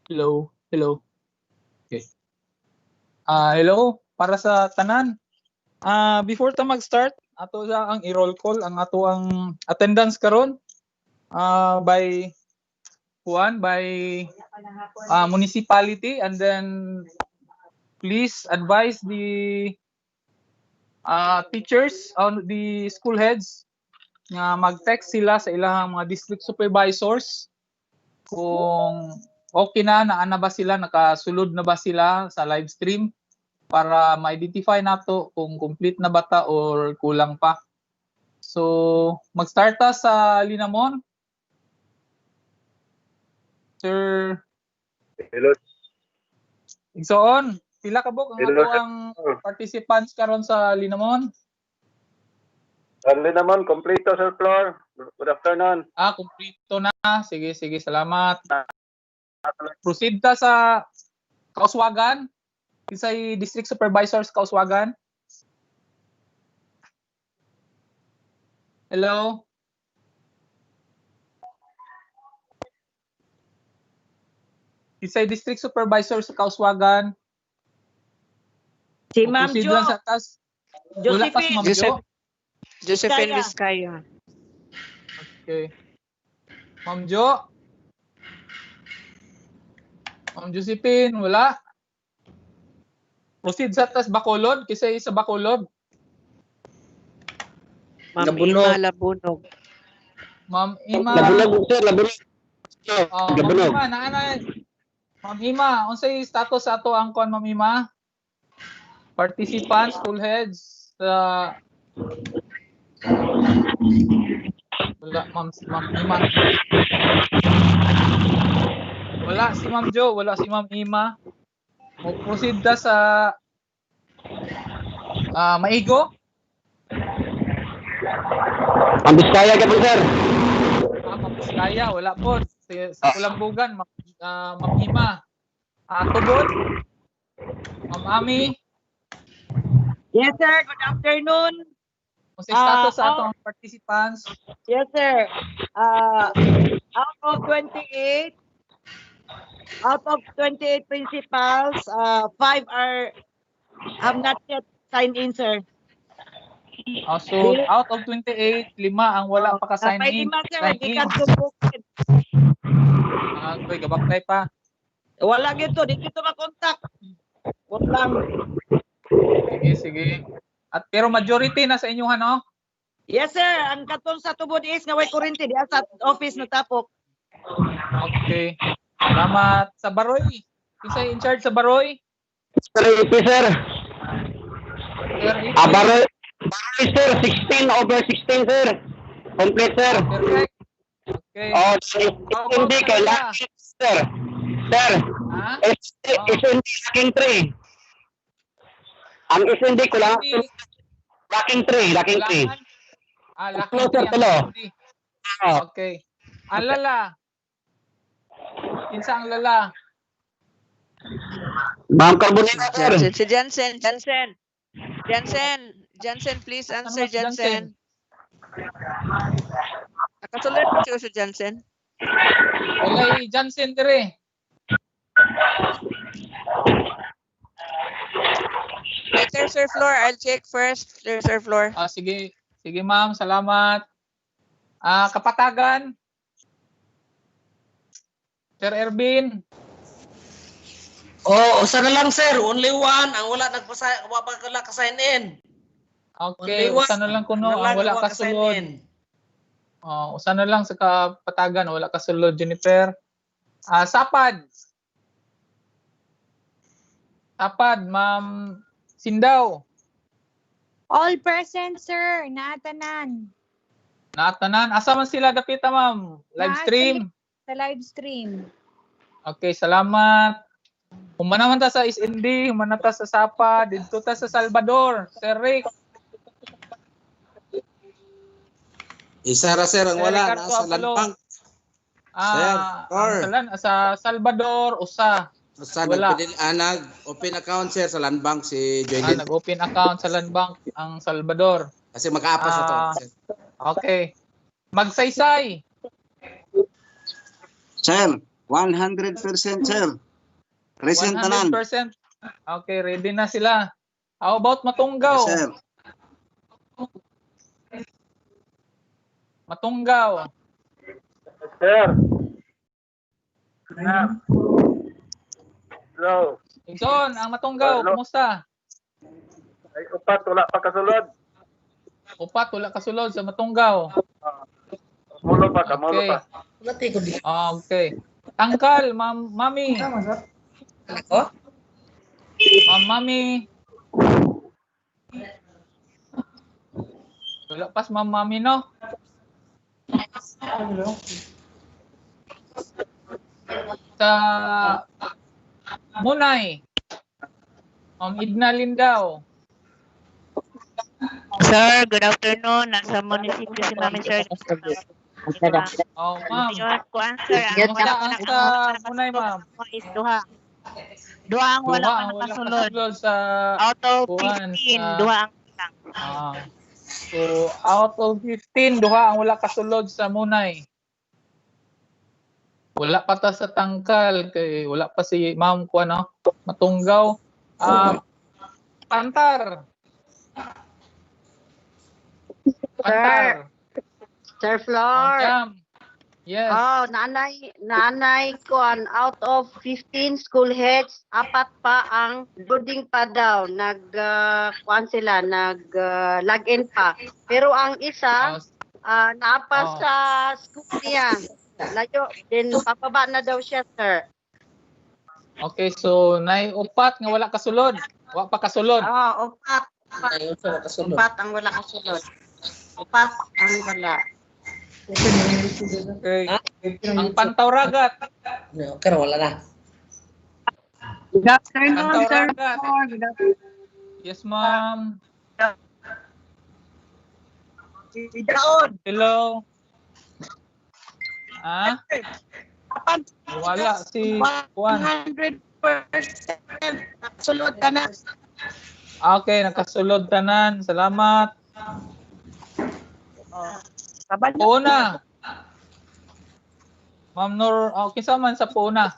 Hello, hello. Okay. Hello para sa tanan. Before ta mag-start, ato sa ang i-roll call ang ato ang attendance karon by municipality, and then please advise the teachers on the school heads nga mag-text sila sa ilang mga district supervisors kung okay na, naana ba sila, nakasulod na ba sila sa live stream para ma-identify nato kung complete na bata or kulang pa. So, mag-start ta sa Linamon. Sir. Hello. Igsoon, pila ka bok ang Hello, ato ang participants karon sa Linamon? Linamon, kompleto, Sir Flor. Good afternoon. Kumpleto na. Sige, salamat. Proceed ta sa Kauswagan. Kisay district supervisors Kauswagan. Hello. Kisay district supervisor sa Kauswagan. Si Ma'am Proceed Jo. lang sa taas. Wala pa si Ma'am Jo. Josephine Vizcaya. Okay. Ma'am Jo. Ma'am Josephine, wala. Proceed sa taas Bacolod, kisay sa Bacolod. Ma'am Ima Labunog. Ma'am Ima. Labunog, sir, labunog. Ma'am Ima, naanay. Ma'am Ima, unsay status sa ato ang kon, Ma'am Ima? Participants, school heads, wala, Ma'am Ima. Wala si Ma'am Jo, wala si Ma'am Ima. Mag-proceed ta sa Maigo. Ang Biskaya ka po, sir. Ma'am Biskaya, wala po. Sa Kulambugan, Ma'am Ima. Tubod. Ma'am Ami. Yes, sir. Good afternoon. Kung sa status sa atong participants. Yes, sir. Out of 28 principals, 5 have not yet signed in, sir. So, out of 28, 5 ang wala pa ka-sign in. Sir, Sign di in. ka subukin. Gabaktay pa. Wala gito, di kito makontak. Wala lang. Sige. At pero majority na sa inyo, no? Yes, sir. Ang katong sa tubod is nga way kurente diya sa office na tapok. Okay. Salamat. Sa Baroy. Isa in charge sa Baroy? Sir, sir. Sir, Baroy, sir, 16/16, sir. Complete, sir. Perfect. Okay. Hindi kailangan, sir. Sir, SND lacking 3. Ang SND ko lang, lacking 3. Lacking 3. Okay. Ang lala. Kinsa ang lala? Ma'am Carbonera, sir. Si Jansen, please answer, Jansen. Nakasulat po siya sa Jansen. Okay, Jansen dire. Later, Sir Flor. I'll check first, Sir Flor. Sige. Sige, ma'am. Salamat. Kapatagan. Sir Ervin. Usa na lang, sir. Only one. Ang wala ka-sign in. Okay, usa na lang kuno ang wala kasulod. Usa na lang sa kapatagan, wala kasulod, Jennifer. Sapad, Ma'am Sindaw. All present, sir. Naatanan. Asa man sila dapita, ma'am? Live stream? Sa live stream. Okay, salamat. Humana man ta sa SND, humana ta sa Sapa, dito ta sa Salvador. Sir Rick. Isa ra, sir, ang wala. Nasa Landbank. Sa Salvador, usa. Wala. Nag-open account, sir, sa Landbank si Joylin. Nag-open account sa Landbank ang Salvador. Kasi mag-aapas na to. Sir. Okay. Magsaysay. Sir, 100%, sir. Present tanan. 100%. Okay, ready na sila. How about Yes, Matunggaw? sir. Matunggaw. Sir. Hello. Igsoon, ang Matunggaw, Hello. kumusta? Ay, upat, wala pa kasulod. Upat, wala kasulod sa Matunggaw. Mulo pa ka, mulo Okay. pa. Lati ko di. Okay. Tangkal, mami. Ako? Mami. Wala pas mami, no? Sa Munay. Idna Lindaw. Sir, good afternoon. Nasa munisipyo si Mami Sir. Oh, ma'am. Yun, kuan sir. Kamusta ang sa Munay, ma'am? Is duha. Duha ang wala Duha pa ang wala nakasulod. kasulod sa Out of kuwan, 15, sa- duha ang lang. So, out of 15, duha ang wala kasulod sa Munay. Wala pa ta sa Tangkal, kay wala pa si Ma'am ko ano, Matunggaw. Pantar. Pantar. Sir Flor. Jam. Yes. Oh, nanay ko out of 15 school heads, 4 pa ang boarding pa daw. Kuan sila, log-in pa. Pero ang isa, naapa Oh. sa school niya. Layo, then papaba na daw siya, sir. Okay, so upat nga wala kasulod. Wa pa kasulod. Upat. Ayun sa kasunod. Upat ang wala kasunod. Upat ang wala. Okay. Ang Pantaw Ragat. No, pero wala na. Good afternoon, Pantaw Sir Ragat. Flor. Good afternoon. Yes, ma'am. Daon. Hello. Wala si Juan. 100% sulod ka na. Okay, nakasulod tanan. Salamat. Puna. Ma'am Nur, okay sa man sa Puna.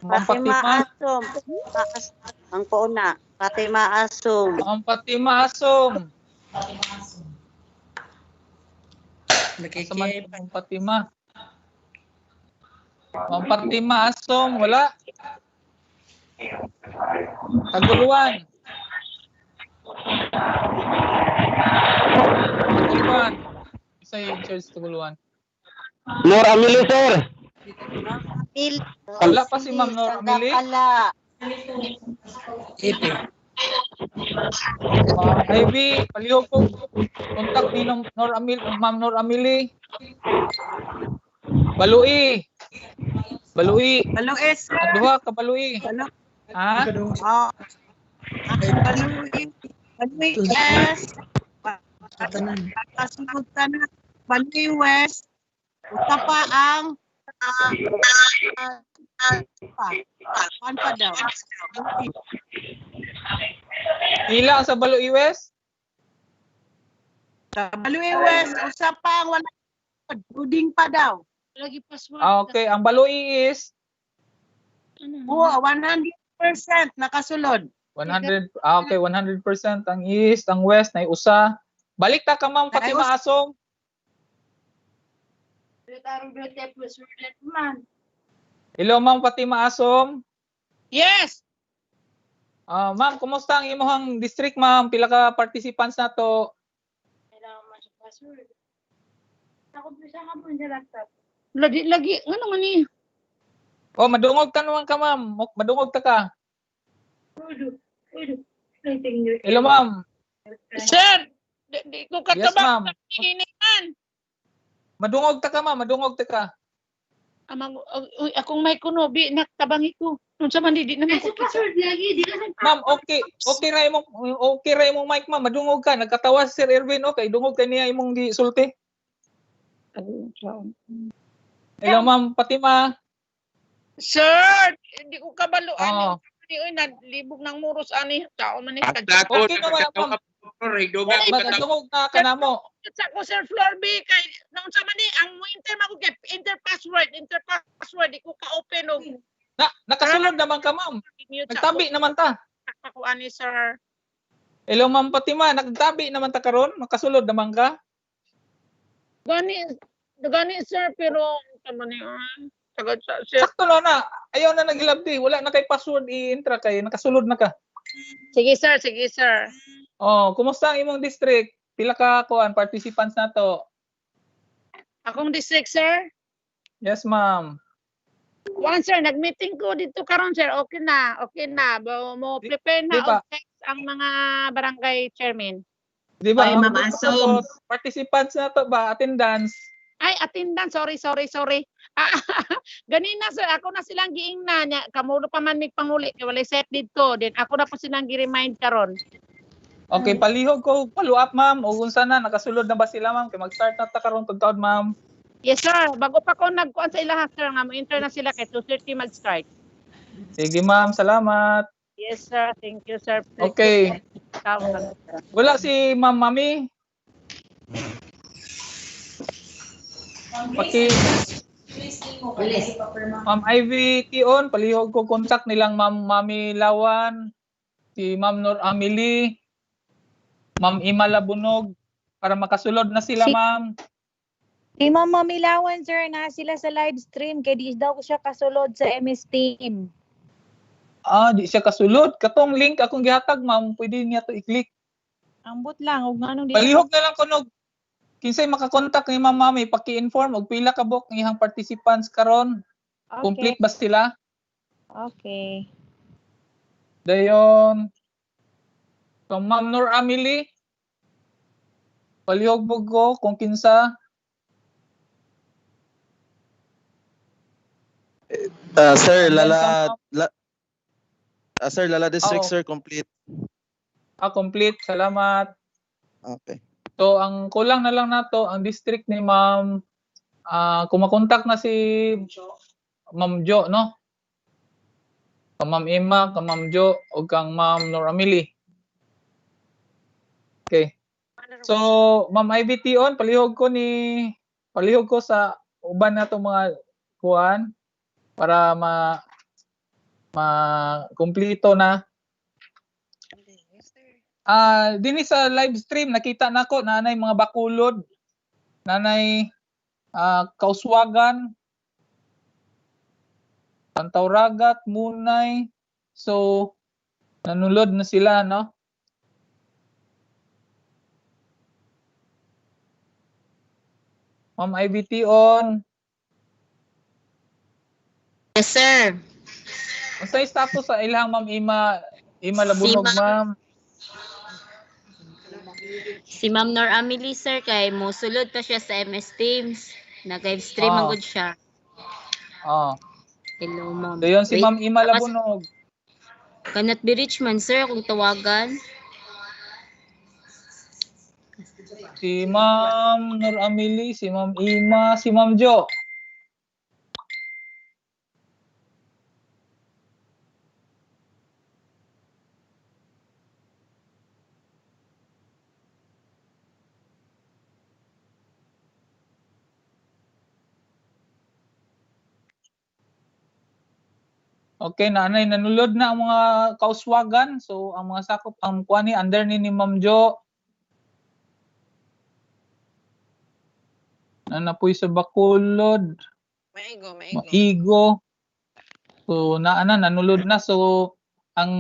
Ma'am Fatima Fatima. Asom. Ang pauna. Fatima Asom. Ma'am Fatima Asom. Sa man Nakikip. Ma'am Fatima. Ma'am Fatima Asom, wala. Taguluan. Taguluan. Isa yung church Taguluan. Nor Amili, sir. Wala pa si Ma'am Nor Amili. Ipi. Ivy, palihog ko. Contact ni Ma'am Nor Amili. Balui. Balui. Hello, sir. Aduha ka Balui. Hello. Ha? Balui West. Kasunod ka na. Balui West. Usa pa ang pan pa daw. Ila sa Balui West? Balui West, usa pa ang wala. Buding pa daw. Lagi password. Okay, ang Balui is 100% nakasulod. 100. Okay, 100% ang east, ang west na usa. Balik ta ka Ma'am Fatima Asom. Hello Ma'am Fatima Asom. Yes. Ma'am, kumusta ang imong district ma'am? Pila ka participants na to? Lagi, nga naman eh. Oh, madungog ka naman ka ma'am. Madungog ta ka. Hello ma'am. Sir, di ko Yes katabang ma'am. iniman. Madungog ta ka ma'am, madungog ta ka. Akong may kuno, naktabangi ko. Nung sa man, di naman ko. Ma'am, okay ra imong mic ma'am, madungog ka. Nagkatawa si Sir Erwin, okay, dungog ka niya imong di sulti. Hello ma'am Fatima. Sir, hindi ko kabaluan. Oh. Nalibog ng muros ani. Tao man ni Okay naman ma'am. Madungog na ka na mo. sa ko sir floor B kay nung sa mani ang mo enter man ko kay enter password di ko ka-open og Nakasulod naman ka, ma'am. Nagtabi naman ta. ako ani sir. Hello, ma'am Fatima. Nagtabi naman ta karon. Nakasulod naman ka. Gani sir pero tama ni sagad sa sir. Sakto na. Ayaw na naghilabdi. Wala na kay password i-enter kay nakasulod na ka. Sige sir. Oh, kumusta ang imong district? Pila ka kuan participants na to? Akong district sir. Yes, ma'am. One sir, nag-meeting ko dito karon sir. Okay na. Mo prepare Di na ba? og text ang mga barangay chairman. Di ba? Ay, ang Ma'am gusto Asom. ko, participants na to ba? Attendance. Ay, attendance. Sorry. Ganina sir, ako na silang giingna nya. Kamulo pa man mig panguli kay walay set dito. Then ako na po silang gi-remind karon. Okay, palihog ko. Follow up, ma'am. O unsa na? Nakasulod na ba sila, ma'am? Kay mag-start na ta karon tugtaon, ma'am. Yes sir, bago pa ko nagkuan sa ilaha sir nga mo-enter na sila kay 2:30 mag-start. Sige, ma'am. Salamat. Yes sir, thank you sir. Okay. Wala si Ma'am Mami. Ma'am Ivy Tion, palihog ko contact nilang Ma'am Mami Lawan, si Ma'am Nur Amili, Ma'am Ima Labunog para makasulod na sila, ma'am. Si Ma'am Mamilawan, sir, na sila sa live stream. Kaya di daw ko siya kasulod sa MS Team. Di siya kasulod. Katong link akong gihatag, ma'am, pwede niya to i-click. Ambot lang. Huwag nga nung Palihog na lang kunog. Kinsay makakontak ni Ma'am Mami, paki-inform og pila ka bok ng ihang participants karon. Okay. Complete ba sila? Okay. Dayon. So, Ma'am Nur Amili, palihog mo ko kung kinsa. Sir, And then Sir, Lala District, Oo. sir, complete. Complete. Salamat. Okay. So, ang kulang na lang nato ang district ni Ma'am, kung makontak na si Ma'am Jo, no? Kang Ma'am Ima, kang Ma'am Jo, o kang Ma'am Nur Amili. Okay. So, Ma'am Ivy Tion, palihog ko sa uban na itong mga kuhan para kumpleto na. Dini sa live stream nakita nako nanay mga bakulod, nanay Kauswagan, Pantawragat, Munay. So nanulod na sila, no? Ma'am Ivy Tion, Yes, sir. unsa yung status sa ilang Ma'am Ima Labunog, ma'am? Si Ma'am Nor Amelie, sir, kay musulod pa siya sa MS Teams. Nag-live stream ang good siya. Hello, ma'am. Dayon si Wait, Ma'am Ima Labunog. Cannot be reached man, sir, kung tawagan. Si Ma'am Nur Amili, si Ma'am Ima, si Ma'am Jo. Okay, nanay, nanulod na ang mga Kauswagan. So, ang mga sakop, ang kuani, under ni Ma'am Jo. Nanapoy sa Bacolod. Maigo. So, nanulod na. So, ang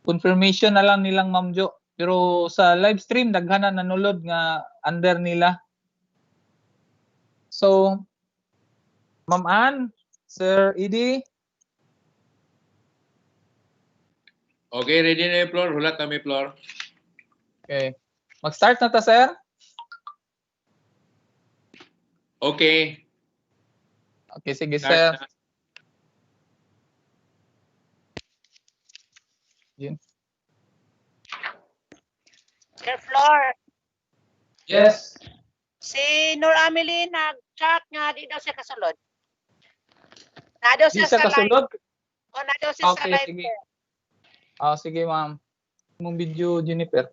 confirmation na lang nilang Ma'am Jo. Pero sa live stream, daghan na nanulod nga under nila. So, Ma'am Ann, Sir Edie. Okay, ready na yung floor. Hulat kami floor. Okay. Mag-start na ta, sir? Okay. Okay, sige, Start sir. na. Yun. Sir Flor, Yes. si Nur Amelie nag-chat nga di daw siya kasulod. Na daw Di siya siya sa live. kasulod? O na daw siya sa Okay, live. sige. sir. Sige, ma'am. Mong video, Jennifer.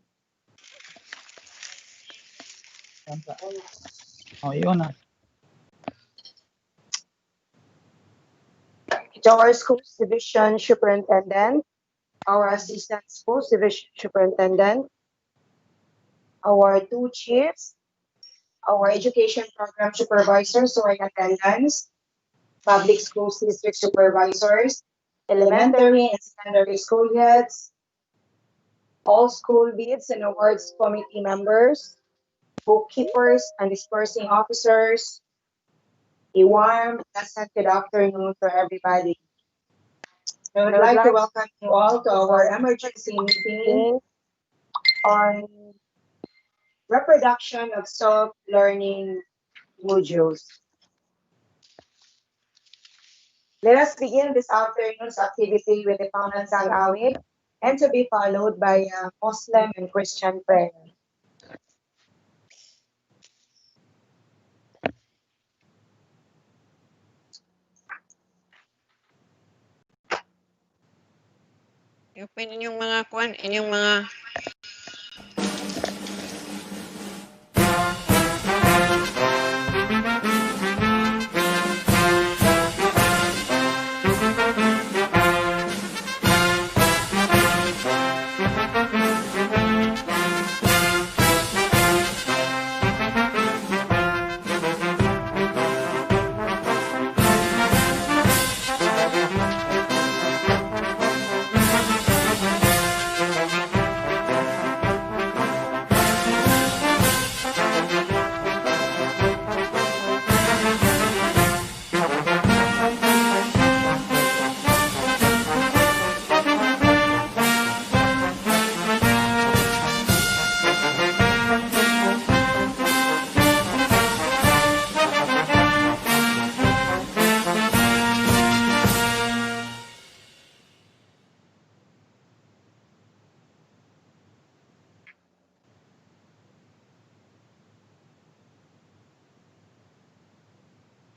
Oh, yun na. To our schools division superintendent, our assistant schools division superintendent, our two chiefs, our education program supervisors who are in attendance, public schools district supervisors, elementary and secondary school heads, all school bids and awards committee members, bookkeepers and dispersing officers. A warm, pleasant good afternoon to everybody. I would like to welcome you all to our emergency meeting on reproduction of self-learning modules. Let us begin this afternoon's activity with the Pamansang Awit and to be followed by a Muslim and Christian prayer. I-open inyong mga kuan, inyong mga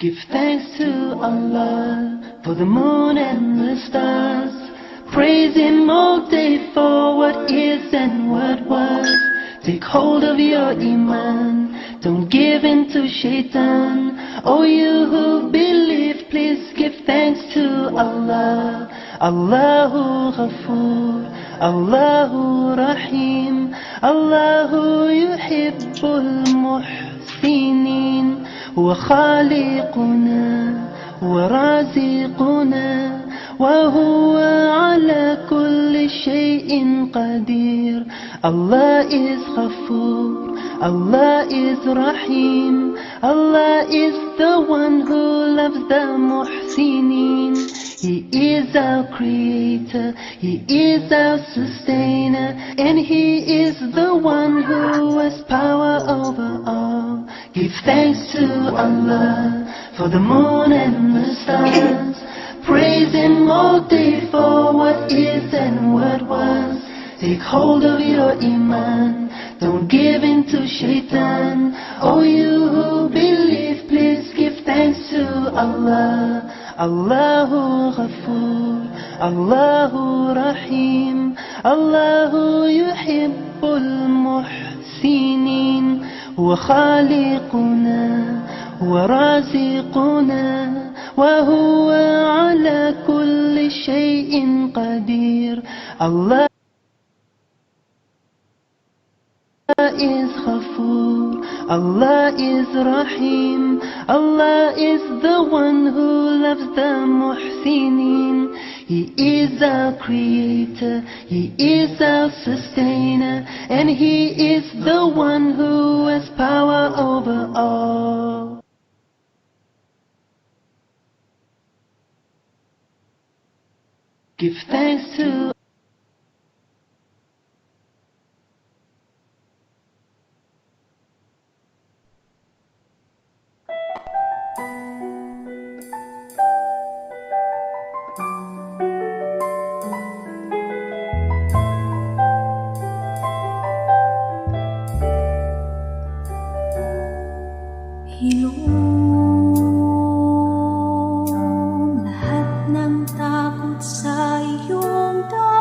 Give thanks to Allah for the moon and the stars. Praise Him all day for what is and what was. Take hold of your Iman, don't give in to Shaitan. Oh, you who believe, please give thanks to Allah. Allahu Ghafoor, Allahu Rahim, Allahu Yuhibbul Muhsinin. هو خالقنا ورازقنا وهو على كل شيء قدير. Allah is Ghafoor, Allah is Rahim, Allah is the one who loves the Muhsinin. He is our creator, He is our sustainer, and He is the one who has power over all. Give thanks to Allah for the moon and the stars. Praise Him all day for what is and what was. Take hold of your Iman, don't give in to Shaitan. Oh, you who believe, please give thanks to Allah. Allahu Ghafoor, Allahu Rahim, Allahu Yuhibbul Muhsinin. هو خالقنا ورازقنا وهو على كل شيء قدير. Allah is Ghafoor, Allah is Rahim, Allah is the one who loves the Muhsinin. He is our creator, He is our sustainer, and He is the one who has power over all. Give thanks to Hilong lahat ng takot sa iyong dami.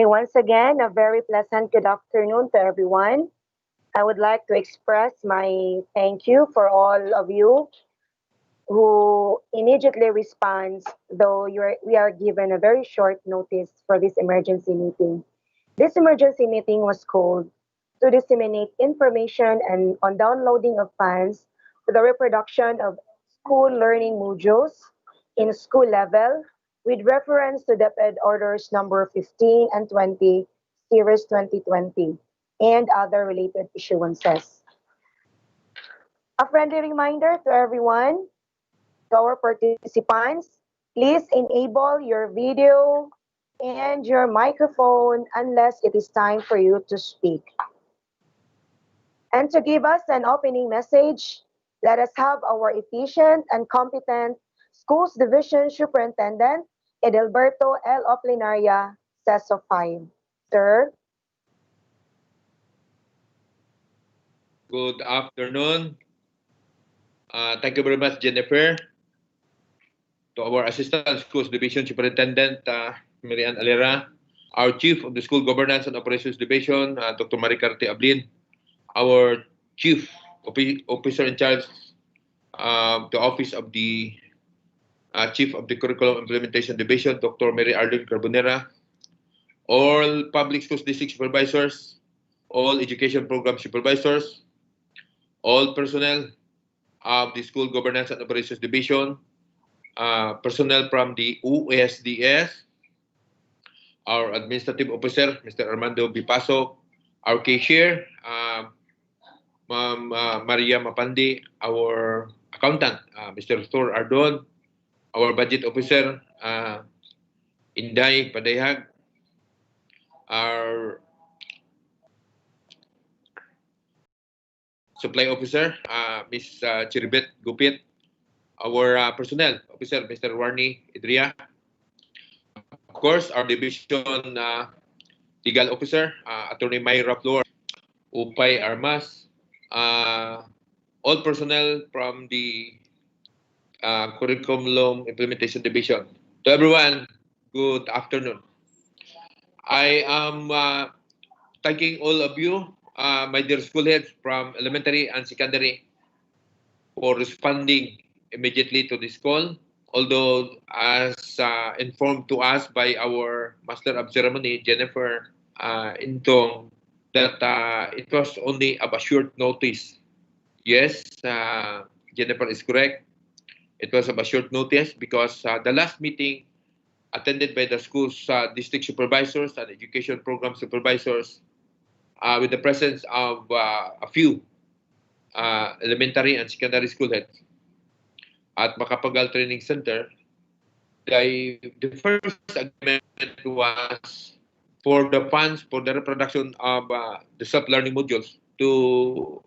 Okay, once again, a very pleasant good afternoon to everyone. I would like to express my thank you for all of you who immediately responds, though we are given a very short notice for this emergency meeting. This emergency meeting was called to disseminate information and on downloading of funds for the reproduction of school learning modules in school level with reference to DepEd Orders number 15 and 20, Series 2020, and other related issuances. A friendly reminder to everyone, to our participants, please enable your video and your microphone unless it is time for you to speak. And to give us an opening message, let us have our efficient and competent Schools Division Superintendent, Edelberto L. Oplinaria, CESO 5. Sir? Good afternoon. Thank you very much, Jennifer. To our Assistant Schools Division Superintendent, Marian Alera, our Chief of the School Governance and Operations Division, Dr. Maricarte Ablin, our Chief Officer in charge, the Office of the Chief of the Curriculum Implementation Division, Dr. Mary Arlene Carbonera, all public schools district supervisors, all education program supervisors, all personnel of the School Governance and Operations Division, personnel from the USDS, our administrative officer, Mr. Armando Bipaso, our cashier, Ma'am Maria Mapandi, our accountant, Mr. Thor Ardon, our budget officer, Inday Padayhag, our supply officer, Ms. Chiribet Gupit, our personnel officer, Mr. Warni Idria, of course, our division legal officer, Attorney Mayra Flor, Upay Armas, all personnel from the Curriculum Implementation Division. To everyone, good afternoon. I am thanking all of you, my dear school heads from elementary and secondary, for responding immediately to this call. Although, as informed to us by our Master of Ceremony, Jennifer Intong, that it was only of a short notice. Yes, Jennifer is correct. It was of a short notice because the last meeting attended by the school's district supervisors and education program supervisors with the presence of a few elementary and secondary school heads at Macapagal Training Center. The first agreement was for the funds for the reproduction of the self-learning modules to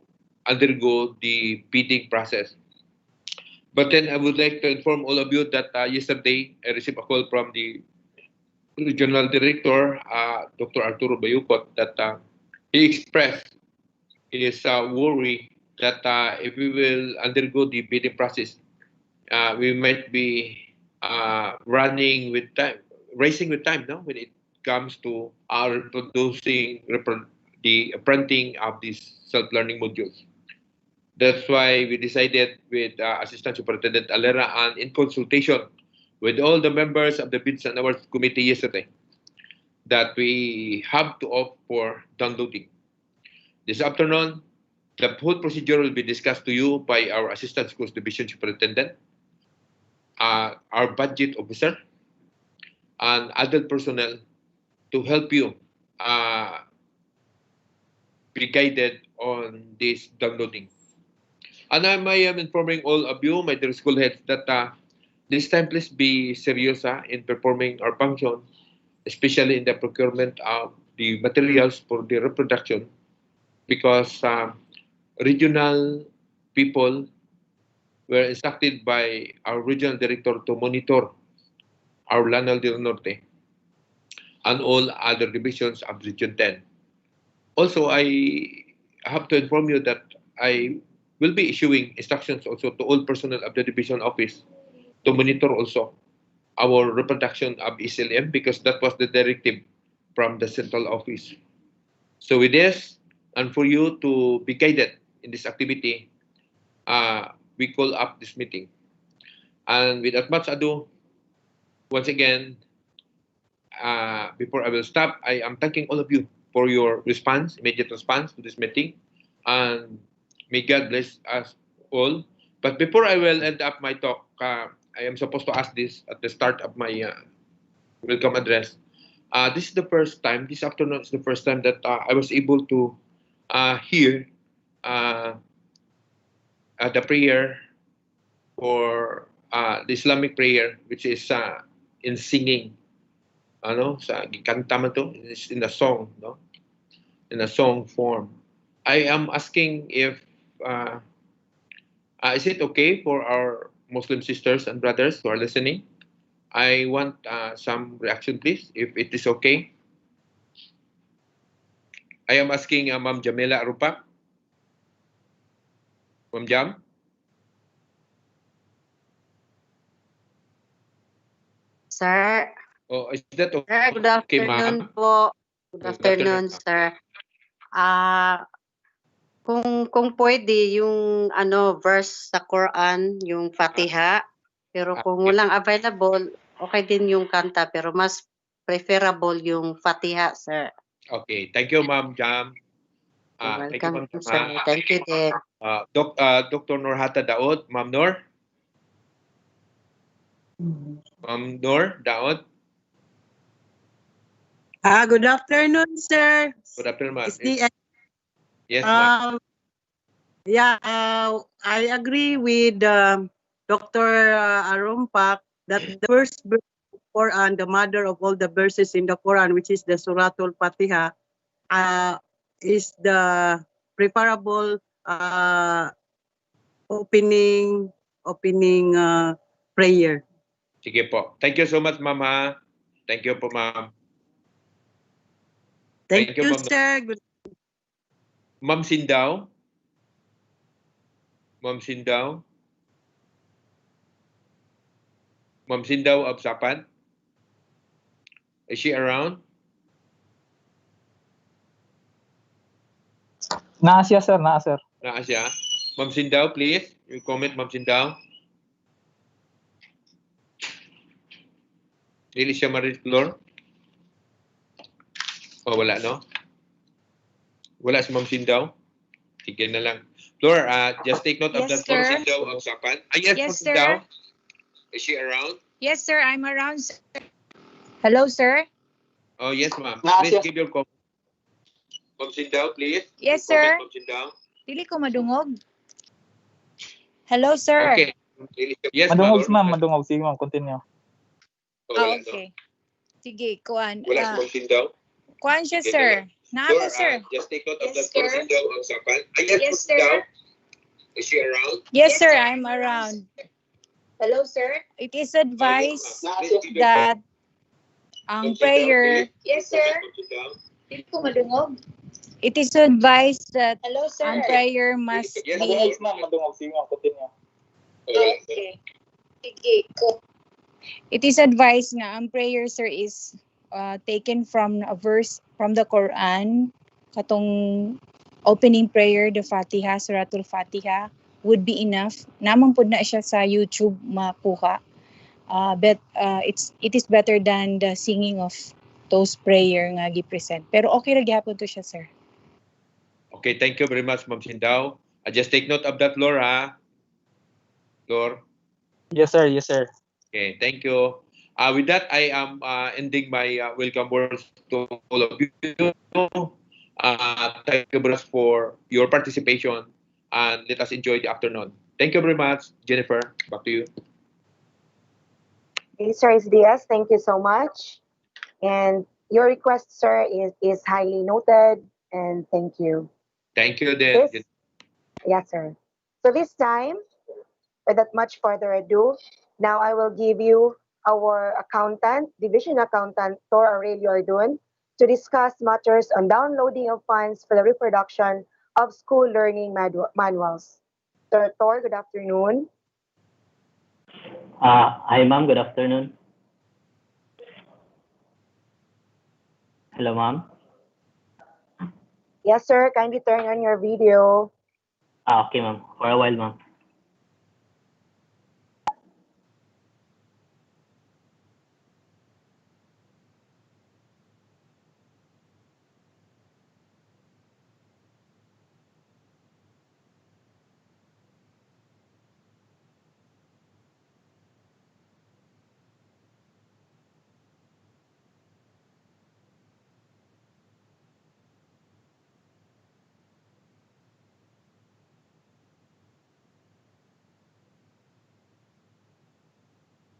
undergo the bidding process. But then I would like to inform all of you that yesterday I received a call from the regional director, Dr. Arturo Bayukot, that he expressed his worry that if we will undergo the bidding process, we might be running with time, racing with time, no, when it comes to reproducing the printing of these self-learning modules. That's why we decided with Assistant Superintendent Alera and in consultation with all the members of the Bids and Awards Committee yesterday that we have to opt for downloading. This afternoon, the whole procedure will be discussed to you by our Assistant Schools Division Superintendent, our budget officer, and other personnel to help you be guided on this downloading. And I am informing all of you, my dear school heads, that this time please be serious in performing our function, especially in the procurement of the materials for the reproduction, because regional people were instructed by our regional director to monitor our Lanal del Norte and all other divisions of Region 10. Also, I have to inform you that I will be issuing instructions also to all personnel of the division office to monitor also our reproduction of ESLM, because that was the directive from the central office. So with this, and for you to be guided in this activity, we call up this meeting. And without much ado, once again, before I will stop, I am thanking all of you for your response, immediate response to this meeting. And may God bless us all. But before I will end up my talk, I am supposed to ask this at the start of my welcome address. This is the first time, this afternoon is the first time that I was able to hear the prayer for the Islamic prayer, which is in singing. Sa gikanta man to, is in the song, no? In a song form. I am asking if is it okay for our Muslim sisters and brothers who are listening? I want some reaction, please, if it is okay. I am asking Ma'am Jamila Arupak. Ma'am Jam? Sir, Oh, is that sir, okay, good afternoon ma'am? po. Good Good afternoon, sir. Kung pwede yung verse sa Quran, yung Fatiha, pero kung walang available, okay din yung kanta, pero mas preferable yung Fatiha, sir. Okay, thank you, Ma'am Jam. Thank you, Welcome, Ma'am sir. Jam. Thank you din. Dr. Nurhata Daud, Ma'am Nur. Ma'am Nur Daud. Good afternoon, sir. Good afternoon, ma'am. Yes, ma'am. I agree with Dr. Arumpak that the first verse of the Quran, the mother of all the verses in the Quran, which is the Suratul Fatiha, is the preferable opening prayer. Sige po. Thank you so much, Mama. Thank you po, Ma'am. Thank you, Ma'am. sir. Ma'am Sindaw. Ma'am Sindaw. Ma'am Sindaw of Sapan. Is she around? Naa siya, sir. Naa, sir. Naa siya. Ma'am Sindaw, please. You comment, Ma'am Sindaw. Hindi siya ma-explore. Oh, wala, no? Wala si Ma'am Sindaw. Sige na lang. Flor, just take note of Yes, that. Ma'am sir. Sindaw of Sapan. Yes, Ma'am Yes, sir. Sindaw. Is she around? Yes, sir. I'm around, sir. Hello, sir. Oh, yes, ma'am. Naa Please siya. give your comment. Ma'am Sindaw, please. Yes, Comment, sir. Ma'am Sindaw. Dili ko madungog. Hello, sir. Okay. Yes, ma'am. Madungog, ma'am. Madungog. Sige, ma'am. Continue. Oh, wala, no? Okay. Sige, kuan. Wala si Ma'am Sindaw. Kuan siya, Sige sir. na lang. Naa Flor, ko, sir. just take note of Yes, that. Ma'am sir. Sindaw of Sapan. Yes, Yes, Ma'am sir. Sindaw. Is she around? Yes, sir. I'm around. Hello, sir. It is advised Please give your that Ma'am ang Sindaw, prayer. please. Yes, sir. Ma'am Sindaw. Dili ko madungog. It is advised that Hello, sir. ang prayer must Yes, be. Madungog, ma'am. Madungog. Sige, ma'am. Continue. Oh, wala, no? Okay. Sige ko. It is advised nga ang prayer, sir, is taken from a verse from the Quran. Katong opening prayer, the Fatiha, Suratul Fatiha, would be enough. Naman po na siya sa YouTube makuha. But it is better than the singing of those prayer nga gi-present. Pero okay ra gyapon to siya, sir. Okay, thank you very much, Ma'am Sindaw. Just take note of that, Flor, ha? Flor. Yes, sir. Yes, sir. Okay, thank you. With that, I am ending my welcome words to all of you. Thank you very much for your participation, and let us enjoy the afternoon. Thank you very much. Jennifer, back to you. Okay, Sir Diaz, thank you so much. And your request, sir, is highly noted, and thank you. Thank you, then. This, yes, sir. So this time, without much further ado, now I will give you our accountant, division accountant, Tor Aurelio Ardun, to discuss matters on downloading of funds for the reproduction of school learning manuals. Sir Tor, good afternoon. Hi, ma'am. Good afternoon. Hello, ma'am. Yes, sir. Kindly turn on your video. Okay, ma'am. For a while, ma'am.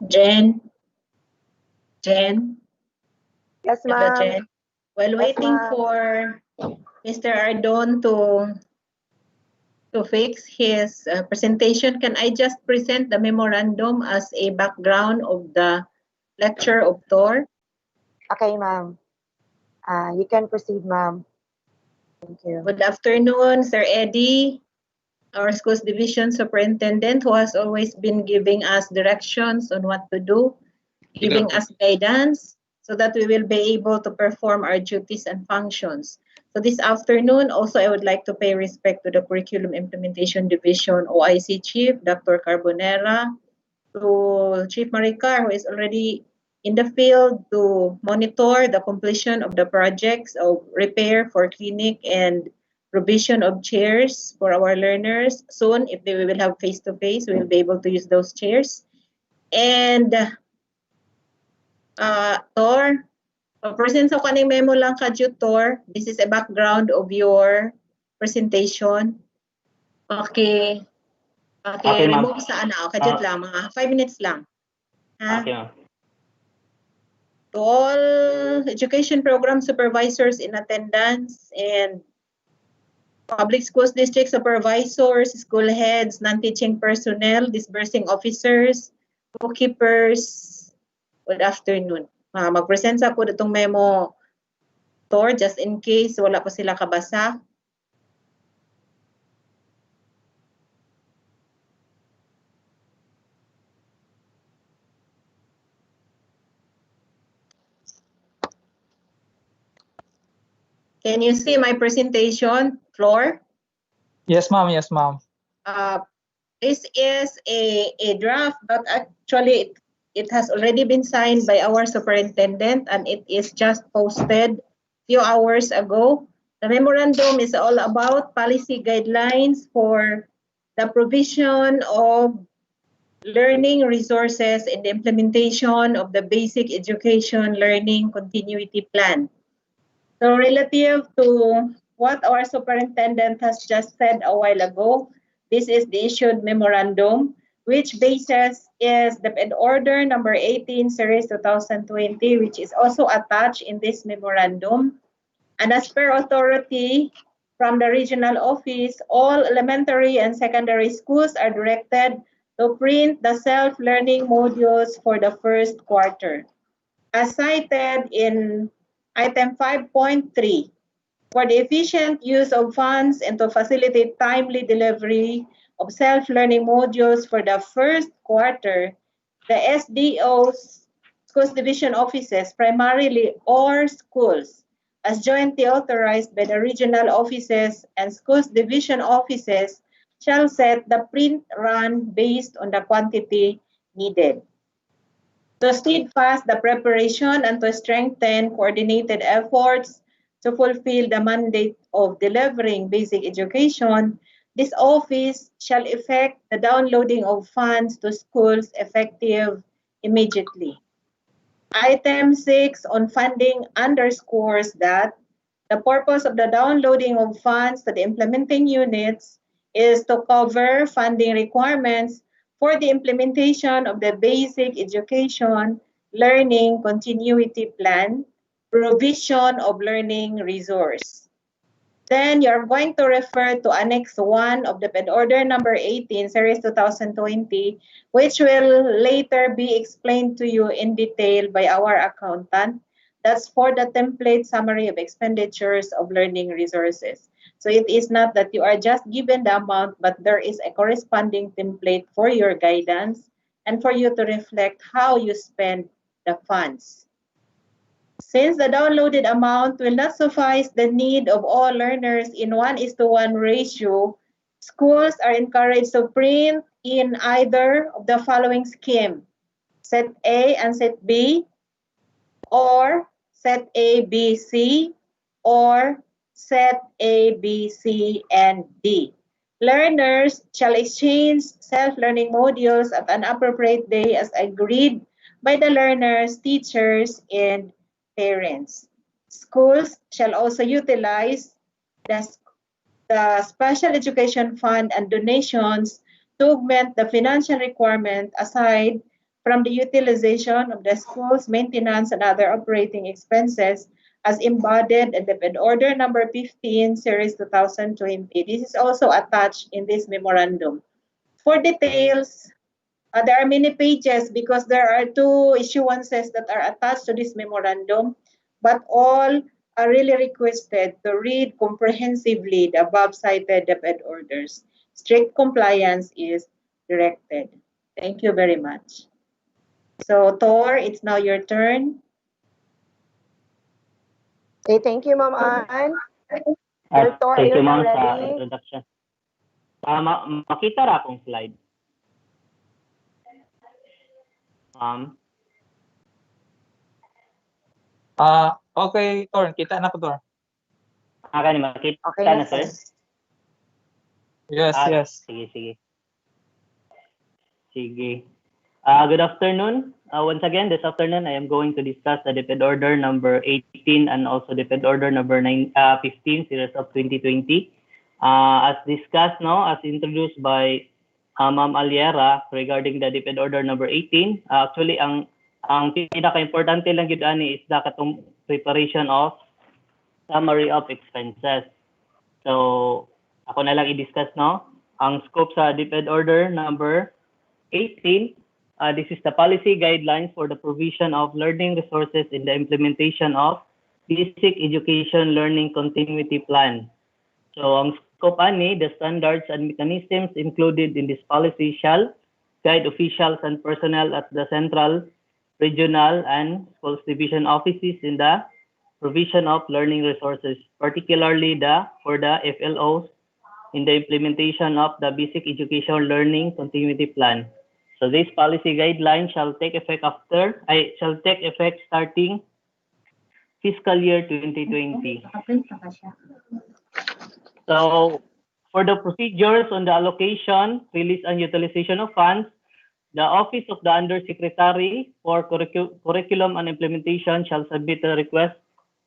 Jen, Jen, Yes, Hello, ma'am. Jen. While Yes, waiting ma'am. for Mr. Ardon to fix his presentation, can I just present the memorandum as a background of the lecture of Thor? Okay, ma'am. You can proceed, ma'am. Thank you. Good afternoon, Sir Eddie, our schools division superintendent, who has always been giving us directions on what to do, giving us guidance so that we will be able to perform our duties and functions. So this afternoon, also I would like to pay respect to the Curriculum Implementation Division OIC Chief, Dr. Carbonera, to Chief Maricar, who is already in the field to monitor the completion of the projects of repair for clinic and provision of chairs for our learners. Soon, if they will have face-to-face, we will be able to use those chairs. And Tor, present sa kaning memo lang kadyo, Tor. This is a background of your presentation. Okay. Okay, Okay, ma'am. remove sa kadyo lang, mga 5 minutes lang. Ha? Okay, ma'am. To all education program supervisors in attendance and public schools district supervisors, school heads, non-teaching personnel, disbursing officers, bookkeepers, good afternoon. Mag-present sa po itong memo, Tor, just in case wala po sila kabasa. Can you see my presentation, Floor? Yes, ma'am. Yes, ma'am. This is a draft, but actually it has already been signed by our superintendent and it is just posted few hours ago. The memorandum is all about policy guidelines for the provision of learning resources and the implementation of the basic education learning continuity plan. So relative to what our superintendent has just said a while ago, this is the issued memorandum, which basis is the order number 18 series 2020, which is also attached in this memorandum. And as per authority from the regional office, all elementary and secondary schools are directed to print the self-learning modules for the first quarter. As cited in item 5.3, for the efficient use of funds and to facilitate timely delivery of self-learning modules for the first quarter, the SDOs, schools division offices, primarily or schools, as jointly authorized by the regional offices and schools division offices, shall set the print run based on the quantity needed. To steadfast the preparation and to strengthen coordinated efforts to fulfill the mandate of delivering basic education, this office shall effect the downloading of funds to schools effective immediately. Item 6 on funding underscores that the purpose of the downloading of funds to the implementing units is to cover funding requirements for the implementation of the basic education learning continuity plan, provision of learning resource. Then you're going to refer to Annex 1 of the Ped Order number 18, Series 2020, which will later be explained to you in detail by our accountant. That's for the template summary of expenditures of learning resources. So it is not that you are just given the amount, but there is a corresponding template for your guidance and for you to reflect how you spend the funds. Since the downloaded amount will not suffice the need of all learners in 1:1 ratio, schools are encouraged to print in either of the following scheme: set A and set B, or set A, B, C, or set A, B, C, and D. Learners shall exchange self-learning modules at an appropriate day as agreed by the learners, teachers, and parents. Schools shall also utilize the Special Education Fund and donations to augment the financial requirement aside from the utilization of the school's maintenance and other operating expenses as embodied in the Order Number 15, Series 2020. This is also attached in this memorandum. For details, there are many pages because there are 2 issuances that are attached to this memorandum, but all are really requested to read comprehensively the above cited DepEd orders. Strict compliance is directed. Thank you very much. So, Tor, it's now your turn. Okay, thank you, Ma'am Ann. Sir Tor, are Thank you you, now ma'am, sa ready? introduction. Makita ra akong slide. Okay, Tor, kita na po, Tor. Kani makita Okay na, na, sir? Yes, yes. Sige. Good afternoon. Once again, this afternoon, I am going to discuss the DepEd Order number 18 and also DepEd Order number 15, series of 2020. As discussed now, as introduced by Ma'am Aliera regarding the DepEd Order number 18, actually, ang pinaka-importante lang yun ani is the katong preparation of summary of expenses. So, ako na lang i-discuss no. Ang scope sa DepEd Order number 18, this is the policy guidelines for the provision of learning resources in the implementation of basic education learning continuity plan. So, ang scope ani, the standards and mechanisms included in this policy shall guide officials and personnel at the central, regional, and schools division offices in the provision of learning resources, particularly for the FLOs in the implementation of the basic education learning continuity plan. So this policy guideline shall take effect starting fiscal year 2020. So for the procedures on the allocation, release, and utilization of funds, the Office of the Undersecretary for Curriculum and Implementation shall submit a request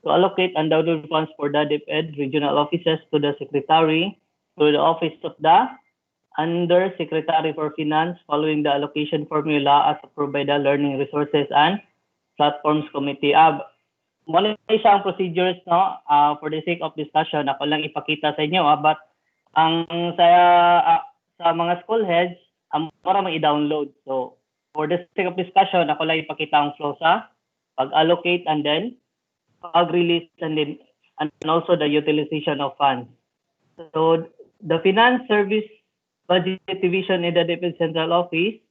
to allocate and download funds for the DepEd regional offices to the Secretary, to the Office of the Undersecretary for Finance following the allocation formula as approved by the Learning Resources and Platforms Committee. Muna isang procedures no, for the sake of discussion, ako lang ipakita sa inyo, but ang sa mga school heads, para i-download. So, for the sake of discussion, ako lang ipakita ang flow sa pag-allocate and then pag-release and also the utilization of funds. So, the Finance Service Budget Division in the DepEd Central Office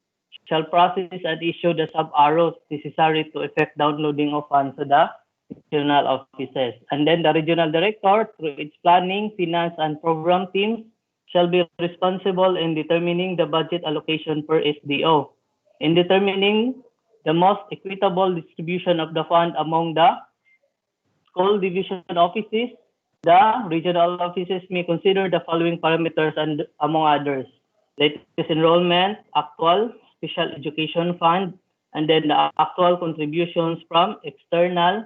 shall process and issue the sub-arrows necessary to effect downloading of funds to the regional offices. And then the regional director, through its planning, finance, and program teams, shall be responsible in determining the budget allocation per SDO, in determining the most equitable distribution of the fund among the school division offices. The regional offices may consider the following parameters and among others: latest enrollment, actual special education fund, and then the actual contributions from external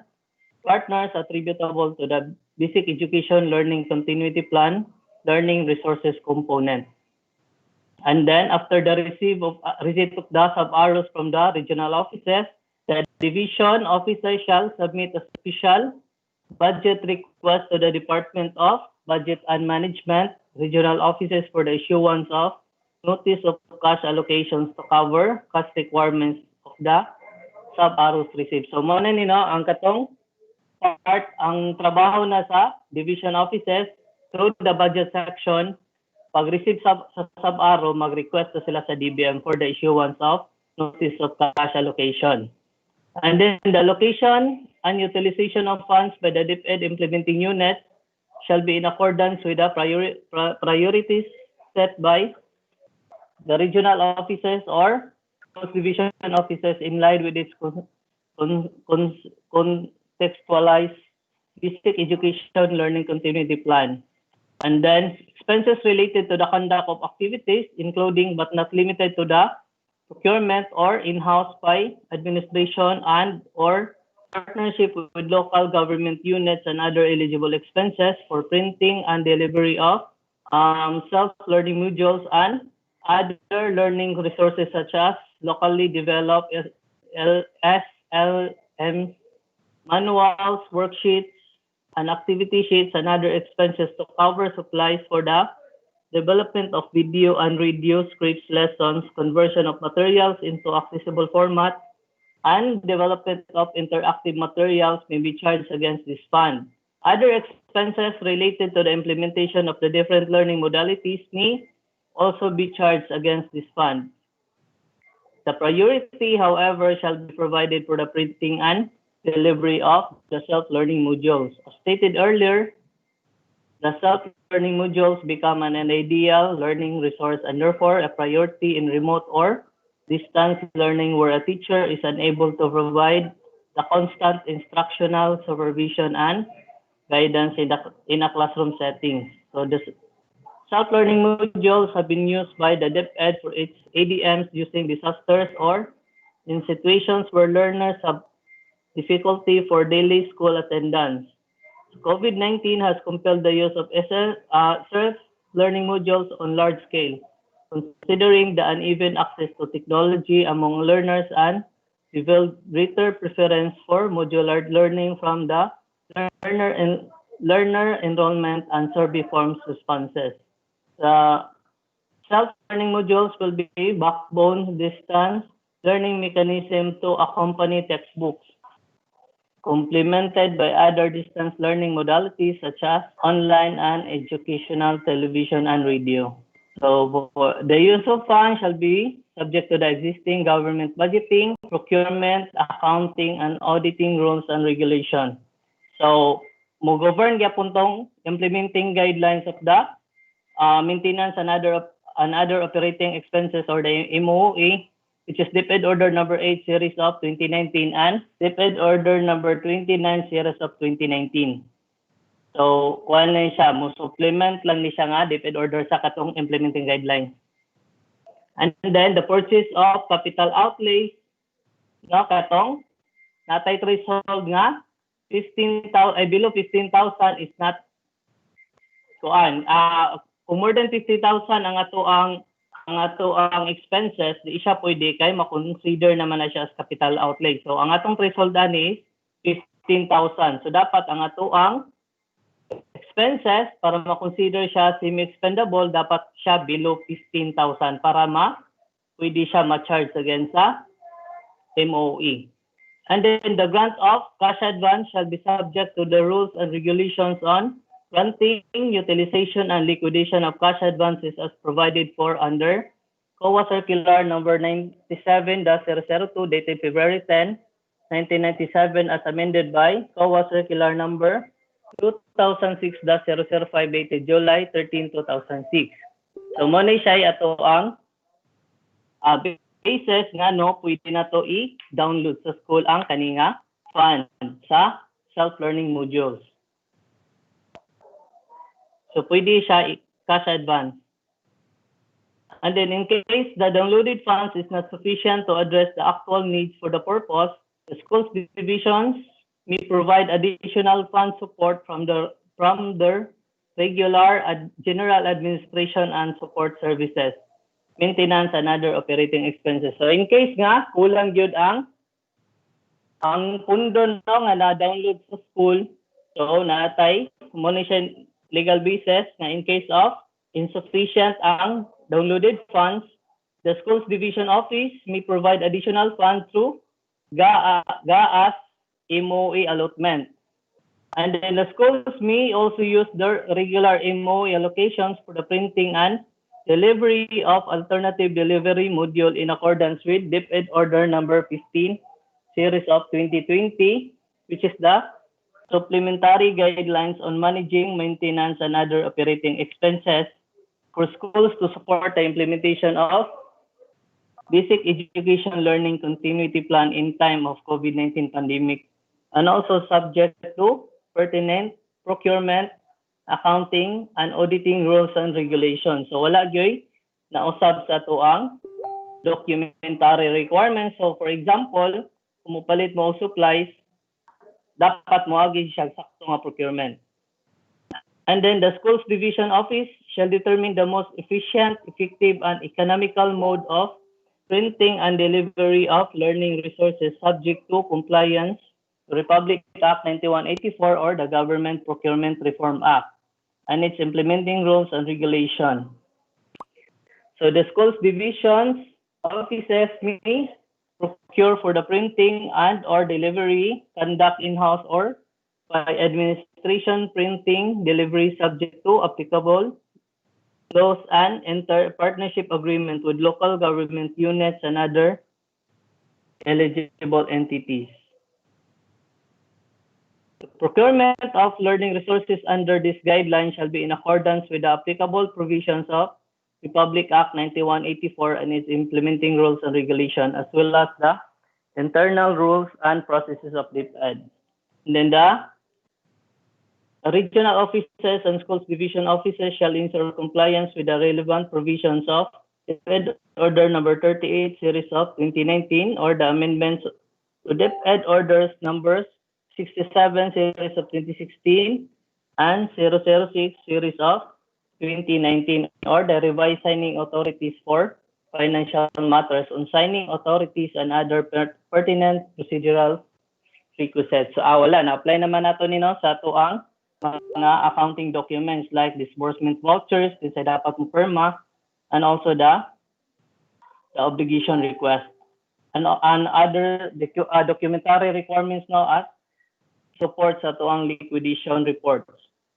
partners attributable to the basic education learning continuity plan, learning resources component. And then after the receipt of the sub-arrows from the regional offices, the division officer shall submit a special budget request to the Department of Budget and Management regional offices for the issuance of notice of cash allocations to cover cash requirements of the sub-arrows received. So muna nino ang katong part, ang trabaho na sa division offices through the budget section. Pag-receive sa sub-arrow, mag-request na sila sa DBM for the issuance of notice of cash allocation. And then the allocation and utilization of funds by the DepEd implementing unit shall be in accordance with the priorities set by the regional offices or division offices in line with its contextualized basic education learning continuity plan. And then expenses related to the conduct of activities, including but not limited to the procurement or in-house by administration and or partnership with local government units and other eligible expenses for printing and delivery of self-learning modules and other learning resources such as locally developed SLM manuals, worksheets, and activity sheets and other expenses to cover supplies for the development of video and radio scripts, lessons, conversion of materials into accessible format, and development of interactive materials may be charged against this fund. Other expenses related to the implementation of the different learning modalities may also be charged against this fund. The priority, however, shall be provided for the printing and delivery of the self-learning modules. As stated earlier, the self-learning modules become an ideal learning resource and therefore a priority in remote or distance learning where a teacher is unable to provide the constant instructional supervision and guidance in a classroom setting. So the self-learning modules have been used by the DepEd for its ADMs using disasters or in situations where learners have difficulty for daily school attendance. COVID-19 has compelled the use of self-learning modules on large scale, considering the uneven access to technology among learners and revealed greater preference for modular learning from the learner enrollment and survey forms responses. The self-learning modules will be backbone distance learning mechanism to accompany textbooks, complemented by other distance learning modalities such as online and educational television and radio. So the use of funds shall be subject to the existing government budgeting, procurement, accounting, and auditing rules and regulations. So, mo govern gyapon tong implementing guidelines of the maintenance and other operating expenses or the MOE, which is DepEd Order Number 8 Series of 2019 and DepEd Order Number 29 Series of 2019. So, kuan na siya, mo supplement lang ni siya nga DepEd Order sa katong implementing guidelines. And then the purchase of capital outlay, no, katong natay threshold nga 15,000 below 15,000 is not kuan. Kung more than 50,000 ang ato ang expenses, di siya pwede kay ma-consider naman na siya as capital outlay. So ang atong threshold ani is 15,000. So dapat ang ato ang expenses para ma-consider siya semi-expendable dapat siya below 15,000 para pwede siya ma-charge against sa MOE. And then the grant of cash advance shall be subject to the rules and regulations on granting, utilization, and liquidation of cash advances as provided for under COA Circular Number 97-002 dated February 10, 1997 as amended by COA Circular Number 2006-005 dated July 13, 2006. So mo na siya ato ang basis nga no pwede na to i-download sa school ang kaninga fund sa self-learning modules. So pwede siya cash advance. And then in case the downloaded funds is not sufficient to address the actual needs for the purpose, the school's divisions may provide additional fund support from their regular general administration and support services, maintenance, and other operating expenses. So in case nga kulang gyud ang pundo no nga na-download sa school, so natay mo na siya legal basis nga in case of insufficient ang downloaded funds, the school's division office may provide additional funds through GAAS MOE allotment. And then the schools may also use their regular MOE allocations for the printing and delivery of alternative delivery module in accordance with DepEd Order Number 15 series of 2020, which is the supplementary guidelines on managing, maintenance, and other operating expenses for schools to support the implementation of basic education learning continuity plan in time of COVID-19 pandemic, and also subject to pertinent procurement, accounting, and auditing rules and regulations. So wala gyoy na usab sa tuang documentary requirements. So for example, kung mupalit mo og supplies, dapat mo agi siya sakto nga procurement. And then the schools division office shall determine the most efficient, effective, and economical mode of printing and delivery of learning resources subject to compliance to Republic Act 9184 or the Government Procurement Reform Act and its implementing rules and regulation. So the schools divisions offices may procure for the printing and or delivery, conduct in-house or by administration printing delivery subject to applicable laws and enter partnership agreement with local government units and other eligible entities. The procurement of learning resources under this guideline shall be in accordance with the applicable provisions of Republic Act 9184 and its implementing rules and regulation, as well as the internal rules and processes of DepEd. And then the regional offices and schools division offices shall ensure compliance with the relevant provisions of DepEd Order Number 38 Series of 2019 or the amendments to DepEd Orders Numbers 67 Series of 2016 and 006 Series of 2019 or the revised signing authorities for financial matters on signing authorities and other pertinent procedural requisites. So wala na-apply naman nato nino sa tuang mga accounting documents like disbursement vouchers, din sa dapat mo perma, and also the obligation request. And other documentary requirements now as support sa tuang liquidation reports.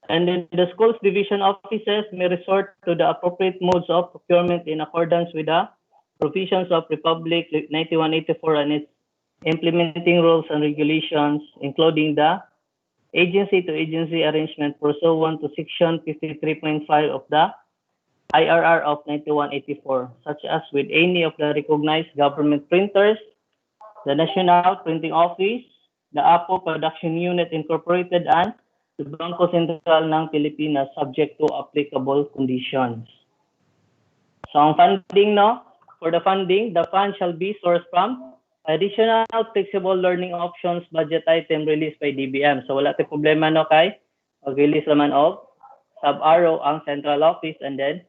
And then the schools division offices may resort to the appropriate modes of procurement in accordance with the provisions of Republic 9184 and its implementing rules and regulations, including the agency-to-agency arrangement pursuant to Section 53.5 of the IRR of 9184, such as with any of the recognized government printers, the National Printing Office, the APO Production Unit Incorporated, and the Bangko Sentral ng Pilipinas, subject to applicable conditions. So ang funding, for the funding, the fund shall be sourced from additional flexible learning options budget item released by DBM. So wala tayo problema kay mag-release naman of sub-arrow ang central office and then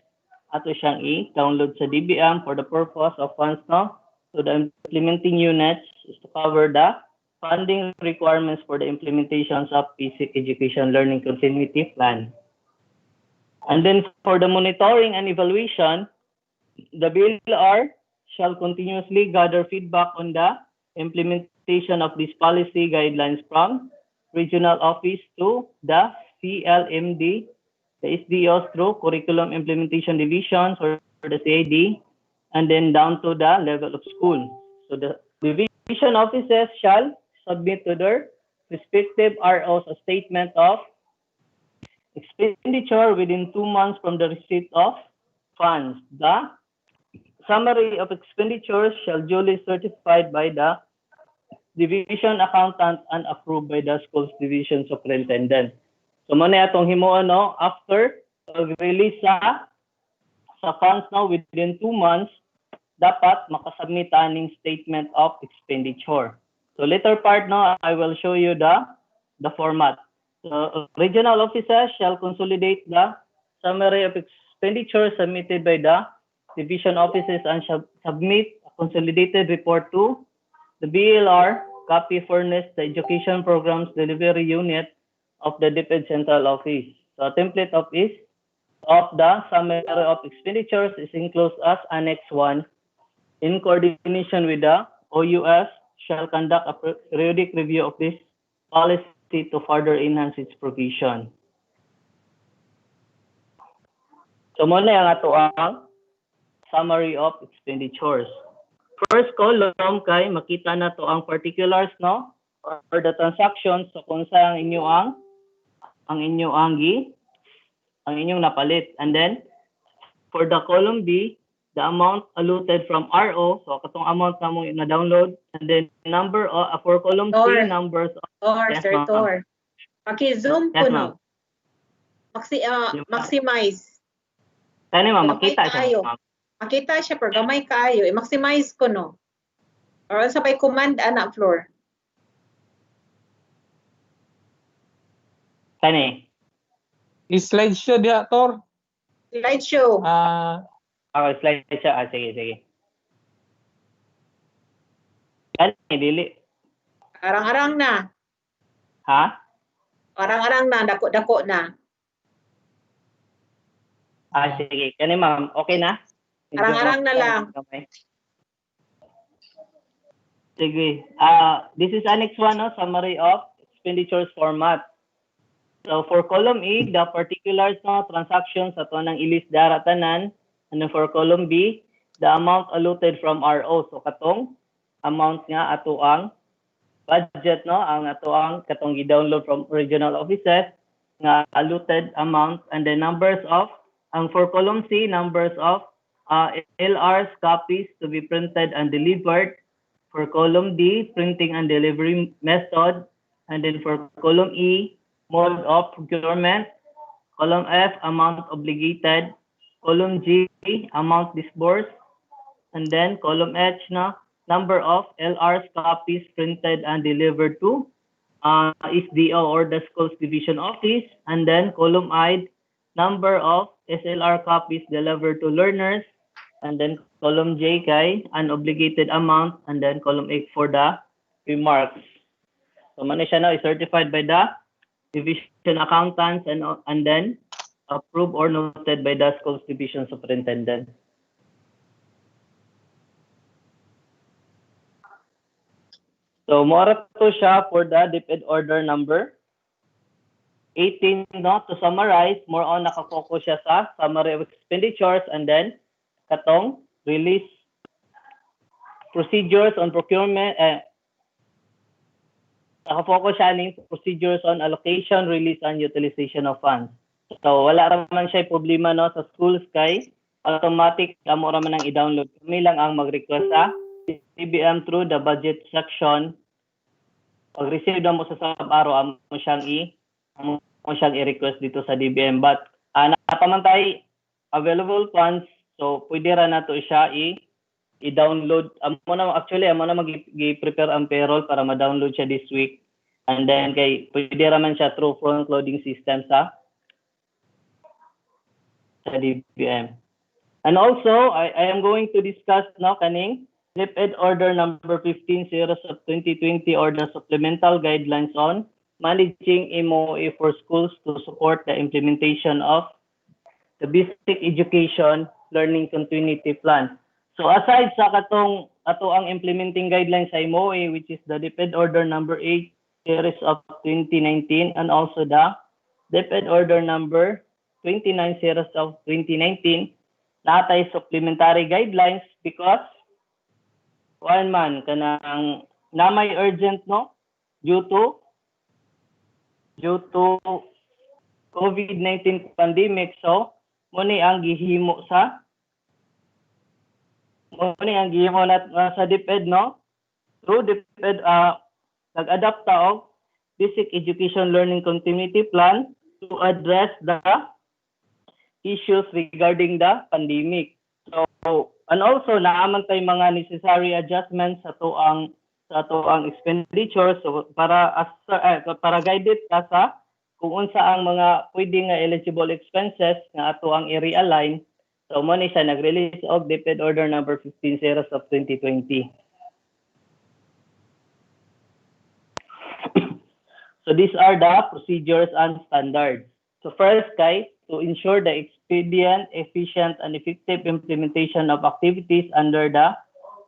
ato siyang i-download sa DBM for the purpose of funds to the implementing units is to cover the funding requirements for the implementations of basic education learning continuity plan. And then for the monitoring and evaluation, the BLR shall continuously gather feedback on the implementation of these policy guidelines from regional office to the CLMD, the SDOs through curriculum implementation divisions or the CAD, and then down to the level of school. So the division offices shall submit to their respective ROs a statement of expenditure within 2 months from the receipt of funds. The summary of expenditures shall duly certified by the division accountant and approved by the school's division superintendent. So muna atong himuon after release sa funds within 2 months, dapat makasubmit aning statement of expenditure. So later part I will show you the format. So regional officers shall consolidate the summary of expenditure submitted by the division offices and shall submit a consolidated report to the BLR, copy furnished the education programs delivery unit of the DepEd Central Office. So a template of the summary of expenditures is enclosed as Annex 1 in coordination with the OUS shall conduct a periodic review of this policy to further enhance its provision. So muna ang ato ang summary of expenditures. first column kay makita na to ang particulars no or the transactions so kung sa ang inyong napalit. And then for the column B, the amount allotted from RO, so katong amount na mo na-download, and then number for column C, Tor. numbers of, Tor, yes, Sir ma'am. Tor. Paki-zoom Yes, ko ma'am. no. Maximize. Tani ma'am, Gamay makita kaayo. siya ma'am. Makita siya pero gamay kaayo. I-maximize ko no. Or sabay command ana floor. Tani. I-slideshow diha, Tor. Slideshow. Okay, slide siya. Sige. Tani, dili. Arang-arang na. Ha? Arang-arang na, dako-dako na. Sige. Kani ma'am, okay na? Arang-arang na lang. Okay. Sige. This is Annex 1, no? Summary of expenditures format. So for column E, the particulars no transactions ato nang ilis dara tanan. And then for column B, the amount allotted from RO. So katong amount nga ato ang budget no, ang ato ang katong gi-download from regional offices nga allotted amount, and then numbers of ang for column C, numbers of LRs copies to be printed and delivered. For column D, printing and delivery method, and then for column E, mode of procurement. Column F, amount obligated. Column G, amount disbursed. And then column H, number of LRs copies printed and delivered to SDO or the school's division office. And then column I, number of SLR copies delivered to learners. And then column J, kay unobligated amount. And then column X for the remarks. So man siya now is certified by the division accountants and then approved or noted by the school's division superintendent. So mora to siya for the DepEd order number 18, no? To summarize, more on nakafocus siya sa summary of expenditures and then katong release procedures on procurement, nakafocus siya ning procedures on allocation, release, and utilization of funds. So wala raman siya problema no sa schools kay automatic amo raman ang i-download. Kami lang ang mag-request sa DBM through the budget section. Pag receive na mo sa sab-araw amo siyang i-request dito sa DBM, but napamantay available funds, so pwede ra na to siya i-download. Amo na mag-prepare ang payroll para ma-download siya this week, and then kay pwede ra man siya through front loading system sa DBM. And also I am going to discuss now kaning DepEd order number 15 series of 2020 or the supplemental guidelines on managing MOA for schools to support the implementation of the basic education learning continuity plan. So aside sa katong ato ang implementing guidelines sa MOA, which is the DepEd order number 8 series of 2019, and also the DepEd order number 29 series of 2019, natay supplementary guidelines because one man kanang namay urgent no due to COVID-19 pandemic. So muni ang gihimo sa sa DepEd no through DepEd nag-adapt ta og basic education learning continuity plan to address the issues regarding the pandemic. So and also naaman tay mga necessary adjustments sa ato ang expenditure, so para guided ka sa kung unsa ang mga pwede nga eligible expenses nga ato ang i-realign. So mo ni siya nag-release og DepEd order number 15 series of 2020. So these are the procedures and standards. So first kay to ensure the expedient, efficient, and effective implementation of activities under the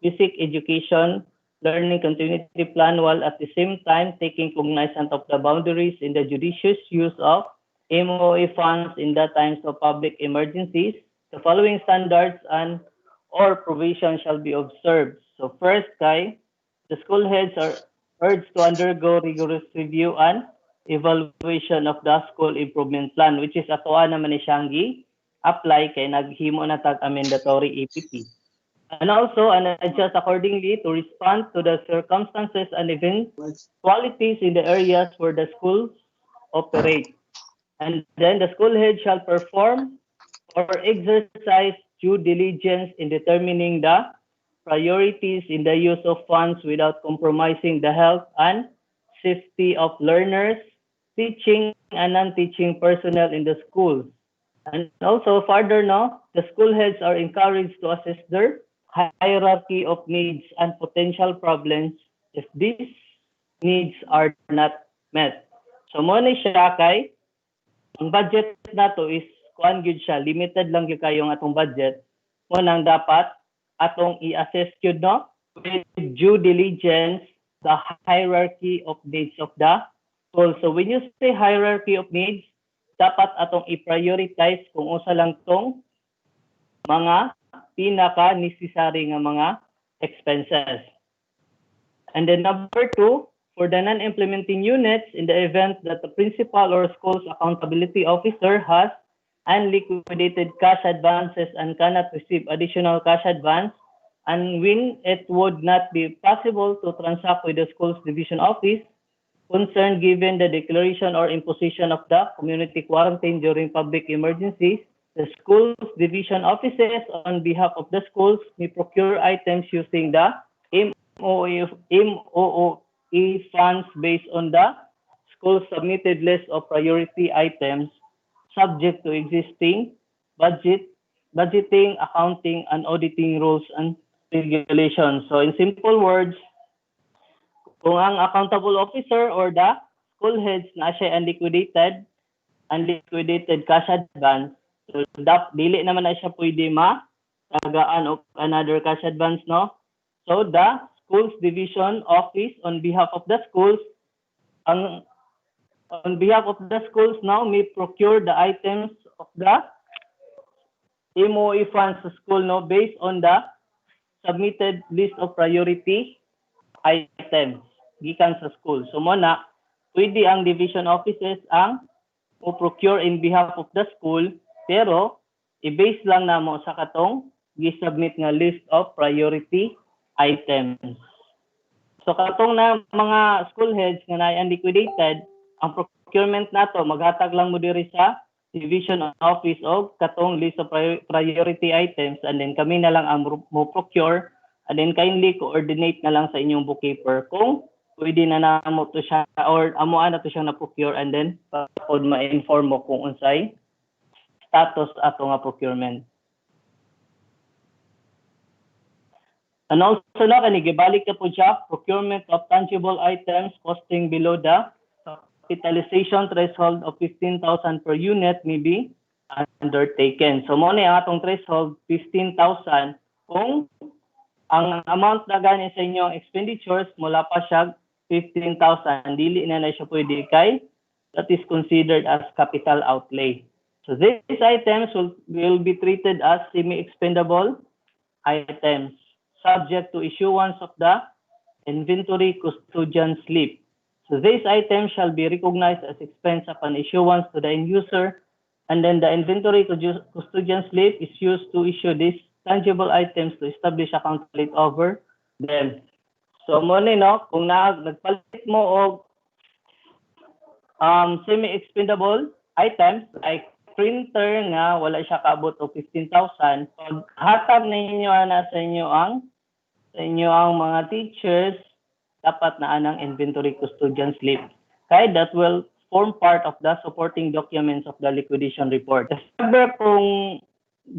basic education learning continuity plan, while at the same time taking cognizance of the boundaries in the judicious use of MOA funds in the times of public emergencies, the following standards and or provisions shall be observed. So first kay, the school heads are urged to undergo rigorous review and evaluation of the school improvement plan, which is atoa naman ni siyang apply kay naghimo na tag mandatory EPP. And also, and adjust accordingly to respond to the circumstances and eventualities in the areas where the schools operate. And then the school head shall perform or exercise due diligence in determining the priorities in the use of funds without compromising the health and safety of learners, teaching and non-teaching personnel in the schools. And also further now, the school heads are encouraged to assess their hierarchy of needs and potential problems if these needs are not met. So mo ni siya kay ang budget nato is kuan gyud siya, limited lang gyud kayo ang atong budget. Mo nang dapat atong i-assess gyud no with due diligence the hierarchy of needs of the school. So when you say hierarchy of needs, dapat atong i-prioritize kung usa lang tong mga pinaka-necessary nga mga expenses. And then number 2, for the non-implementing units, in the event that the principal or school's accountability officer has unliquidated cash advances and cannot receive additional cash advance, and when it would not be possible to transact with the school's division office concerned given the declaration or imposition of the community quarantine during public emergencies, the school's division offices on behalf of the schools may procure items using the MOE funds based on the school's submitted list of priority items subject to existing budgeting, accounting, and auditing rules and regulations. So in simple words, kung ang accountable officer or the school heads na siya unliquidated cash advance, so dili naman na siya pwede tagaan of another cash advance, no? So the schools division office on behalf of the schools, on behalf of the schools now may procure the items of the MOE funds sa school, no, based on the submitted list of priority items gikan sa school. So mo na, pwede ang division offices ang procure in behalf of the school, pero i-base lang namo sa katong gi-submit nga list of priority items. So katong na mga school heads nga na unliquidated, ang procurement nato maghatag lang mo diri sa division office og katong list of priority items, and then kami na lang ang mo procure, and then kindly coordinate na lang sa inyong bookkeeper kung pwede na namo to siya or amuan na to siyang na-procure, and then pod ma-inform mo kung unsay status ato nga procurement. And also na kani gibalik na po siya, procurement of tangible items costing below the capitalization threshold of 15,000 per unit may be undertaken. So mo ni ang atong threshold 15,000 kung ang amount na gani sa inyong expenditures mula pa siya 15,000, dili na siya pwede kay that is considered as capital outlay. So these items will be treated as semi-expendable items subject to issuance of the inventory custodian slip. So these items shall be recognized as expense upon issuance to the end user, and then the inventory custodian slip is used to issue these tangible items to establish accountability over them. So mo ni no, kung nagpalit mo og semi-expendable items like printer nga wala siya kaabot og 15,000, pag hatag ninyo na sa inyo ang mga teachers, dapat na anang inventory custodian slip. Kaya that will form part of the supporting documents of the liquidation report. However, kung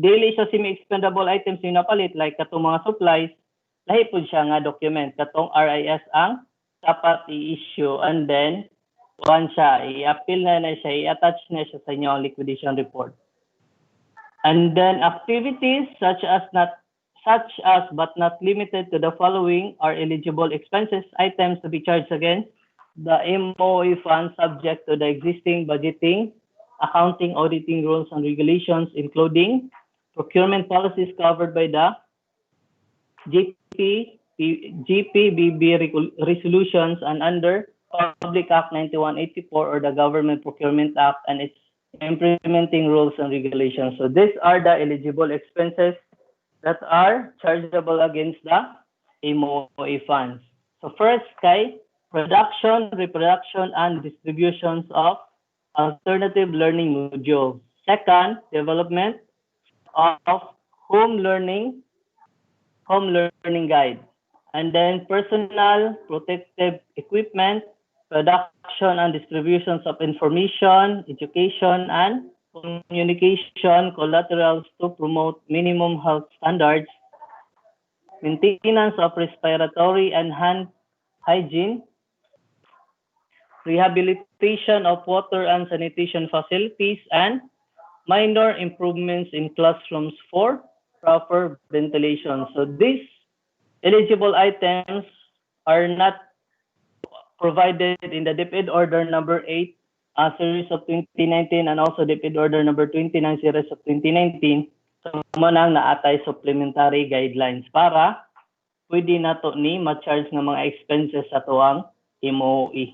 daily siya semi-expendable items yung napalit, like katong mga supplies, lahi po siya nga document. Katong RIS ang dapat i-issue, and then once siya, i-appeal na siya, i-attach na siya sa inyong liquidation report. And then activities such as but not limited to the following are eligible expenses items to be charged against the MOE fund subject to the existing budgeting, accounting, auditing rules and regulations, including procurement policies covered by the GP, GPBB resolutions and under Public Act 9184 or the Government Procurement Act and its implementing rules and regulations. So these are the eligible expenses that are chargeable against the MOA funds. So first, kay production, reproduction, and distributions of alternative learning modules. Second, development of home learning guide. And then personal protective equipment, production and distributions of information, education, and communication collaterals to promote minimum health standards, maintenance of respiratory and hand hygiene, rehabilitation of water and sanitation facilities, and minor improvements in classrooms for proper ventilation. So these eligible items are not provided in the DepEd Order number 8 series of 2019 and also DepEd Order number 29 series of 2019. So manang naatay supplementary guidelines para pwede nato ni ma-charge ng mga expenses sa tuwang MOE.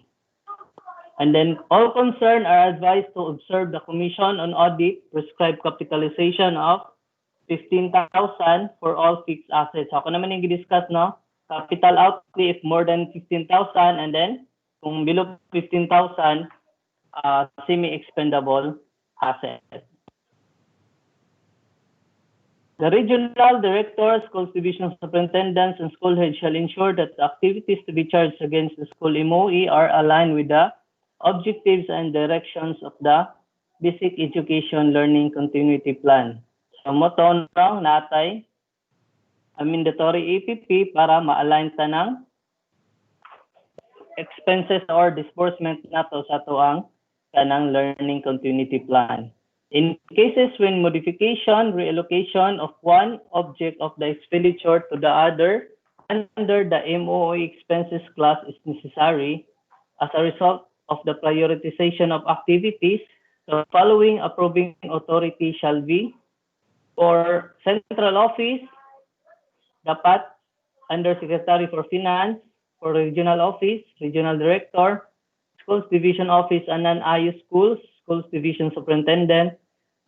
And then all concerned are advised to observe the Commission on Audit prescribed capitalization of 15,000 for all fixed assets. Ako naman yung discuss, no? Capital outlay if more than 15,000 and then kung below 15,000, semi-expendable assets. The regional directors, schools division superintendents, and school heads shall ensure that the activities to be charged against the school MOE are aligned with the objectives and directions of the Basic Education Learning Continuity Plan. So, moto nang natay a mandatory APP para ma-align ta ng expenses or disbursement nato sa tuang kanang Learning Continuity Plan. In cases when modification, reallocation of one object of the expenditure to the other under the MOE expenses class is necessary as a result of the prioritization of activities, the following approving authority shall be for central office, dapat under Secretary for Finance, for regional office, regional director, schools division office and non-IU schools, schools division superintendent,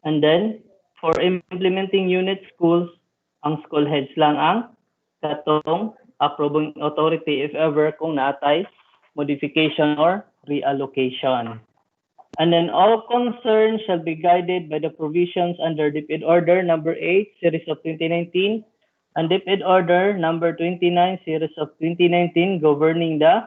and then for implementing unit schools, ang school heads lang ang katong approving authority if ever kung naatay modification or reallocation. And then all concerns shall be guided by the provisions under DepEd Order number 8 series of 2019 and DepEd Order number 29 series of 2019 governing the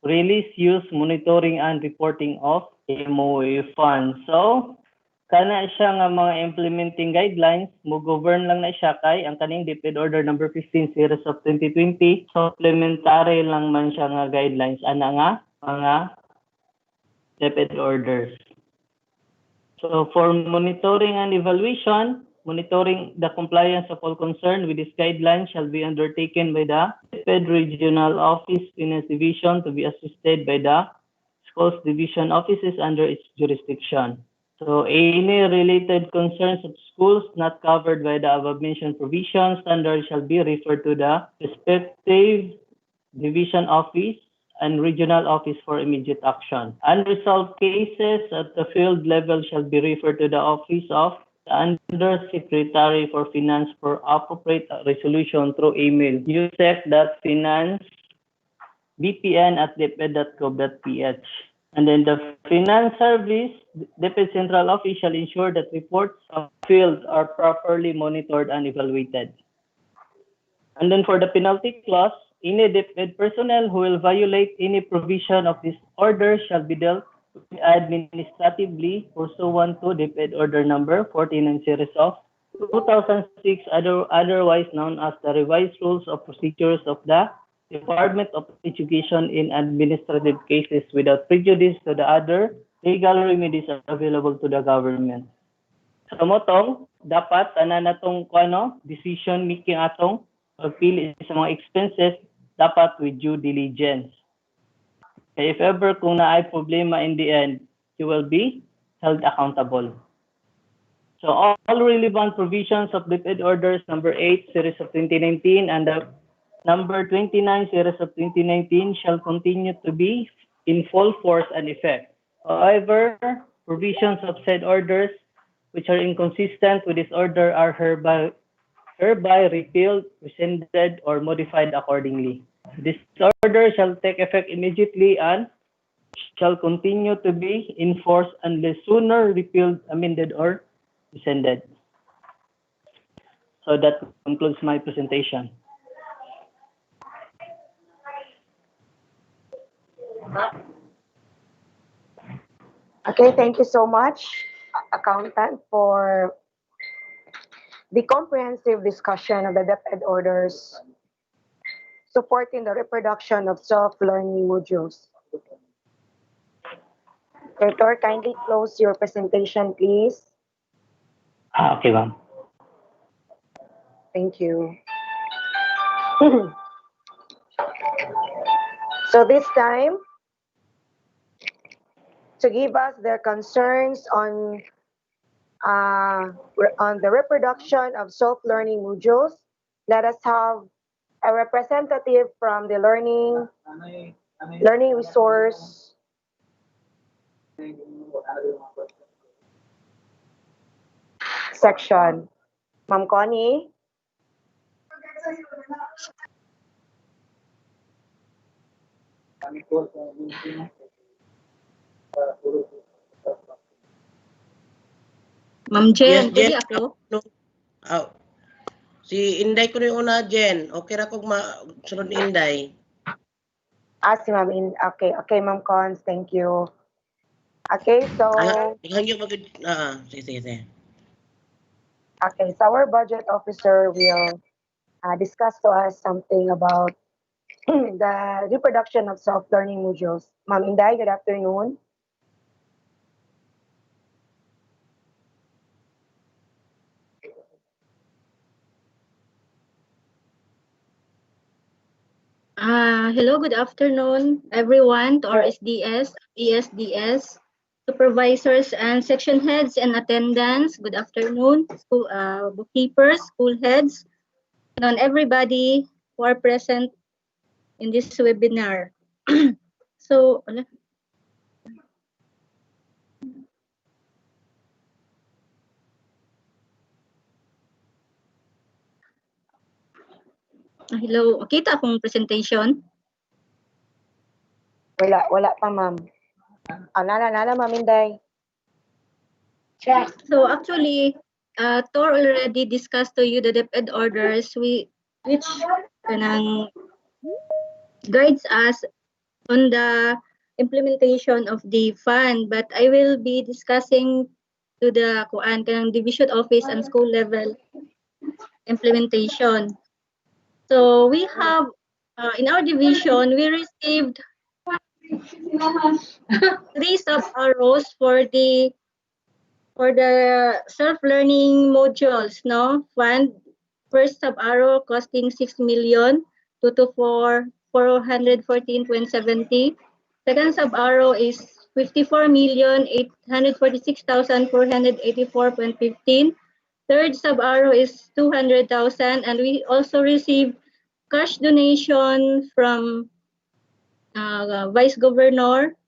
release, use, monitoring, and reporting of MOE funds. So, kana siya nga mga implementing guidelines, mo-govern lang na siya kay ang kaning DepEd Order number 15 series of 2020, supplementary lang man siya nga guidelines, ana nga mga DepEd orders. So, for monitoring and evaluation, monitoring the compliance of all concerned with this guideline shall be undertaken by the DepEd Regional Office Finance Division to be assisted by the Schools Division offices under its jurisdiction. So, any related concerns of schools not covered by the above-mentioned provisions standard shall be referred to the respective division office and regional office for immediate action. Unresolved cases at the field level shall be referred to the office of the Undersecretary for Finance for appropriate resolution through email. usec.financebpn@deped.gov.ph. And then the Finance Service, DepEd Central Office shall ensure that reports of field are properly monitored and evaluated. And then for the penalty clause, any DepEd personnel who will violate any provision of this order shall be dealt with administratively pursuant to DepEd Order number 49 series of 2006, otherwise known as the Revised Rules of Procedures of the Department of Education in Administrative Cases without prejudice to the other legal remedies available to the government. Sa motong, dapat tanan natong decision making atong pagpili sa mga expenses dapat with due diligence. Kaya if ever kung naay problema in the end, you will be held accountable. So all relevant provisions of DepEd Orders number 8 series of 2019 and the Number 29, series of 2019 shall continue to be in full force and effect. However, provisions of said orders which are inconsistent with this order are hereby repealed, rescinded, or modified accordingly. This order shall take effect immediately and shall continue to be in force unless sooner repealed, amended, or rescinded. So that concludes my presentation. Okay, thank you so much, Accountant, for the comprehensive discussion of the DepEd orders supporting the reproduction of self-learning modules. Rector, kindly close your presentation, please. Okay, ma'am. Thank you. So this time, to give us their concerns on the reproduction of self-learning modules, let us have a representative from the learning resource section. Ma'am Connie. Ma'am Jen, Yes, pwede Jen. ako? Si Inday ko yung una, Jen. Okay ra kog sunod ni Inday. Si Ma'am okay, Ma'am Cons, thank you. Okay, so Sige. okay, so our budget officer will discuss to us something about the reproduction of self-learning modules. Ma'am Inday, good afternoon. Hello, good afternoon, everyone, to our SDS, ESDS, supervisors and section heads and attendants. Good afternoon, school, bookkeepers, school heads, and everybody who are present in this webinar. So, hello, kita akong presentation? Wala pa, ma'am. Nana, Ma'am Inday. So actually, Tor already discussed to you the DepEd orders which guides us on the implementation of the fund, but I will be discussing to the kanang division office and school level implementation. So we have in our division we received 3 sub-arrows for the self-learning modules, no? Fund, first sub-arrow costing 6 million, 414.70. Second sub-arrow is 54,846,484.15. Third sub-arrow is 200,000, and we also received cash donation from Vice Governor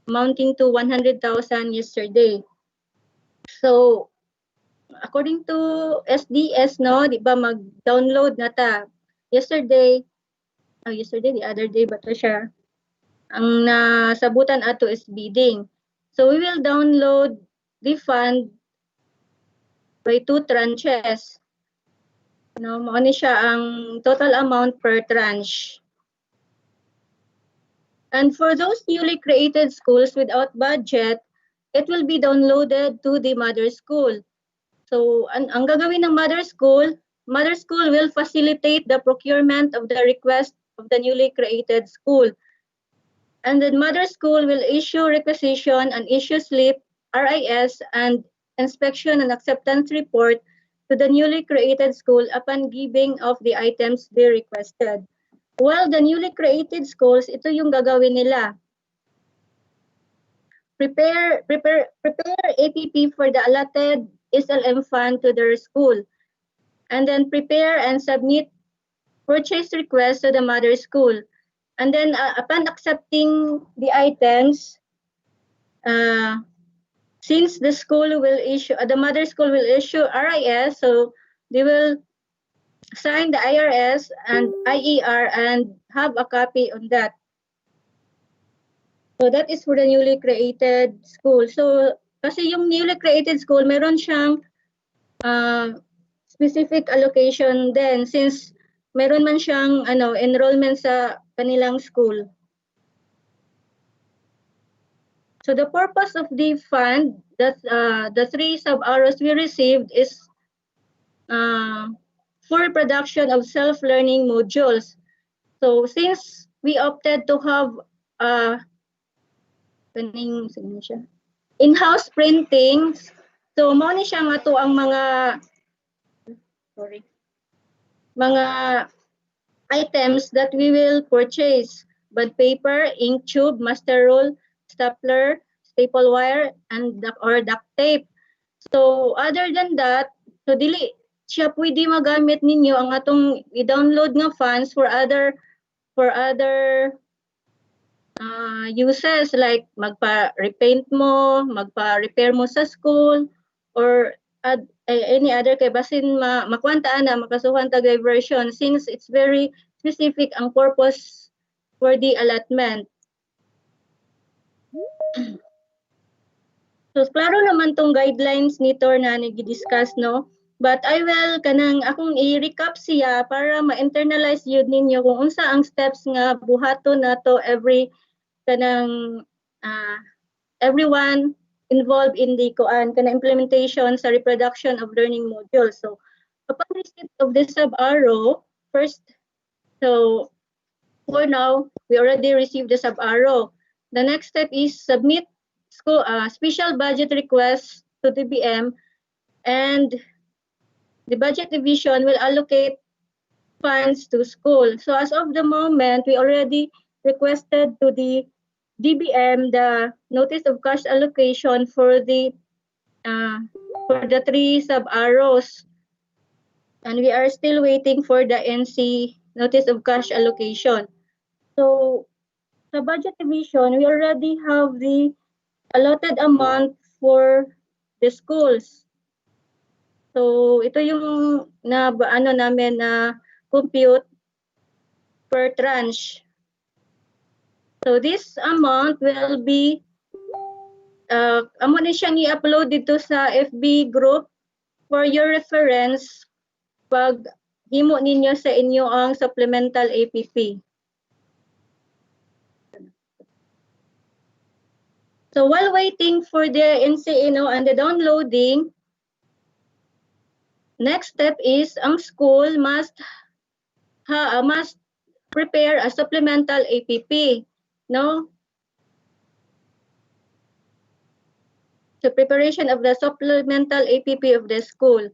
amounting to 100,000 yesterday. So, according to SDS, no, di ba mag-download na ta. Yesterday, the other day ba to siya? Ang nasabutan ato is bidding. So, we will download the fund by 2 tranches. No, mo ni siya ang total amount per tranche. And for those newly created schools without budget, it will be downloaded to the mother school. So, ang gagawin ng mother school will facilitate the procurement of the request of the newly created school. And the mother school will issue requisition and issue slip, RIS, and inspection and acceptance report to the newly created school upon giving of the items they requested. While the newly created schools, ito yung gagawin nila. Prepare APP for the allotted SLM fund to their school, and then prepare and submit purchase request to the mother school. And then upon accepting the items, since the school will issue, the mother school will issue RIS, so they will sign the IRS and IER and have a copy on that. So that is for the newly created school. So kasi yung newly created school, meron siyang specific allocation din since meron man siyang enrollment sa kanilang school. So the purpose of the fund, that the 3 sub-arrows we received is for production of self-learning modules. So since we opted to have in-house printing, so mo ni siya nga to ang mga items that we will purchase: bond paper, ink tube, master roll, stapler, staple wire, and or duct tape. So other than that, so dili siya pwede magamit ninyo ang atong i-download nga funds for other uses like magpa-repaint mo, magpa-repair mo sa school, or any other kay basin makwantaan na makasuhan tag diversion since it's very specific ang purpose for the allotment. So klaro naman tong guidelines nito na nigi-discuss, no? But I will kanang akong i-recap siya para ma-internalize yun ninyo kung unsa ang steps nga buhaton nato everyone involved in the implementation sa reproduction of learning modules. So upon receipt of the sub-arrow, first, so for now, we already received the sub-arrow. The next step is submit special budget request to DBM, and the budget division will allocate funds to school. So as of the moment, we already requested to the DBM the notice of cash allocation for the 3 sub-arrows, and we are still waiting for the NC notice of cash allocation. So sa budget division, we already have the allotted amount for the schools. So ito yung namin na compute per tranche. So this amount will be amo na siyang i-upload dito sa FB group for your reference pag himo ninyo sa inyo ang supplemental APP. So while waiting for the NCNO and the downloading, next step is ang school must prepare a supplemental APP, no? The preparation of the supplemental APP of the school.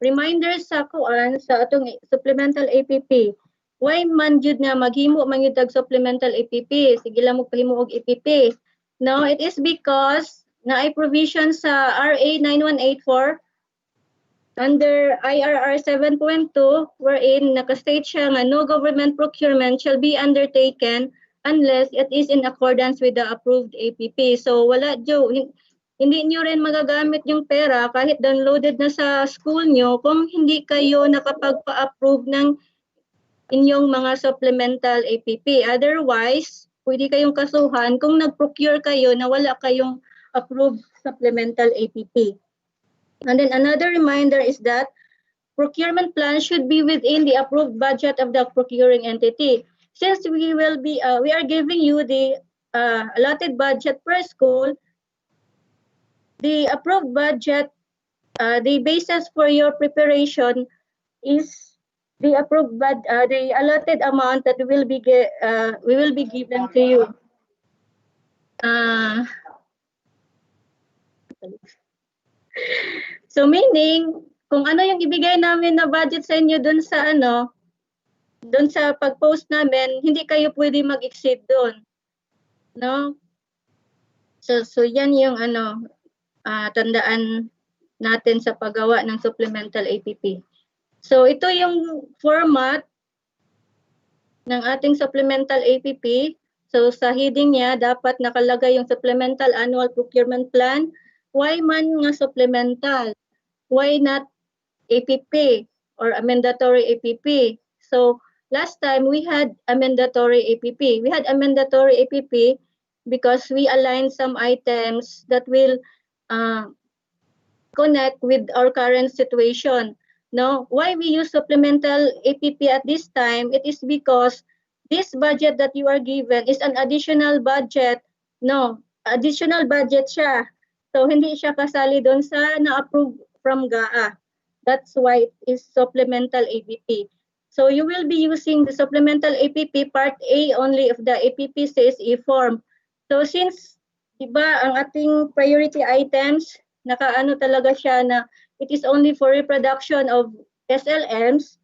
Reminders sa atong supplemental APP. Why man jud nga maghimo man jud tag supplemental APP? Sige lang mo pahimo og APP. No, it is because naay provision sa RA 9184 under IRR 7.2 wherein nakastate siya nga no government procurement shall be undertaken unless it is in accordance with the approved APP. So wala hindi nyo rin magagamit yung pera kahit downloaded na sa school nyo kung hindi kayo nakapagpa-approve ng inyong mga supplemental APP. Otherwise, pwede kayong kasuhan kung nag-procure kayo na wala kayong approved supplemental APP. And then another reminder is that procurement plan should be within the approved budget of the procuring entity. Since we are giving you the allotted budget per school, the approved budget, the basis for your preparation is the the allotted amount that we will be given to you. So meaning, kung ano yung ibigay namin na budget sa inyo dun sa pag-post namin, hindi kayo pwede mag-exceed dun. No? So yan yung tandaan natin sa paggawa ng supplemental APP. So ito yung format ng ating supplemental APP. So sa heading niya, dapat nakalagay yung Supplemental Annual Procurement Plan. Why man nga supplemental? Why not APP or a mandatory APP? So last time we had a mandatory APP. We had a mandatory APP because we aligned some items that will connect with our current situation. No, why we use supplemental APP at this time? It is because this budget that you are given is an additional budget. No, additional budget siya. So hindi siya kasali doon sa na-approve from GAA. That's why it is supplemental APP. So you will be using the supplemental APP Part A only of the APP CSE form. So since diba ang ating priority items, nakaano talaga siya na it is only for reproduction of SLMs,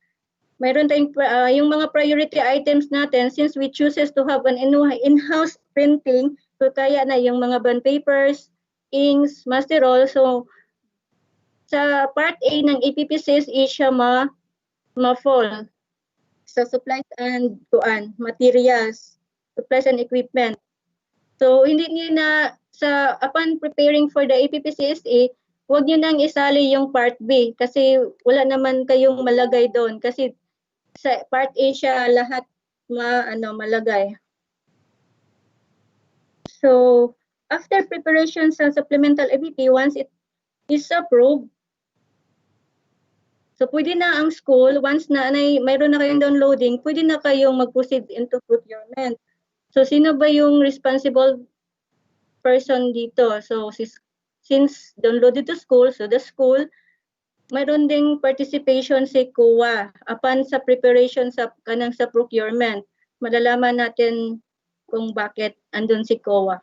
mayroon tayong yung mga priority items natin since we chooses to have an in-house printing, so kaya na yung mga bond papers, inks, master roll. So sa part A ng APPCS is siya ma-fall sa supplies and materials, supplies and equipment. So hindi niyo na upon preparing for the APPCSA, huwag niyo nang isali yung part B kasi wala naman kayong malagay doon kasi sa part A siya lahat malagay. So after preparation sa supplemental APP, once it is approved, so pwede na ang school, once na mayroon na kayong downloading, pwede na kayong mag-proceed into procurement. So sino ba yung responsible person dito? So since downloaded to school, so the school, mayroon ding participation si COA upon sa preparation sa procurement. Malalaman natin kung bakit andun si COA.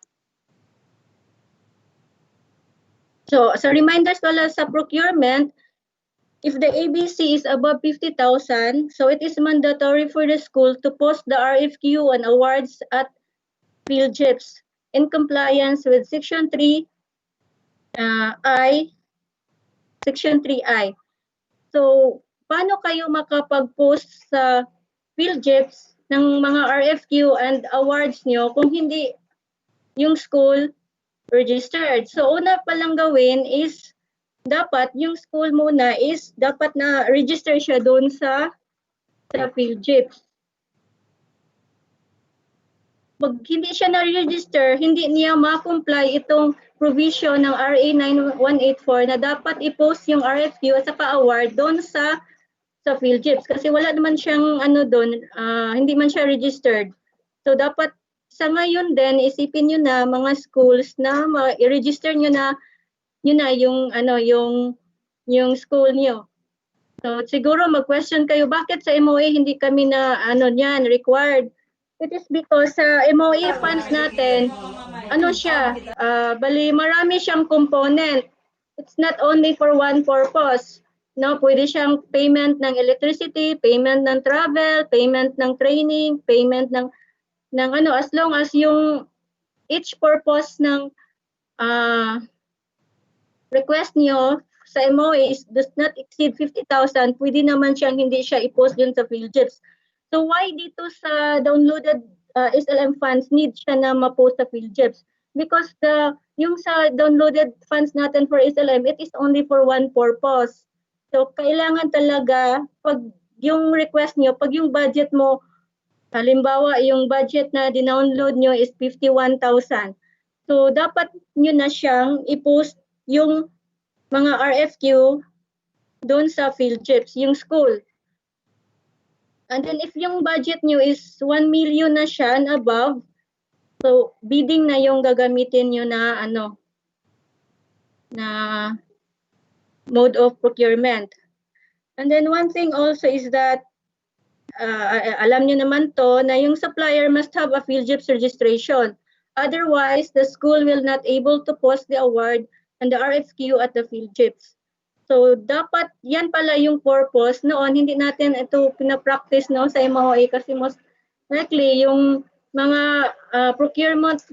So sa reminders pala sa procurement, if the ABC is above 50,000, so it is mandatory for the school to post the RFQ and awards at PhilJIPs in compliance with Section 3 Section 3I. So, paano kayo makapag-post sa PhilJIPs ng mga RFQ and awards nyo kung hindi yung school registered? So, una palang gawin is dapat yung school muna is dapat na register siya doon sa PhilJIPs. Pag hindi siya na-register, hindi niya ma-comply itong provision ng RA 9184 na dapat i-post yung RFQ at saka award doon sa PhilJIPs kasi wala naman siyang doon, hindi man siya registered. So dapat sa ngayon din isipin niyo na mga schools na i-register niyo na yung school niyo. So siguro mag-question kayo bakit sa MOA hindi kami na niyan required. It is because sa MOA funds natin, bali marami siyang component. It's not only for one purpose. No, pwede siyang payment ng electricity, payment ng travel, payment ng training, payment ng as long as yung each purpose ng request niyo sa MOA does not exceed 50,000, pwede naman siyang hindi siya i-post dun sa PhilJIPs. So why dito sa downloaded SLM funds need siya na ma-post sa PhilJIPs? Because yung sa downloaded funds natin for SLM, it is only for one purpose. So kailangan talaga pag yung request niyo, pag yung budget mo, halimbawa yung budget na dinownload niyo is 51,000. So dapat niyo na siyang i-post yung mga RFQ doon sa PhilJIPs, yung school. And then if yung budget nyo is 1 million na siya and above, so bidding na yung gagamitin nyo na na mode of procurement. And then one thing also is that alam nyo naman to na yung supplier must have a PhilJIPs registration. Otherwise, the school will not able to post the award and the RFQ at the PhilJIPs. So dapat yan pala yung purpose noon, hindi natin ito pinapractice sa MOA kasi most likely yung mga procurement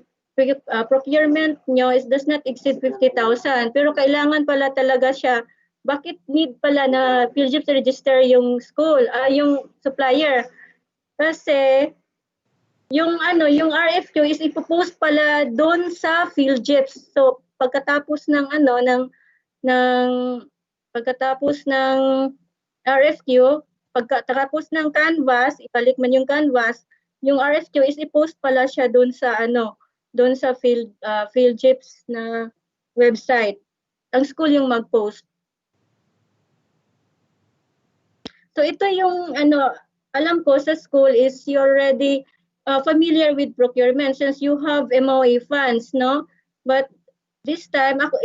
nyo does not exceed 50,000 pero kailangan pala talaga siya. Bakit need pala na PhilJIPs register yung school, yung supplier? Kasi yung yung RFQ is ipopost pala doon sa PhilJeps. So pagkatapos ng pagkatapos ng RFQ, pagkatapos ng canvas, ibalik man yung canvas, yung RFQ is i-post pala siya doon sa doon sa PhilJeps na website. Ang school yung mag-post. So ito yung alam ko sa school is you already familiar with procurement since you have MOA funds, no? But this time ako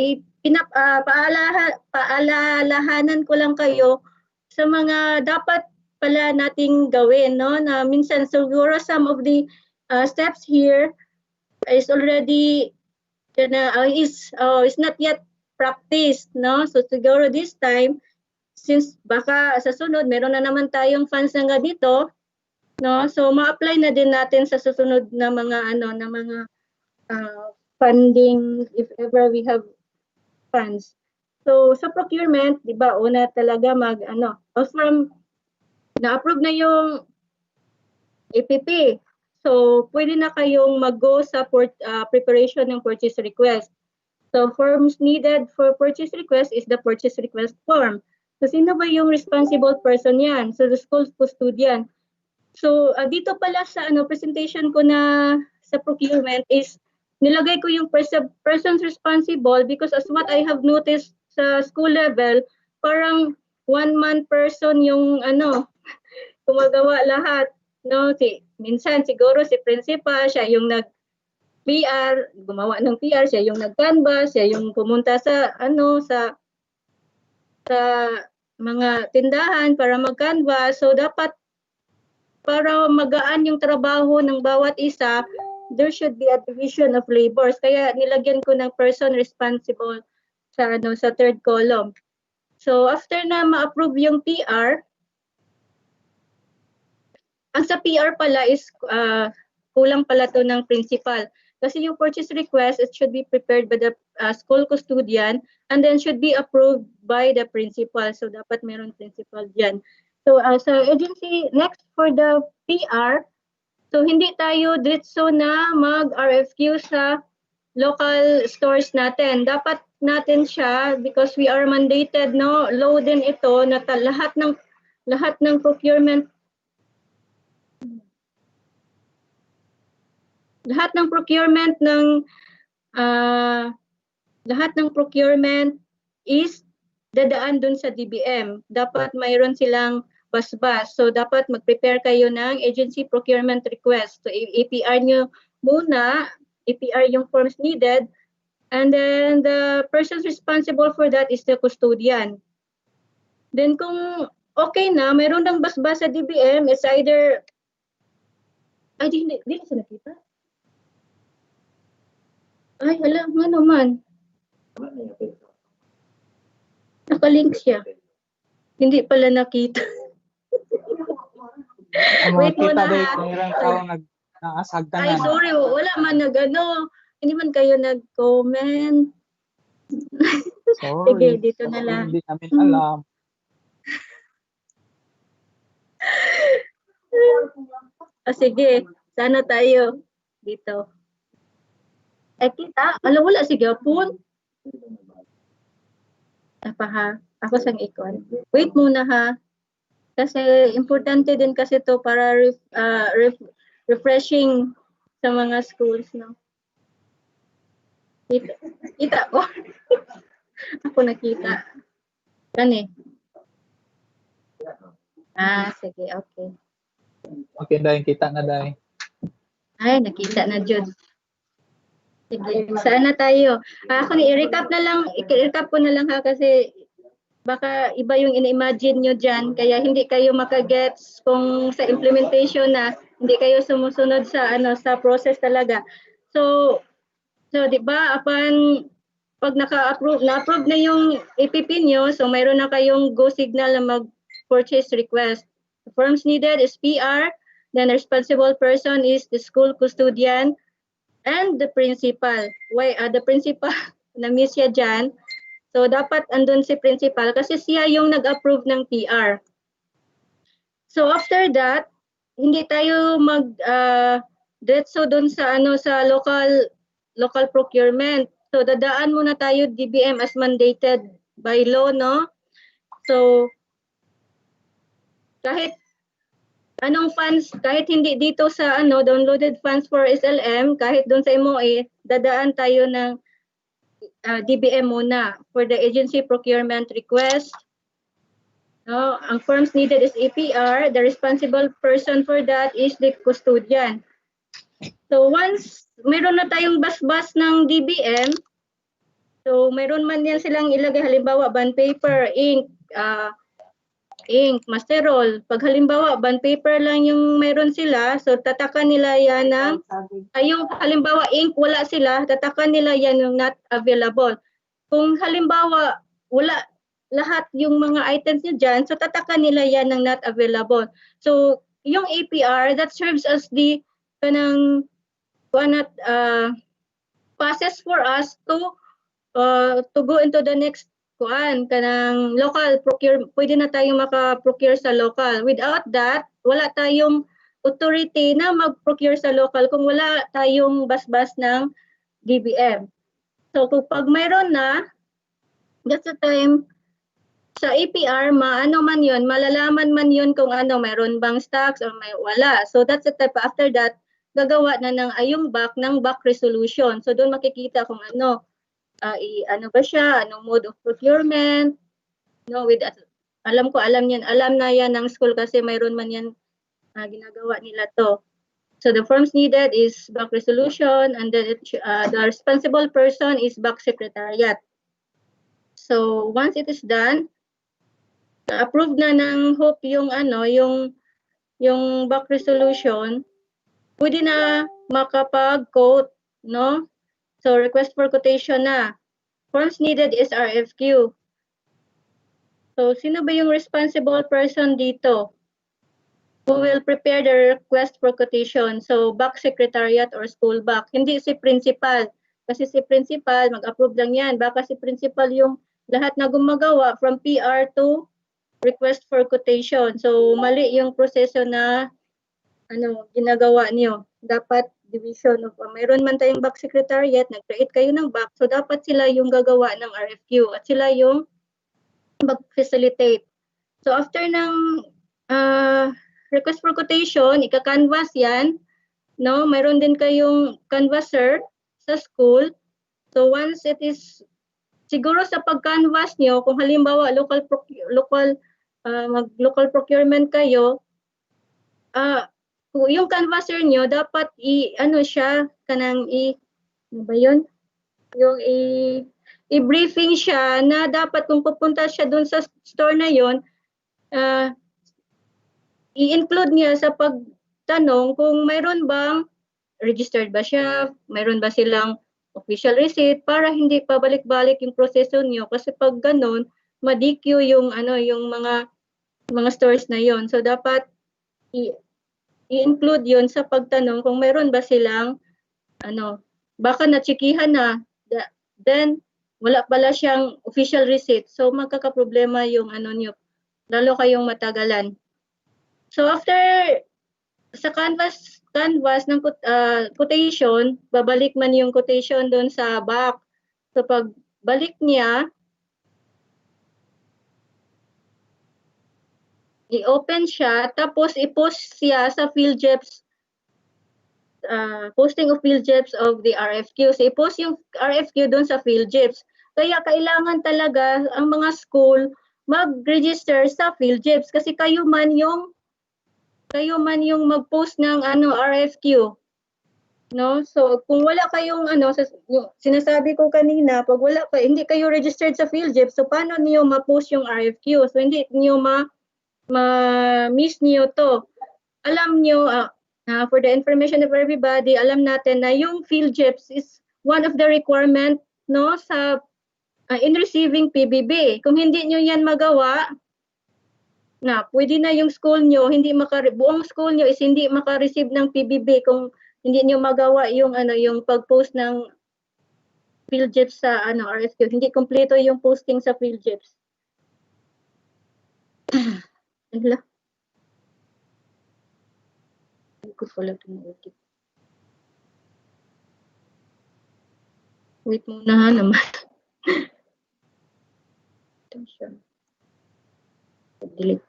paalalahanan ko lang kayo sa mga dapat pala nating gawin, no? Na minsan siguro some of the steps here is already is not yet practiced, no? So siguro this time since baka sa sunod meron na naman tayong funds na nga dito, no? So ma-apply na din natin sa susunod na mga funding if ever we have funds. So sa procurement, 'di ba, una talaga from na-approve na yung APP. So pwede na kayong mag-go sa preparation ng purchase request. So forms needed for purchase request is the purchase request form. So sino ba yung responsible person yan? So the school custodian. So dito pala sa presentation ko na sa procurement is nilagay ko yung persons responsible because as what I have noticed sa school level, parang one-man person yung gumagawa lahat, no? Minsan siguro si principal, siya yung nag-PR, gumawa ng PR, siya yung nag-canvas, siya yung pumunta sa sa mga tindahan para mag-canvas. So dapat para magaan yung trabaho ng bawat isa, there should be a division of labors. Kaya nilagyan ko ng person responsible sa third column. So after na ma-approve yung PR, ang sa PR pala is kulang pala to ng principal. Kasi yung purchase request, it should be prepared by the school custodian and then should be approved by the principal. So dapat meron principal dyan. So sa agency, next for the PR, so hindi tayo diretso na mag-RFQ sa local stores natin. Dapat natin siya because we are mandated, no? Law din ito na lahat ng procurement is dadaan dun sa DBM. Dapat mayroon silang basbas. So dapat mag-prepare kayo ng agency procurement request. So APR nyo muna, APR yung forms needed, and then the persons responsible for that is the custodian. Then kung okay na, mayroon ng basbas sa DBM, it's either di na siya nakita. Ay, hala, nga naman. Nakalink siya. Hindi pala nakita. Wait muna ha. Mayroong tao nag-asagdanan. Ay, sorry. Wala man hindi man kayo nag-comment. Sorry. Sige, dito na lang. Hindi namin alam. Sige, sana tayo dito. Kita, wala si Gapon. Ha? Ako sang ikon. Wait muna ha. Kasi importante din kasi to para refreshing sa mga schools, no? Kita ko. Ako nakita. Gani. Sige, okay. Okay, dahil kita na dahil. Ay, nakita na Jud. Sige, sana tayo. Ako i-recap ko na lang ha kasi baka iba yung in-imagine nyo dyan kaya hindi kayo makagets kung sa implementation na hindi kayo sumusunod sa sa process talaga. So di ba pag na-approve na yung APP nyo, so mayroon na kayong go signal na mag-purchase request. The forms needed is PR, then the responsible person is the school custodian and the principal. Why the principal na-miss siya dyan. So dapat andun si principal kasi siya yung nag-approve ng PR. So after that, hindi tayo mag diretso doon sa sa local procurement. So dadaan muna tayo DBM as mandated by law, no? So kahit anong funds, kahit hindi dito sa downloaded funds for SLM, kahit doon sa MOA, dadaan tayo ng DBM muna for the agency procurement request. No, ang forms needed is APR. The responsible person for that is the custodian. So once mayroon na tayong basbas ng DBM, so mayroon man yan silang ilagay, halimbawa bond paper, ink, master roll. Pag halimbawa bond paper lang yung mayroon sila, so tatakan nila yan ng yung halimbawa ink wala sila, tatakan nila yan yung not available. Kung halimbawa wala lahat yung mga items nyo dyan, so tatakan nila yan ng not available. So yung APR, that serves as the kanang passes for us to go into the next kanang local procure, pwede na tayong maka-procure sa local. Without that, wala tayong authority na mag-procure sa local kung wala tayong basbas ng DBM. So pag mayroon na, that's the time sa APR, maano man yun, malalaman man yun kung mayroon bang stocks or may wala. So that's the type, after that, gagawa na ng yung back resolution. So doon makikita kung ano ba siya, anong mode of procurement, with alam na yan ng school kasi mayroon man yan ginagawa nila to. So the forms needed is back resolution, and then the responsible person is back secretariat. So once it is done, approved na ng HOPE yung back resolution, pwede na makapag-quote, no? So request for quotation na. Forms needed is RFQ. So sino ba yung responsible person dito who will prepare the request for quotation? So back secretariat or school back. Hindi si principal. Kasi si principal, mag-approve lang yan. Baka si principal yung lahat na gumagawa from PR to request for quotation. So mali yung proseso na ginagawa niyo. Dapat division of mayroon man tayong back secretariat, nag-create kayo ng back, so dapat sila yung gagawa ng RFQ at sila yung mag-facilitate. So after ng request for quotation, ika-canvas yan, no? Mayroon din kayong canvasser sa school. So once it is siguro sa pag-canvas nyo, kung halimbawa local procurement kayo, yung canvasser nyo dapat siya kanang i-briefing siya na dapat kung pupunta siya doon sa store na yon, i-include niya sa pagtanong kung mayroon bang registered ba siya, mayroon ba silang official receipt para hindi pabalik-balik yung proseso niyo, kasi pag ganun ma-DQ yung mga stores na yon. So dapat i-include yon sa pagtanong kung mayroon ba silang baka natsikihan na, then wala pala siyang official receipt. So magkakaproblema yung niyo, lalo kayong matagalan. So after sa canvas ng quotation, babalik man yung quotation doon sa back. So pag balik niya, i-open siya, tapos i-post siya sa PhilJeps, posting of PhilJeps of the RFQ. So i-post yung RFQ doon sa PhilJeps. Kaya kailangan talaga ang mga school mag-register sa PhilJeps kasi kayo man yung mag-post ng RFQ. No? So kung wala kayong sinasabi ko kanina, pag wala hindi kayo registered sa PhilJeps, so paano niyo ma-post yung RFQ? So hindi niyo ma-miss niyo to. Alam niyo, for the information of everybody, alam natin na yung PhilJeps is one of the requirement, no, sa in receiving PBB. Kung hindi niyo yan magawa, pwede na yung school nyo, buong school nyo is hindi maka-receive ng PBB kung hindi nyo magawa yung yung pag-post ng PhilJeps sa RFQ. Hindi kompleto yung posting sa PhilJeps. ko pala ito. Wait muna ha naman. Ito siya. Delete.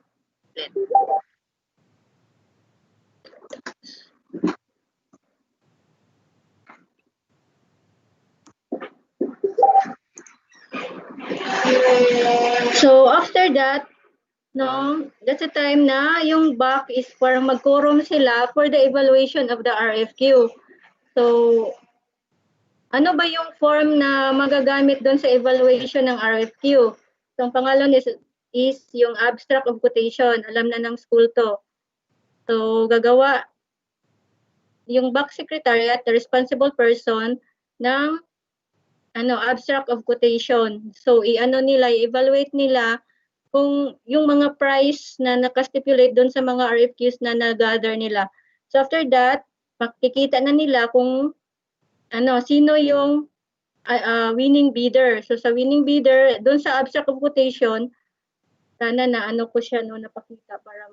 So after that, no, that's the time na yung back is parang mag-quorum sila for the evaluation of the RFQ. So, ano ba yung form na magagamit doon sa evaluation ng RFQ? So, ang pangalan is yung abstract of quotation. Alam na ng school to. So, gagawa yung back secretariat, the responsible person, ng abstract of quotation. So, i-evaluate nila kung yung mga price na nakastipulate doon sa mga RFQs na nag-gather nila. So, after that, makikita na nila kung sino yung winning bidder. So, sa winning bidder, doon sa abstract of quotation, sana na ko siya napakita para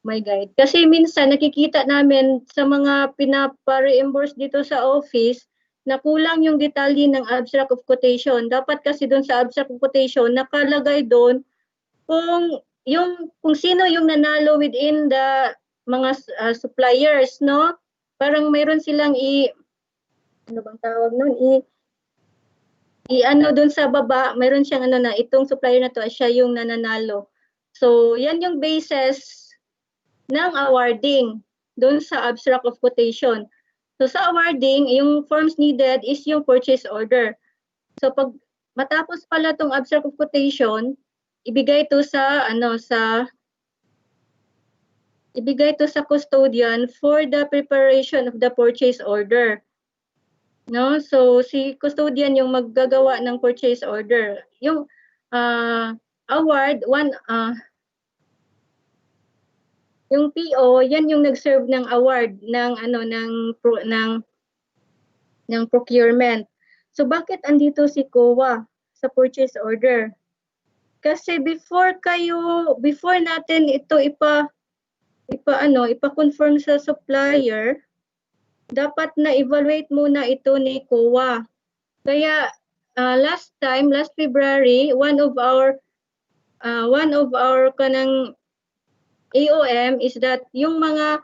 may guide. Kasi minsan nakikita namin sa mga pinapa-reimburse dito sa office na kulang yung detalye ng abstract of quotation. Dapat kasi doon sa abstract of quotation nakalagay doon kung sino yung nanalo within the mga suppliers, no? Parang mayroon silang ano bang tawag noon? Doon sa baba, mayroon siyang na itong supplier na to, siya yung nananalo. So, yan yung basis ng awarding doon sa abstract of quotation. So, sa awarding, yung forms needed is yung purchase order. So, pag matapos pala tong abstract of quotation, ibigay to sa custodian for the preparation of the purchase order. No? So, si custodian yung maggagawa ng purchase order. Yung award, yung PO, yan yung nag-serve ng award ng procurement. So, bakit andito si COA sa purchase order? Kasi before natin ito ipa-confirm sa supplier, dapat na evaluate muna ito ni COA. Kaya last February, one of our kanang AOM is that yung mga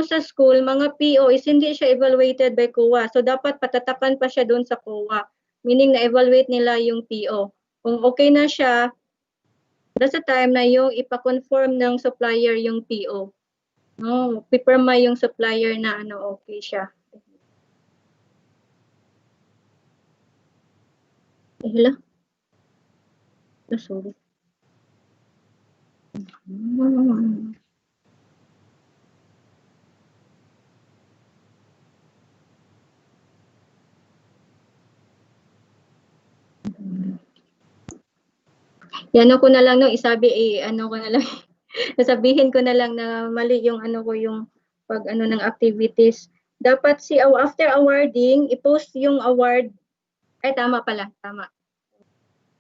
sa school, mga PO is hindi siya evaluated by COA. So dapat patatakan pa siya doon sa COA. Meaning na evaluate nila yung PO. Kung okay na siya, that's the time na yung ipa-confirm ng supplier yung PO. No, pipirma yung supplier na okay siya. Hello? Sorry. Yan ko na lang sasabihin ko na lang na mali yung yung pag ng activities. Dapat after awarding, i-post yung award. Ay, tama pala, tama.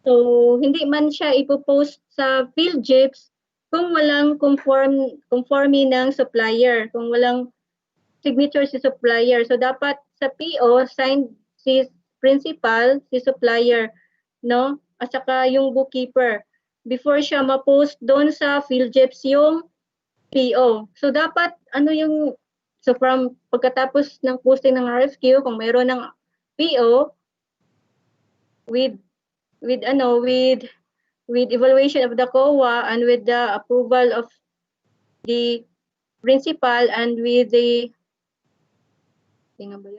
So, hindi man siya ipopost sa field JIPs kung walang conforming ng supplier, kung walang signature si supplier. So, dapat sa PO, signed si principal, si supplier, no? At saka yung bookkeeper. Before siya ma-post doon sa field JIPs yung PO. So, dapat from pagkatapos ng posting ng RFQ, kung mayroon ng PO, with evaluation of the COA and with the approval of the principal and with the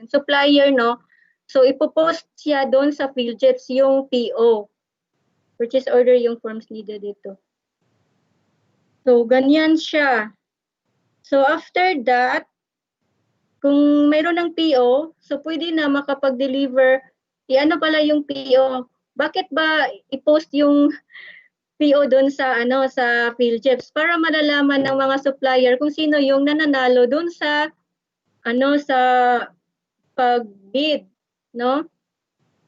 supplier, no? So, ipopost siya doon sa PhilJets yung PO. Purchase order yung forms needed dito. So, ganyan siya. So, after that, kung mayroon ng PO, so pwede na makapag-deliver. Pala yung PO? Bakit ba i-post yung PO doon sa sa PhilJets para malalaman ng mga supplier kung sino yung nananalo doon sa sa pag-bid, no?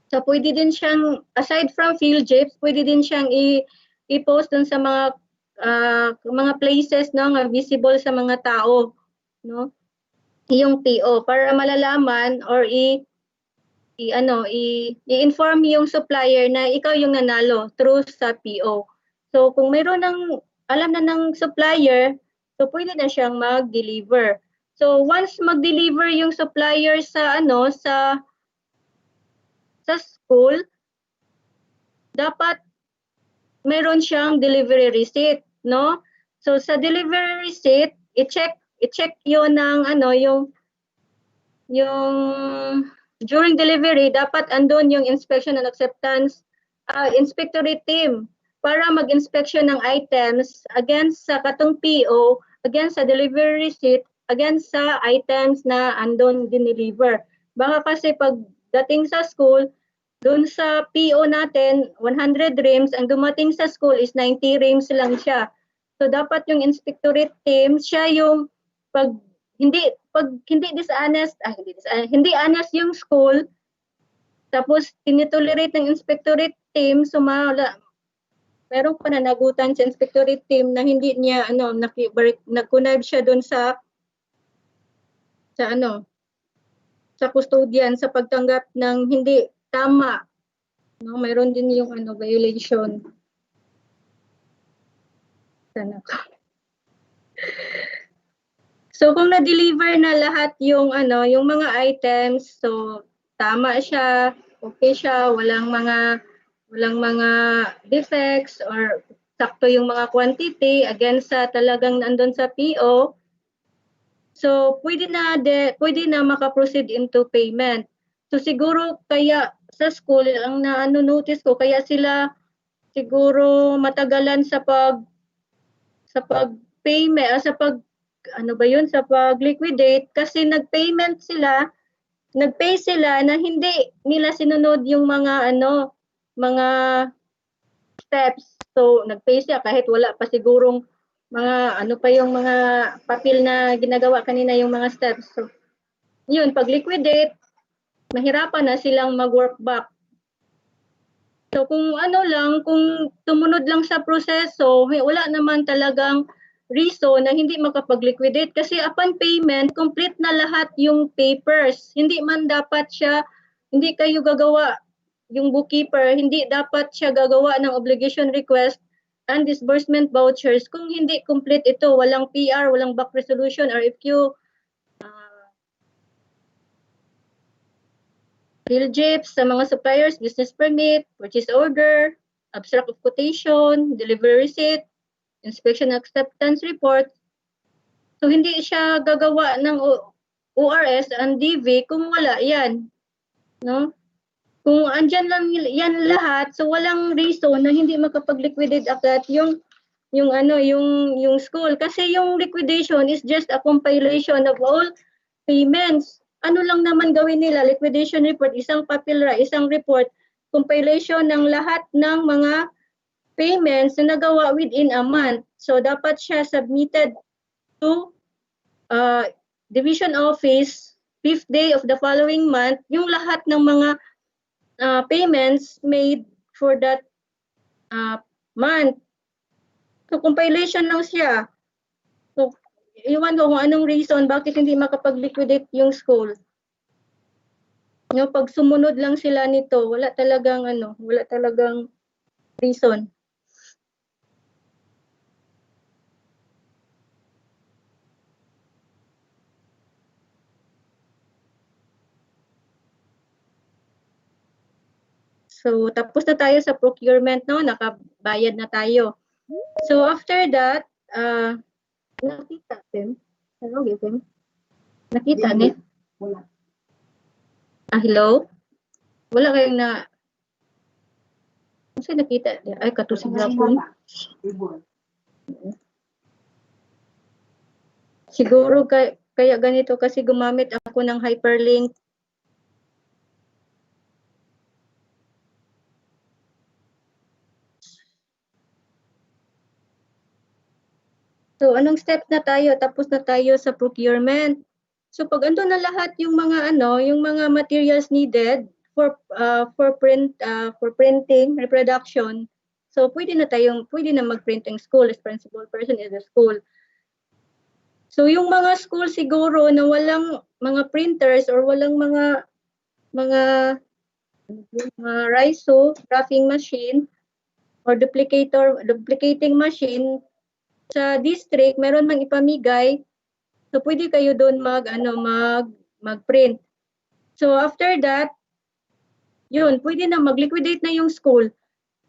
So pwede din siyang aside from PhilJets, pwede din siyang i-post doon sa mga places, no, nga visible sa mga tao. no? Yung PO para malalaman or i-inform yung supplier na ikaw yung nanalo through sa PO. So kung mayroon ng alam na ng supplier, so pwede na siyang mag-deliver. So once mag-deliver yung supplier sa school, dapat mayroon siyang delivery receipt, no? So sa delivery receipt, i-check 'yon ng yung during delivery dapat andun yung inspection and acceptance inspectorate team para mag-inspection ng items against sa katong PO, against sa delivery receipt, against sa items na andun dineliver. Baka kasi pag dating sa school, doon sa PO natin, 100 reams, ang dumating sa school is 90 reams lang siya. So dapat yung inspectorate team, siya yung pag hindi honest yung school, tapos tinitolerate ng inspectorate team, meron pa nanagutan sa inspectorate team na hindi niya nag-connive siya doon sa custodian sa pagtanggap ng hindi tama, no? Mayroon din yung violation. So kung na-deliver na lahat yung mga items, so tama siya, okay siya, walang mga defects or sakto yung mga quantity against sa talagang nandun sa PO. So pwede na maka-proceed into payment. So siguro kaya sa school ang notice ko kaya sila siguro matagalan sa pag-payment sa pag-liquidate kasi nag-pay sila na hindi nila sinunod yung mga steps. So nag-pay siya kahit wala pa sigurong yung mga papel na ginagawa kanina yung mga steps. So yun, pag-liquidate, mahirapan na silang mag-work back. So kung kung tumunod lang sa proseso, wala naman talagang reason na hindi makapag-liquidate kasi upon payment, complete na lahat yung papers. Hindi kayo gagawa, yung bookkeeper, hindi dapat siya gagawa ng obligation request and disbursement vouchers kung hindi complete ito. Walang PR, walang back resolution or FQ, PhilGIPs sa mga suppliers, business permit, purchase order, abstract of quotation, delivery receipt, inspection acceptance report. So hindi siya gagawa ng ORS and DV kung wala yan, no? Kung andyan lang yan lahat, so walang reason na hindi makapag-liquidate agad yung school kasi yung liquidation is just a compilation of all payments. Ano lang naman gawin nila? Liquidation report, isang papel, isang report, compilation ng lahat ng mga payments na nagawa within a month. So dapat siya submitted to division office 5th day of the following month yung lahat ng mga payments made for that month. So compilation lang siya. So iwan ko kung anong reason bakit hindi makapag-liquidate yung school. Pag sumunod lang sila nito, wala talagang reason. So tapos na tayo sa procurement, no? Nakabayad na tayo. So after that, nakita Tim? Hello, Tim? Nakita ni? Wala. Hello? Wala kayong kasi nakita. Ay, katusig na po. Siguro kaya ganito kasi gumamit ako ng hyperlink. So anong step na tayo? Tapos na tayo sa procurement. So pag ando na lahat yung mga yung mga materials needed for printing, reproduction. So pwede na mag-print ang school. Responsible person is the school. So yung mga school siguro na walang mga printers or walang mga RISO, graphing machine, or duplicating machine sa district, meron mang ipamigay, so pwede kayo doon mag-print. So after that, yun, pwede na mag-liquidate na yung school.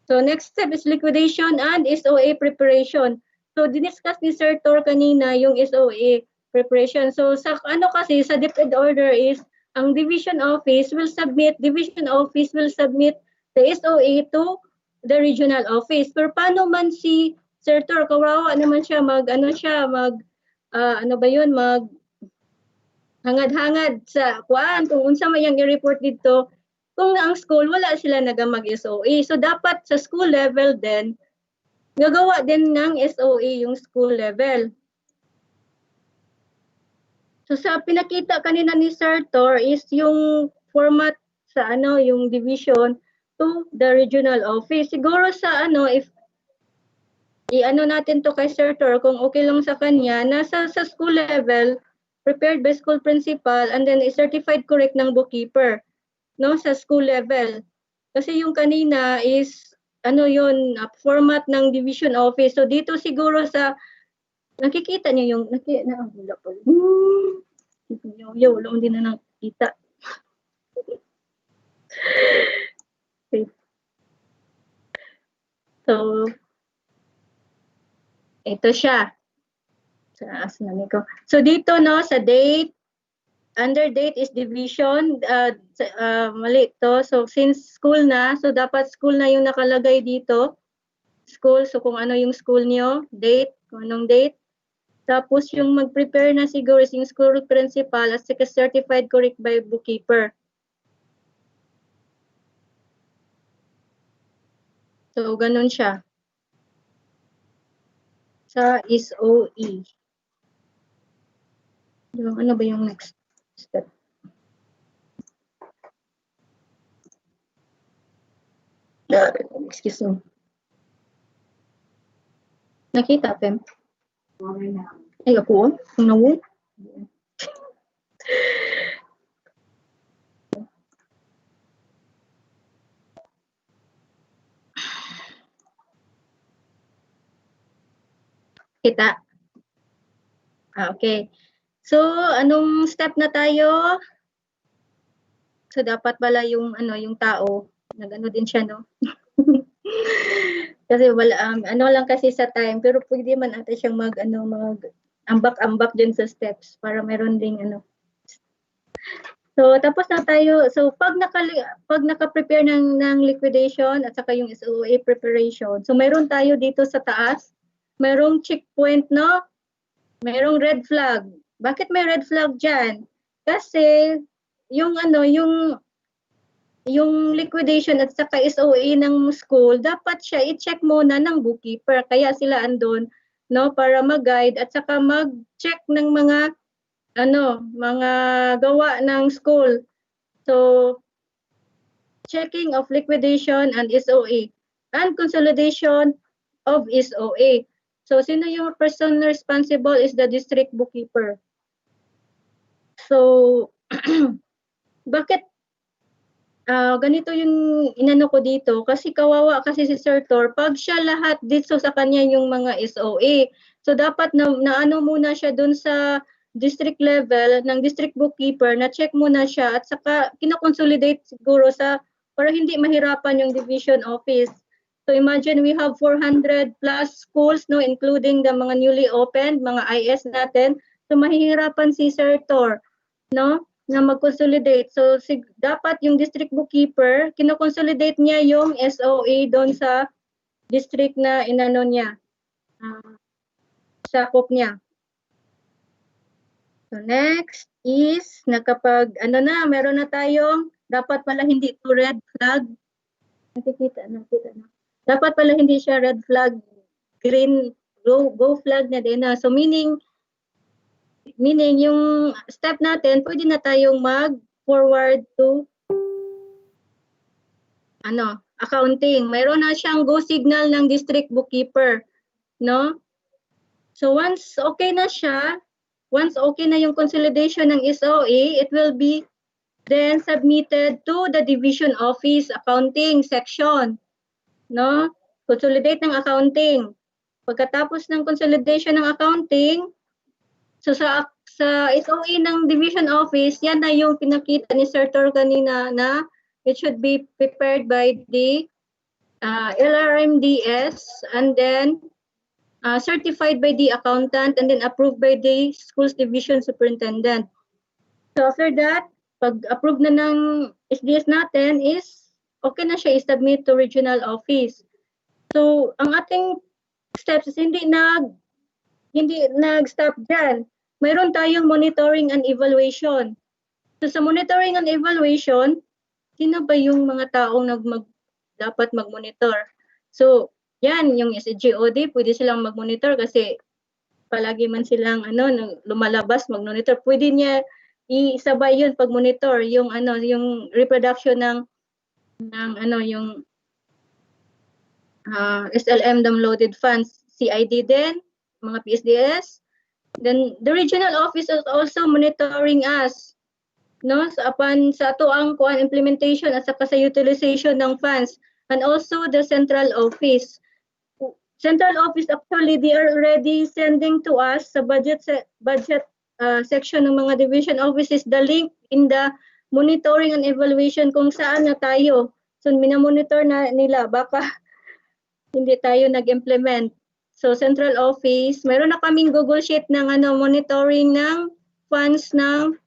So next step is liquidation and SOA preparation. So diniscuss ni Sir Tor kanina yung SOA preparation. So sa kasi sa DepEd order is ang division office will submit the SOA to the regional office. Pero paano man si Sir Tor, kawawa naman siya hangad-hangad sa kuan kung unsa man yang i-report dito kung ang school wala sila mag-SOA. So dapat sa school level din gagawa din ng SOA yung school level. So sa pinakita kanina ni Sir Tor is yung format sa yung division to the regional office. Siguro sa if natin to kay Sir Tor kung okay lang sa kanya, nasa sa school level prepared by school principal and then certified correct ng bookkeeper, no, sa school level. Kasi yung kanina is format ng division office. So dito siguro sa nakikita niyo yung wala pa. Wala hindi na nakita. Okay. So ito siya. So dito no sa date, under date is division, mali to. So since school na, so dapat school na yung nakalagay dito. School, so kung ano yung school niyo, date, kung anong date. Tapos yung mag-prepare na siguro is yung school principal at saka certified correct by bookkeeper. So ganun siya. Sa SOE. Ano ba yung next step? Excuse me. Nakita, Pem? Ay, ako? Kung nawo? Kita? Okay. So, anong step na tayo? So, dapat pala yung tao, din siya, no? Kasi wala, lang kasi sa time, pero pwede man ata siyang ambak-ambak din sa steps para meron ding So, tapos na tayo. So, pag naka-prepare ng liquidation at saka yung SOA preparation, so meron tayo dito sa taas, merong checkpoint, no? Merong red flag. Bakit may red flag dyan? Kasi, yung liquidation at saka SOA ng school, dapat siya i-check muna ng bookkeeper. Kaya sila andun, no, para mag-guide at saka mag-check ng mga gawa ng school. So, checking of liquidation and SOA and consolidation of SOA. So, sino yung person responsible is the district bookkeeper. So, bakit ganito yung inano ko dito? Kasi kawawa kasi si Sir Tor, pag siya lahat dito sa kanya yung mga SOA. So, dapat na muna siya dun sa district level ng district bookkeeper, na check muna siya at saka kinoconsolidate siguro para hindi mahirapan yung division office. So imagine we have 400 plus schools, no, including the mga newly opened, mga IS natin. So mahihirapan si Sir Tor, no, na mag-consolidate. So dapat yung district bookkeeper, kinoconsolidate niya yung SOA doon sa district na inano niya, sakop niya. So next is nakapag meron na tayong dapat pala hindi to red flag. Nakita na. Dapat pala hindi siya red flag, green go flag na din na. So meaning yung step natin, pwede na tayong mag-forward to accounting. Mayroon na siyang go signal ng district bookkeeper, no? So once okay na siya, once okay na yung consolidation ng SOE, it will be then submitted to the division office accounting section, no? Consolidate ng accounting. Pagkatapos ng consolidation ng accounting, so sa SOE ng division office, yan na yung pinakita ni Sir Tor kanina na it should be prepared by the LRMDS and then certified by the accountant and then approved by the schools division superintendent. So after that, pag approve na ng SDS natin is okay na siya i-submit to regional office. So ang ating steps is hindi nag-stop dyan. Mayroon tayong monitoring and evaluation. So sa monitoring and evaluation, sino ba yung mga taong dapat mag-monitor? So yan, yung SGOD, pwede silang mag-monitor kasi palagi man silang lumalabas mag-monitor. Pwede niya isabay yun pag monitor yung yung reproduction ng yung SLM downloaded funds, CID din, mga PSDS. Then the regional office is also monitoring us, no, sa ato ang implementation at saka sa utilization ng funds, and also the central office. Central office actually they are already sending to us sa budget section ng mga division offices the link in the monitoring and evaluation kung saan na tayo. So minamonitor na nila baka hindi tayo nag-implement. So central office, mayroon na kaming Google Sheet ng monitoring ng funds ng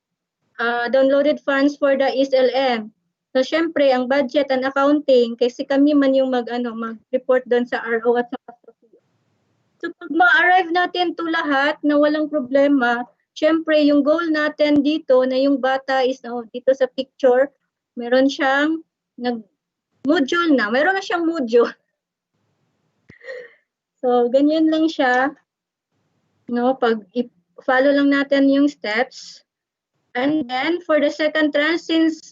downloaded funds for the SLM. So syempre ang budget and accounting kasi kami man yung mag-report doon sa RO at sa So pag ma-arrive natin to lahat na walang problema, syempre yung goal natin dito na yung bata is dito sa picture, meron siyang module na. Meron na siyang module. So ganyan lang siya. No, pag follow lang natin yung steps. And then for the second tranche, since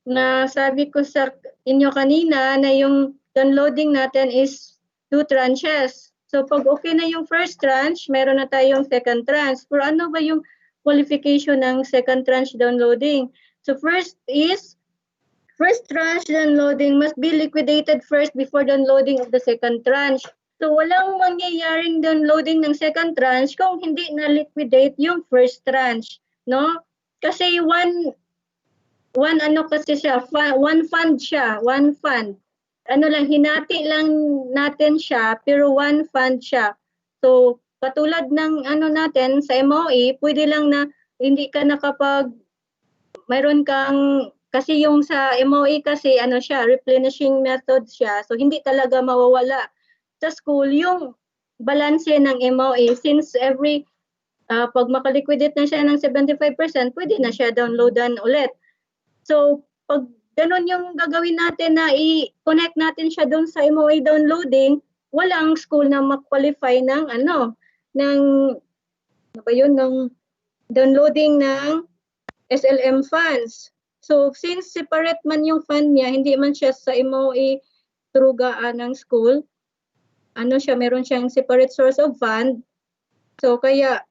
nasabi ko sa inyo kanina na yung downloading natin is 2 tranches. So pag okay na yung first tranche, meron na tayong second tranche. Pero ano ba yung qualification ng second tranche downloading? So first tranche downloading must be liquidated first before downloading of the second tranche. So walang mangyayaring downloading ng second tranche kung hindi na-liquidate yung first tranche, no? Kasi one fund siya, one fund. Hinati lang natin siya, pero one fund siya. So, katulad ng natin sa MOE, pwede lang na hindi ka mayroon kang, kasi yung sa MOE kasi siya, replenishing method siya. So, hindi talaga mawawala sa school yung balance ng MOE since pag makaliquidate na siya ng 75%, pwede na siya downloadan ulit. So, pag ganun yung gagawin natin na i-connect natin siya doon sa MOA downloading, walang school na mag-qualify ng downloading ng SLM funds. So, since separate man yung fund niya, hindi man siya sa MOA turugaan ng school, meron siyang separate source of fund. So, kaya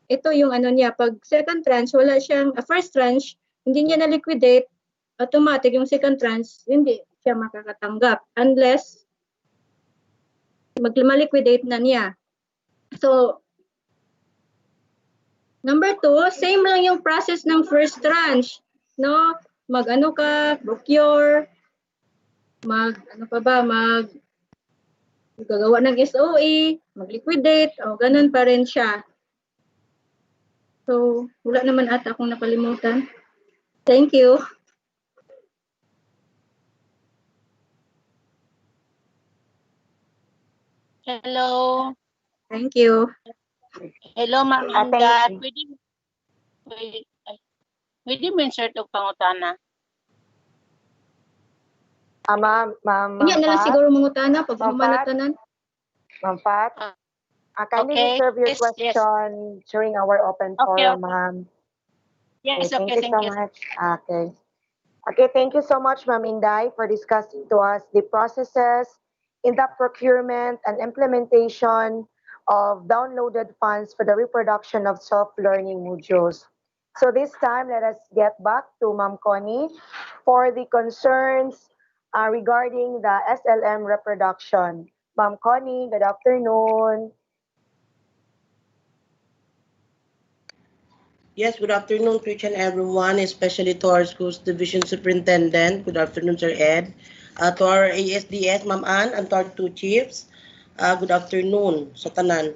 ito yung niya, pag second tranche, wala siyang, first tranche, hindi niya na-liquidate, automatic yung second tranche, hindi siya makakatanggap unless ma-liquidate na niya. So, number 2, same lang yung process ng first tranche, no? Procure, gagawa ng SOE, mag-liquidate, ganun pa rin siya. So, wala naman ata akong nakalimutan. Thank you. Hello. Thank you. Hello, Ma'am Ingat. Pwede mo insert og pangutana? Ma'am Hindi na lang Pat? siguro mangutana pag Ma'am humanatanan. Ma'am Pat? Kindly Okay. reserve your Yes, question during our open forum, ma'am. Yes, Thank okay, you thank so you. much. Okay, thank you so much, Ma'am Inday, for discussing to us the processes in the procurement and implementation of downloaded funds for the reproduction of self-learning modules. So this time, let us get back to Ma'am Connie for the concerns regarding the SLM reproduction. Ma'am Connie, good afternoon. Yes, good afternoon to each and everyone, especially to our schools division superintendent. Good afternoon, Sir Ed. To our ASDS, Ma'am Ann, and to our two chiefs. Good afternoon sa tanan.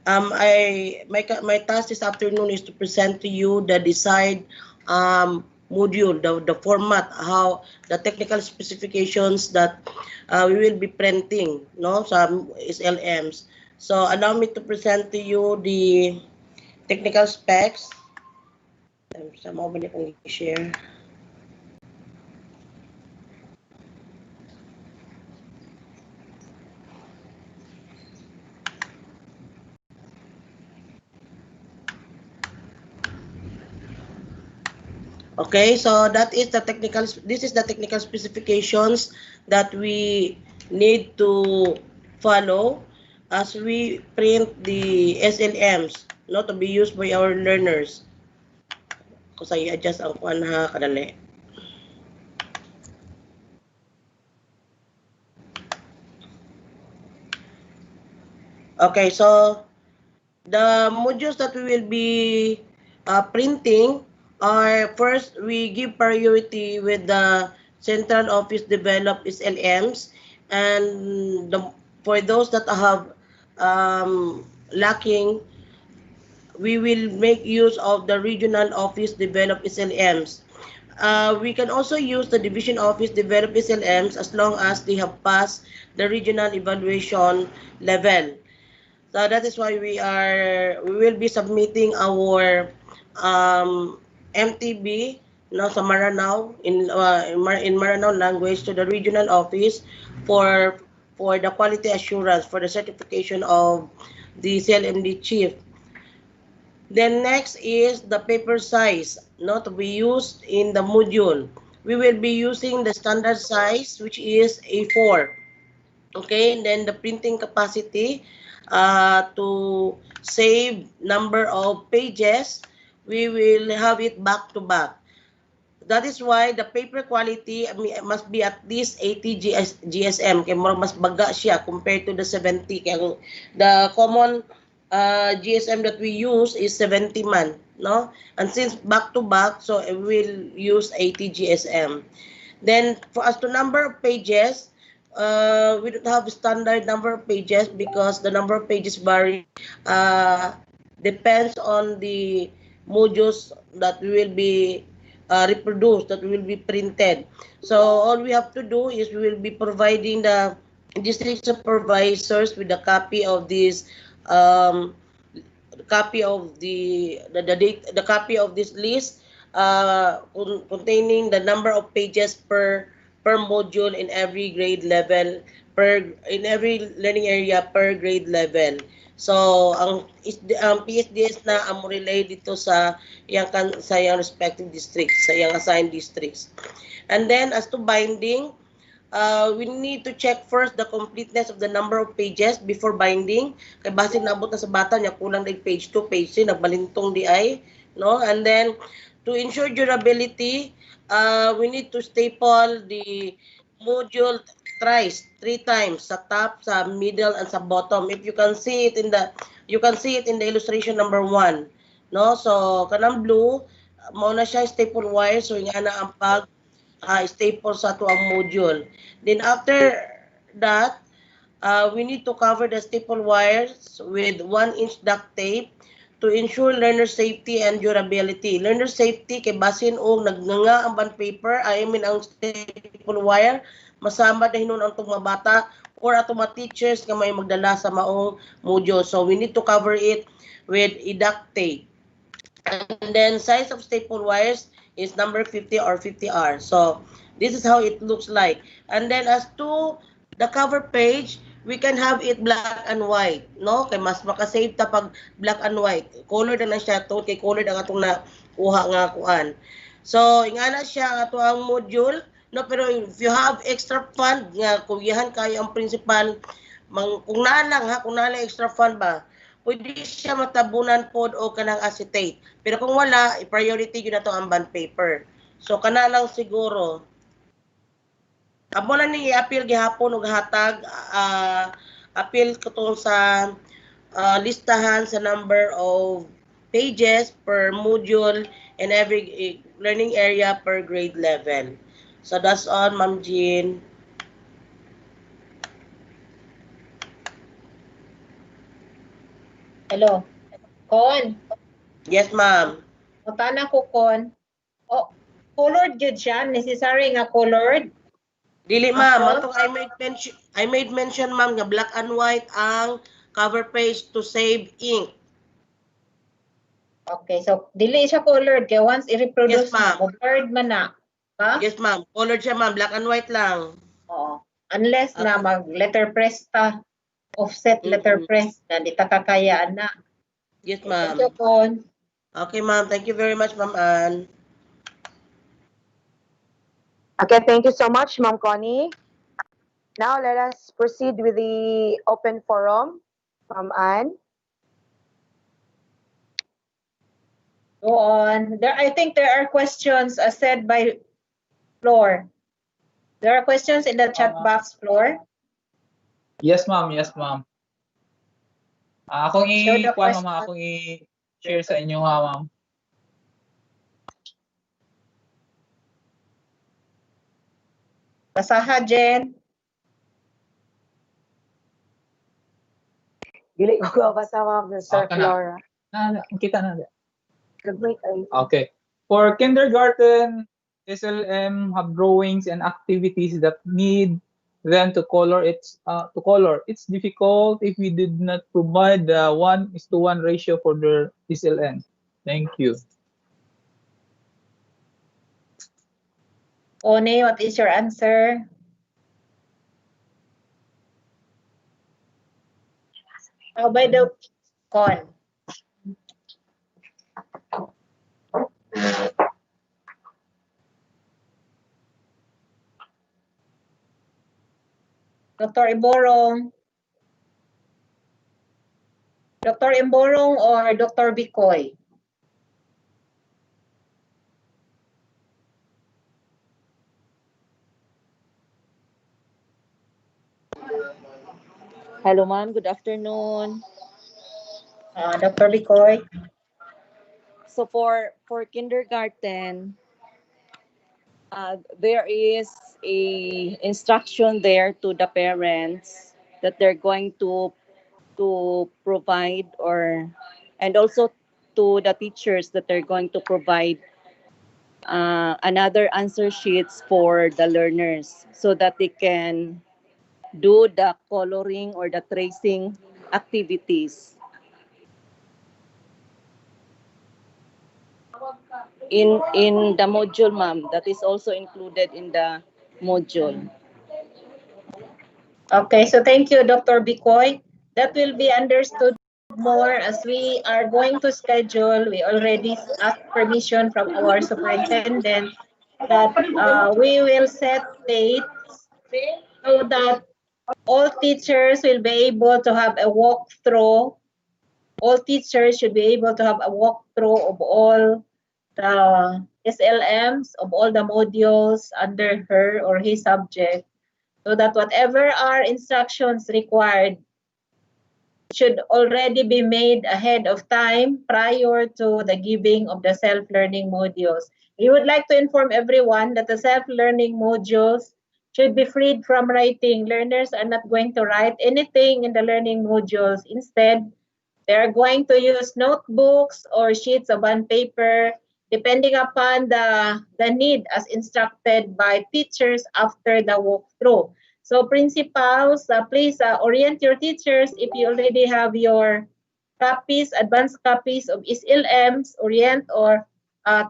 My task this afternoon is to present to you the desired module, the format, how the technical specifications that we will be printing, no, sa SLMs. So allow me to present to you the technical specs. Sa mo ba niya i-share? Okay, so this is the technical specifications that we need to follow as we print the SLMs, no, to be used by our learners. Kung sa i-adjust ang kuan ha, kadali. Okay, so the modules that we will be printing are, first, we give priority with the central office developed SLMs, and for those that have lacking, we will make use of the regional office developed SLMs. We can also use the division office developed SLMs as long as they have passed the regional evaluation level. So that is why we will be submitting our MTB, no, sa Maranao in Maranao language to the regional office for the quality assurance, for the certification of the CLMD chief. Then next is the paper size, no, to be used in the module. We will be using the standard size, which is A4. Okay, and then the printing capacity, to save number of pages, we will have it back to back. That is why the paper quality must be at least 80 GSM. Kaya mas baga siya compared to the 70. Kaya the common GSM that we use is 70 man, no? And since back to back, so we will use 80 GSM. Then for as to number of pages, we don't have standard number of pages because the number of pages vary. Depends on the modules that we will be reproduced, that will be printed. So all we have to do is we will be providing the district supervisors with a copy of this copy of the copy of this list containing the number of pages per module in every grade level, in every learning area per grade level. So ang PSDS na ang relay dito sa iyang respective districts, sa iyang assigned districts. And then as to binding, we need to check first the completeness of the number of pages before binding. Kay basin naabot na sa bata niya kulang na page 2, page 3, nagbalintong di ay, no? And then to ensure durability, we need to staple the module thrice, 3 times, sa top, sa middle, and sa bottom. If you can see it in the illustration number 1, no? So kanang blue, mao na siya staple wire, so nga na ang pag staple sa ato ang module. Then after that, we need to cover the staple wires with 1-inch duct tape to ensure learner safety and durability. Learner safety kay basin og nagnanga ang bond paper, ang staple wire, masama dahil nun ang mga bata or ato mga teachers nga may magdala sa maong module. So we need to cover it with a duct tape. And then size of staple wires is number 50 or 50R. So this is how it looks like. And then as to the cover page, we can have it black and white, no? Kay mas makasave ta pag black and white. Color na siya to, kay color ang atong na kuha nga kuan. So ingana siya ato ang module, no? Pero if you have extra fund nga kuyahan kayo ang principal, kung na lang extra fund ba, pwede siya matabunan pod o kanang acetate. Pero kung wala, i-priority yun na to ang bond paper. So kana lang siguro. Amo na ni appeal gihapon og hatag appeal katong sa listahan sa number of pages per module in every learning area per grade level. So that's all, Ma'am Jean. Hello. Kon. Yes, ma'am. Utana ko kon. Oh, colored jud siya, necessary nga colored. Dili ma'am, Ako? matong I made mention ma'am nga black and white ang cover page to save ink. Okay, so dili siya colored kay once i-reproduce Yes, ma'am. mo, blurred man na. Ha? Yes ma'am, colored siya ma'am, black and white lang. Oo. Unless na mag letter press ta, offset letter press na di ta kakayaan na. Yes Thank ma'am. you, Kon. Okay ma'am, thank you very much Ma'am Ann. Okay, thank you so much, Ma'am Connie. Now let us proceed with the open forum. Ma'am Ann. Go on. I think there are questions said by Floor. There are questions in the chat box, Floor. Yes, ma'am. Yes, ma'am. Akong Show the i-kuha, ma'am. question. Akong i-share sa inyo, ha, ma'am. Basaha, Jen. Dili ko basa, Ma'am, Sir Okay na. Flora. Kita na. Wait, Okay. For kindergarten, SLM have drawings and activities that need them to color. It's difficult if we did not provide the 1:1 ratio for the SLM. Thank you. One, what is your answer? How about the Con? Dr. Imborong. Dr. Imborong or Dr. Bicoy? Hello, ma'am. Good afternoon. Dr. Bicoy. So for kindergarten, there is a instruction there to the parents that they're going to provide and also to the teachers that they're going to provide another answer sheets for the learners so that they can do the coloring or the tracing activities. In the module, ma'am, that is also included in the module. Okay, so thank you, Dr. Bicoy. That will be understood more as we are going to schedule. We already asked permission from our superintendent that we will set dates so that all teachers will be able to have a walkthrough. All teachers should be able to have a walkthrough of all the SLMs, of all the modules under her or his subject, so that whatever are instructions required should already be made ahead of time prior to the giving of the self-learning modules. We would like to inform everyone that the self-learning modules should be freed from writing. Learners are not going to write anything in the learning modules. Instead, they are going to use notebooks or sheets of bond paper depending upon the need as instructed by teachers after the walkthrough. So principals, please orient your teachers if you already have your copies, advanced copies of SLMs, orient or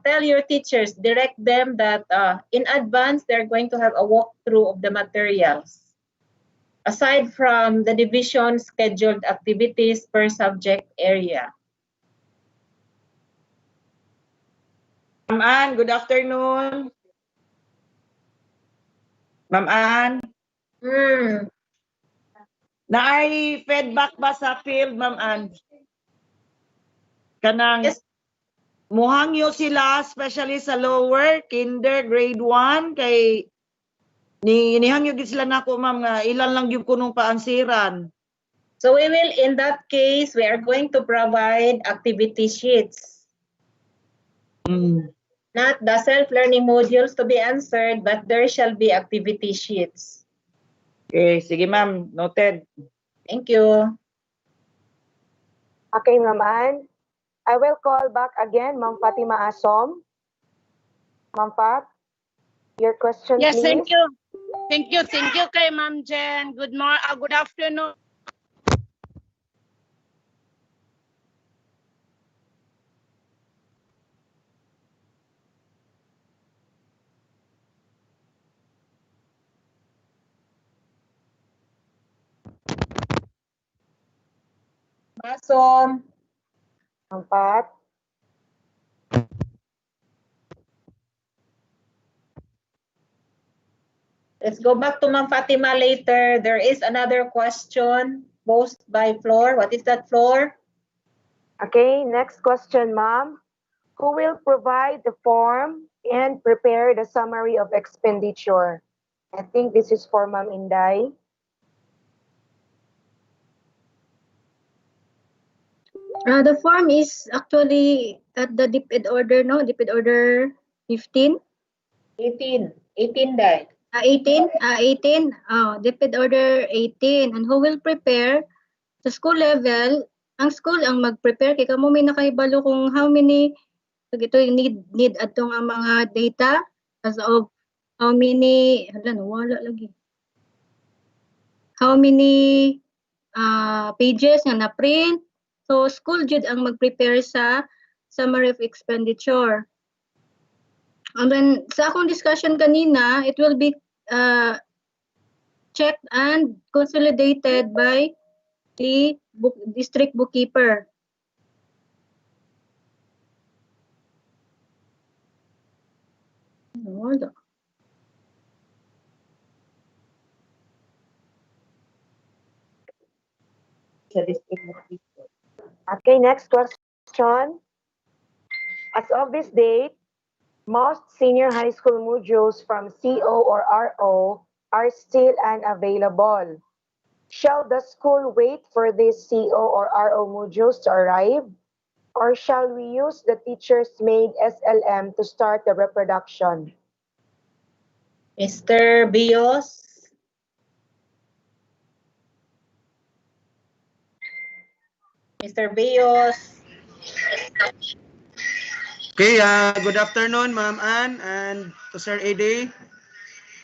tell your teachers, direct them that in advance they're going to have a walkthrough of the materials. Aside from the division scheduled activities per subject area. Ma'am Ann, good afternoon. Ma'am Ann. Naay feedback ba sa field, Ma'am Ann? kanang muhangyo sila especially sa lower kinder grade 1 kay nihangyo gid sila nako ma'am nga ilan lang gyud kunong paansiran. So we will, in that case, we are going to provide activity sheets. Not the self-learning modules to be answered, but there shall be activity sheets. Okay, sige ma'am, noted. Thank you. Okay, Ma'am Ann. I will call back again, Ma'am Fatima Asom. Ma'am Fat, your question, Yes, please. thank you. Thank you kay Ma'am Jen. Good afternoon. Asom. Ma'am Fat. Let's go back to Ma'am Fatima later. There is another question posed by Floor. What is that, Floor? Okay, next question, Ma'am. Who will provide the form and prepare the summary of expenditure? I think this is for Ma'am Inday. The form is actually at the DepEd order, no? DepEd order 15? 18. 18 dai. 18? 18. Oh, DepEd order 18. And who will prepare? Sa school level, ang school ang mag-prepare. Kaya kamo may nakaibalo kung how many, ito yung need atong ang mga data as of how many, wala lagi. How many pages nga na-print. So, school jud ang mag-prepare sa summary of expenditure. And then, sa akong discussion kanina, it will be checked and consolidated by the district bookkeeper. Wala. Okay, next question. As of this date, most senior high school modules from CO or RO are still unavailable. Shall the school wait for these CO or RO modules to arrive? Or shall we use the teachers-made SLM to start the reproduction? Mr. Bios. Mr. Bios. Okay, good afternoon, Ma'am Ann, and to Sir AD.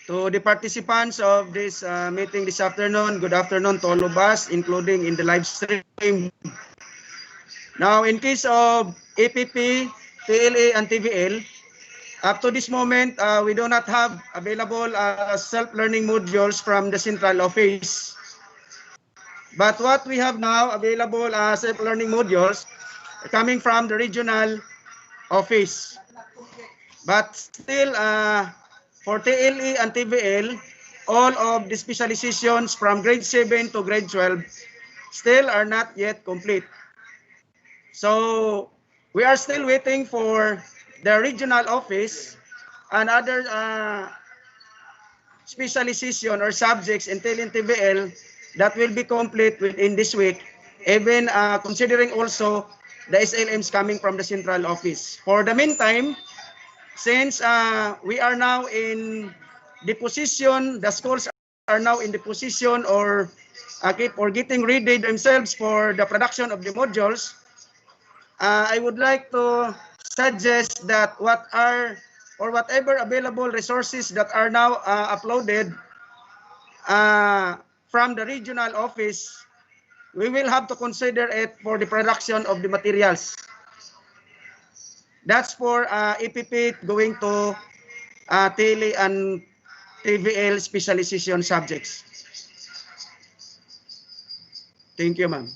To the participants of this meeting this afternoon, good afternoon to all of us, including in the live stream. Now, in case of APP, TLA, and TVL, up to this moment, we do not have available self-learning modules from the central office. But what we have now available self-learning modules coming from the regional office. But still, for TLE and TVL, all of the specializations from grade 7 to grade 12 still are not yet complete. So we are still waiting for the regional office and other specialization or subjects in TLE and TVL that will be complete within this week, even considering also the SLMs coming from the central office. For the meantime, since we are now in the position, the schools are now in the position or getting ready themselves for the production of the modules, I would like to suggest that whatever available resources that are now uploaded from the regional office, we will have to consider it for the production of the materials. That's for APP going to TLE and TVL specialization subjects. Thank you, ma'am.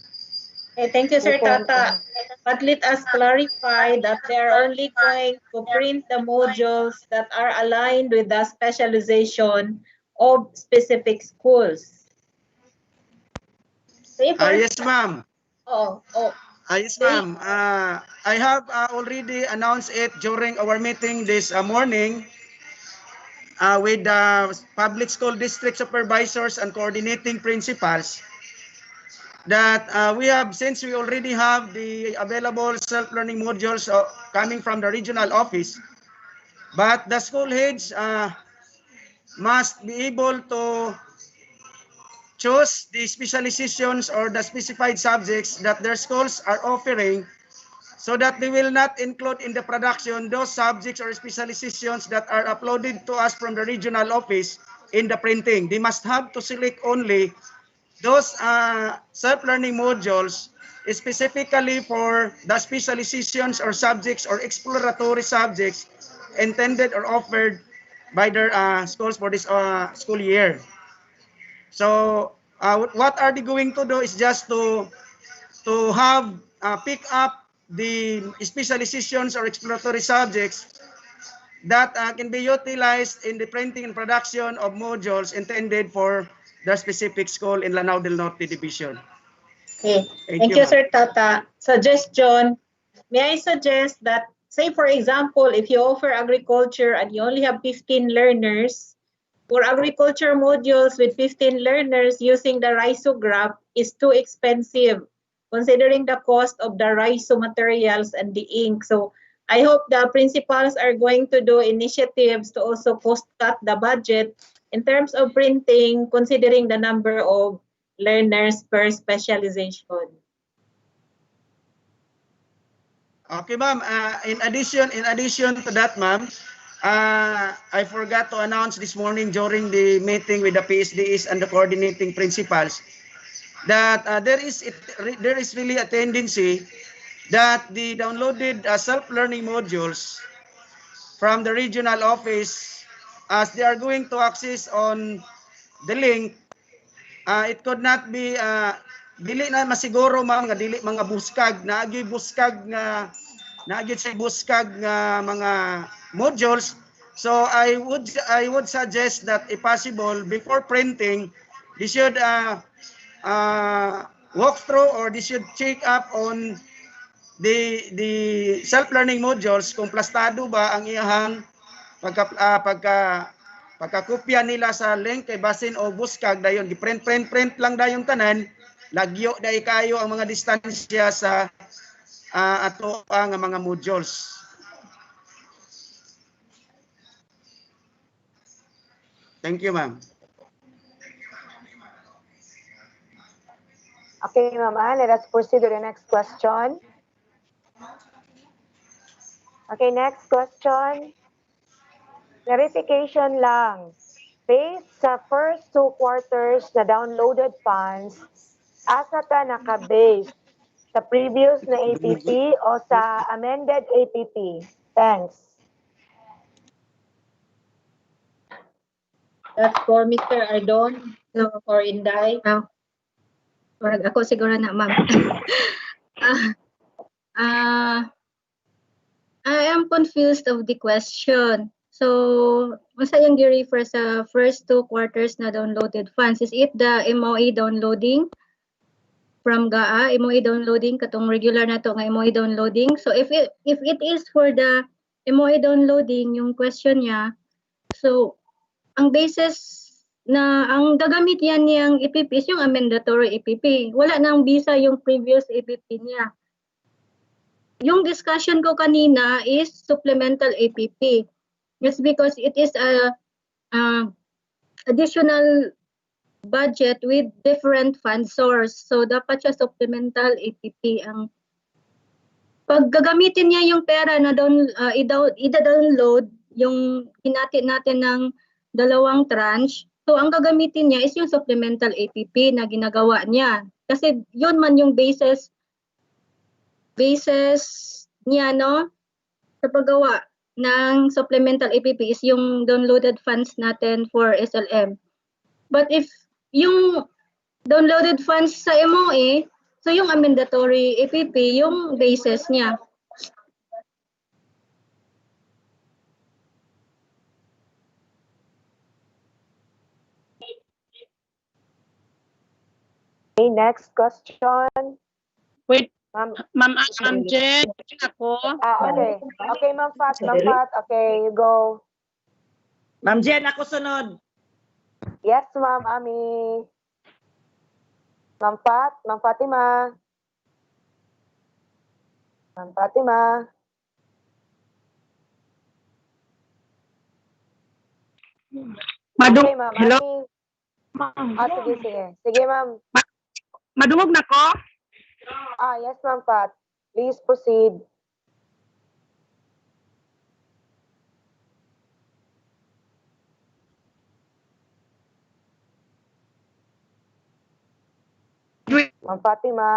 Okay, thank you, Sir Tata. But let us clarify that they are only going to print the modules that are aligned with the specialization of specific schools. Yes, ma'am. Yes, ma'am. I have already announced it during our meeting this morning with the public school district supervisors and coordinating principals that we have, since we already have the available self-learning modules coming from the regional office, but the school heads must be able to choose the specializations or the specified subjects that their schools are offering, so that they will not include in the production those subjects or specializations that are uploaded to us from the regional office in the printing. They must have to select only those self-learning modules specifically for the specializations or subjects or exploratory subjects intended or offered by their schools for this school year. So what are they going to do is just to have pick up the specializations or exploratory subjects that can be utilized in the printing and production of modules intended for the specific school in Lanao del Norte Division. Okay. Thank you, Sir Tata. Suggestion, may I suggest that, say for example, if you offer agriculture and you only have 15 learners, for agriculture modules with 15 learners, using the rhizograph is too expensive, considering the cost of the rhizo materials and the ink. So I hope the principals are going to do initiatives to also cost cut the budget in terms of printing, considering the number of learners per specialization. Okay, ma'am. In addition to that, ma'am, I forgot to announce this morning during the meeting with the PSDs and the coordinating principals that there is really a tendency that the downloaded self-learning modules from the regional office, as they are going to access on the link, it could not be dili na masiguro ma'am nga dili mga buskag naagi buskag nga mga modules. So I would suggest that if possible before printing, they should walk through or they should check up on the self-learning modules kung plastado ba ang iyang pagkakopya nila sa link kay basin o buskag dayon giprint lang dayon tanan, lagyo dai kayo ang mga distansya sa ato ang mga modules. Thank you, ma'am. Okay, Ma'am Ann, let us proceed to the next question. Okay, next question. Clarification lang. Based sa first 2 quarters na downloaded funds, asa ta naka-base? Sa previous na APP o sa amended APP? Thanks. That's for Mr. Ardon or Inday. Ako siguro na, ma'am. I am confused of the question. So, masa yung gi-refer sa first 2 quarters na downloaded funds? Is it the MOE downloading from GAA? MOE downloading, katong regular na to nga MOE downloading. So, if it is for the MOE downloading, yung question niya, so, ang basis na ang gagamit yan niyang EPP is yung mandatory EPP. Wala nang bisa yung previous EPP niya. Yung discussion ko kanina is supplemental APP. Yes, because it is a additional budget with different fund source. So dapat siya supplemental APP. Ang pag gagamitin niya yung pera na i-download yung hinati natin ng 2 tranche, so ang gagamitin niya is yung supplemental APP na ginagawa niya. Kasi yun man yung basis niya, no, sa paggawa ng supplemental APP is yung downloaded funds natin for SLM. But if yung downloaded funds sa MOE, so yung mandatory APP, yung basis niya. Okay, next question. Wait, Ma'am Jen, ako. Okay. Okay, Ma'am Fat. Ma'am Fat, okay, you go. Ma'am Jen, ako sunod. Yes, Ma'am Ami. Ma'am Fat, Ma'am Fatima. Ma'am Fatima. Okay, Ma'am Hello? Ami. Sige. Sige, Ma'am. Madungog na ko? Yes, Ma'am Fat. Please proceed. Ma'am Fatima.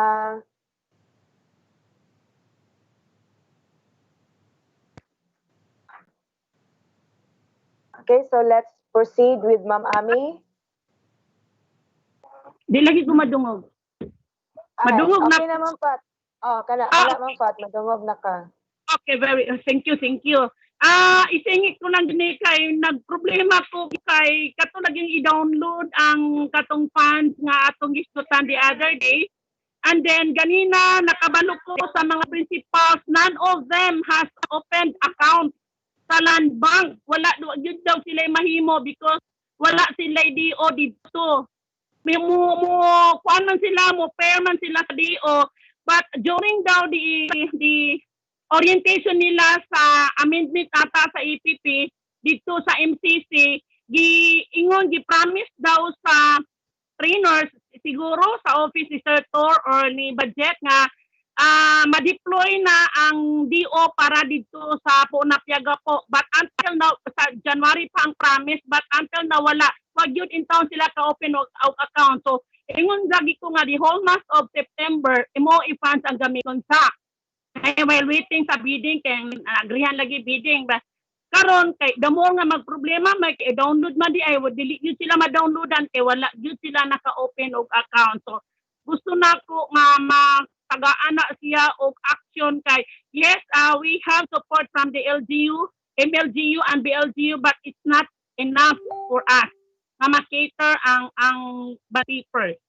Okay, so let's proceed with Ma'am Ami. Di lagi ko madungog. Madungog na. Okay na, Ma'am Fat. Kana Ma'am Fat, madungog na ka. Okay, thank you. Isingit ko lang din kay nagproblema ko kay kato laging i-download ang katong funds nga atong gistutan the other day. And then ganina nakabalo ko sa mga principals, none of them has opened account sa land bank. Wala yun daw sila mahimo because wala sila DO dito. May kuan man sila, pair man sila sa DO. But during daw the orientation nila sa amendment ata sa EPP dito sa MCC, gi-promise daw sa trainers siguro sa office ni Sir Tor or ni Budget nga ma-deploy na ang DO para dito sa Punapiaga po. But until now, sa January pa ang promise, but until now wala. Wag yun in town sila ka-open of account. So, ingon lagi ko nga, the whole month of September, imo i-funds ang gamiton sa. While waiting sa bidding, kaya agrihan lagi bidding. But karon kay damo nga magproblema may download man di ay dili yun sila ma-downloadan kay wala yun sila naka-open og account. So gusto nako nga matagaan na siya og action kay yes, we have support from the LGU, MLGU and BLGU but it's not enough for us na ma-cater ang batipers.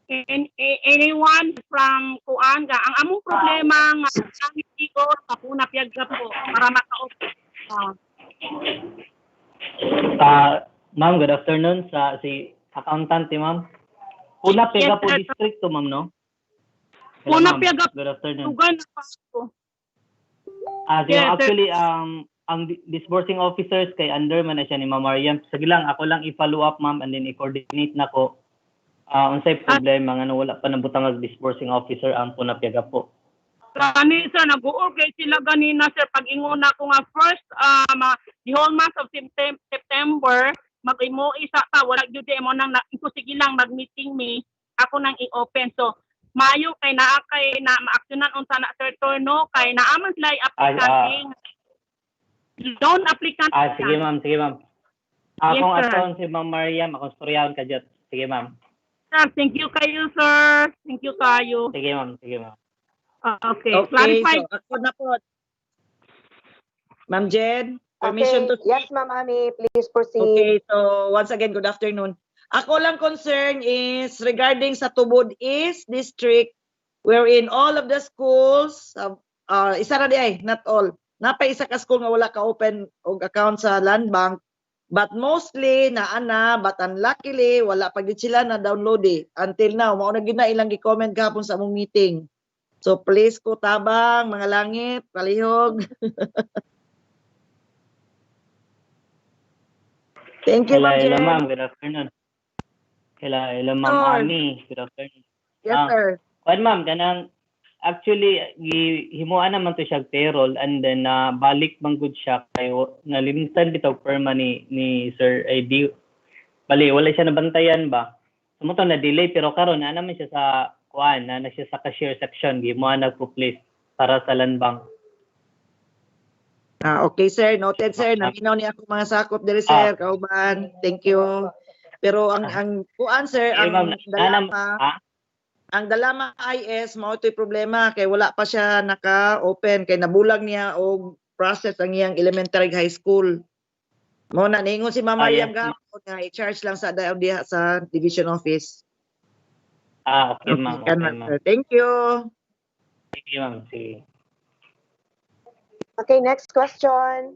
And anyone from Kuanga, ang among problema nga ang iko sa Punapiaga po para maka-open. Ma'am, good afternoon sa si accountant ma'am. Punapiaga po district to ma'am, no? Punapiaga. Good afternoon. Tugan na po. Actually ang disbursing officers kay under man na siya ni Ma'am Mariam. Sige lang, ako lang i-follow up ma'am and then i-coordinate na ko. Unsay problema nga wala pa nabutang ang disbursing officer ang Punapiaga po. Kani sir, nag-okay sila ganina sir pag-ingon ako nga first the whole month of September mag-imo isa ta wala gyud mo nang iko sige lang mag-meeting me ako nang i-open. So mayo kay naa kay na ma-actionan unsa na sir Torno kay naaman sila applicant loan applicant. Sige ma'am. Yes, Akong sir. aton si Ma'am Mariam, akong storyahan ka dyan. Sige ma'am. Sir, thank you kayo sir. Thank you kayo. Sige ma'am. Okay. Okay, Clarify. so ako na po. Ma'am Jen, permission to speak. Yes, Ma'am Ami, please proceed. Okay, so once again, good afternoon. Ako lang concern is regarding sa Tubod East District wherein all of the schools, isa na di ay, not all, napay isa ka school nga wala ka open og account sa land bank, but mostly but unluckily wala pa gid sila na download until now. Mao na gid na ilang gi-comment gahapon sa among meeting. So please ko tabang mga langit, palihog. Thank you, Ma'am Jen. Hello ma'am, good afternoon. Hello ma'am Ami, good afternoon. Yes, sir. Kuan ma'am, kanang actually himuan naman to siya payroll and then balik man gud siya kay nalimtan bitaw perma ni Sir ID. Bali wala siya nabantayan ba. Sumoto na delay pero karon na naman siya sa kuan na siya sa cashier section himuan nagpo-place para sa land bank. Okay, sir. Noted, sir. Naminaw ni ako mga sakop diri, sir. Kauban. Thank you. Pero ang kuan, sir, ang dalama IS mao to'y problema kay wala pa siya naka-open kay nabulag niya og process ang iyang elementary high school. Mo na ningon si Ma'am Mariam gahapon nga i-charge lang sa diha sa division office. Okay, Okay, ma'am. kan Okay, ma'am. ma'am. Thank you. Sige, ma'am. Sige. Okay, next question.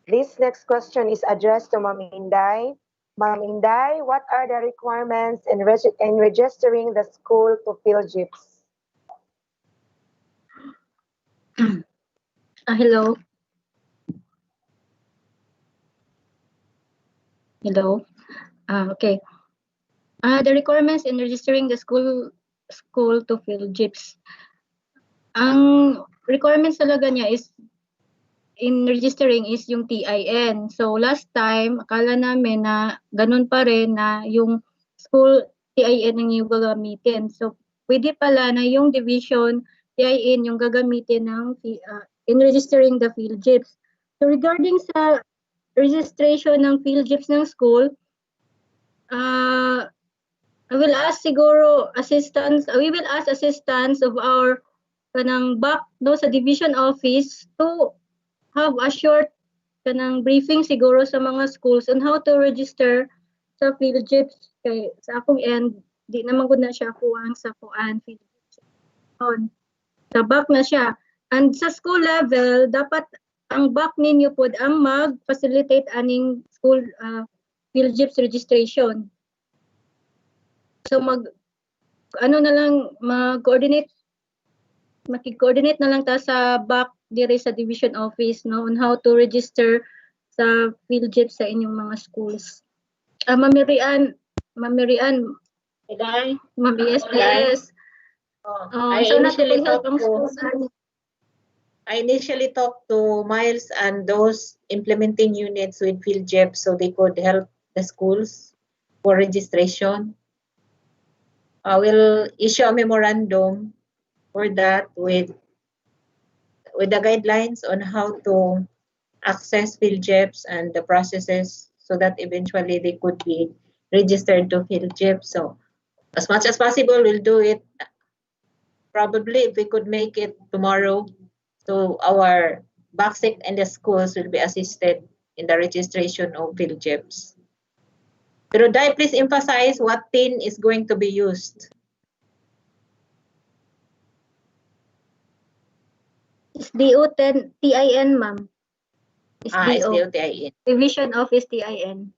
This next question is addressed to Ma'am Inday. Ma'am Inday, what are the requirements in registering the school to fill jeeps? Hello. Hello. Okay. The requirements in registering the school to fill jeeps. Ang requirements talaga niya is in registering is yung TIN. So last time, akala namin na ganun pa rin na yung school TIN ang yung gagamitin. So pwede pala na yung division TIN yung gagamitin ng in registering the field jeeps. So regarding sa registration ng field jeeps ng school, I will ask siguro assistance, we will ask assistance of our kanang back no sa division office to have a short kanang briefing siguro sa mga schools on how to register sa field jeeps kay sa akong end di naman gud na siya kuwang sa kuan field jeeps on sa back na siya, and sa school level dapat ang back ninyo pod ang mag-facilitate aning school field jeeps registration. So ano na lang mag-coordinate maki-coordinate na lang ta sa back dire sa division office no on how to register sa field jeeps sa inyong mga schools. Ma'am Mirian, Inday, Ma'am ESPS. I So initially help talked ang to schools. I initially talked to Miles and those implementing units with field jeeps so they could help the schools for registration. I will issue a memorandum for that with the guidelines on how to access field jeeps and the processes so that eventually they could be registered to field jeeps. So as much as possible, we'll do it. Probably if we could make it tomorrow, so our backsec and the schools will be assisted in the registration of field jeeps. Pero Dai, please emphasize what tin is going to be used. SDO TIN, ma'am. SDO TIN. Division Office TIN.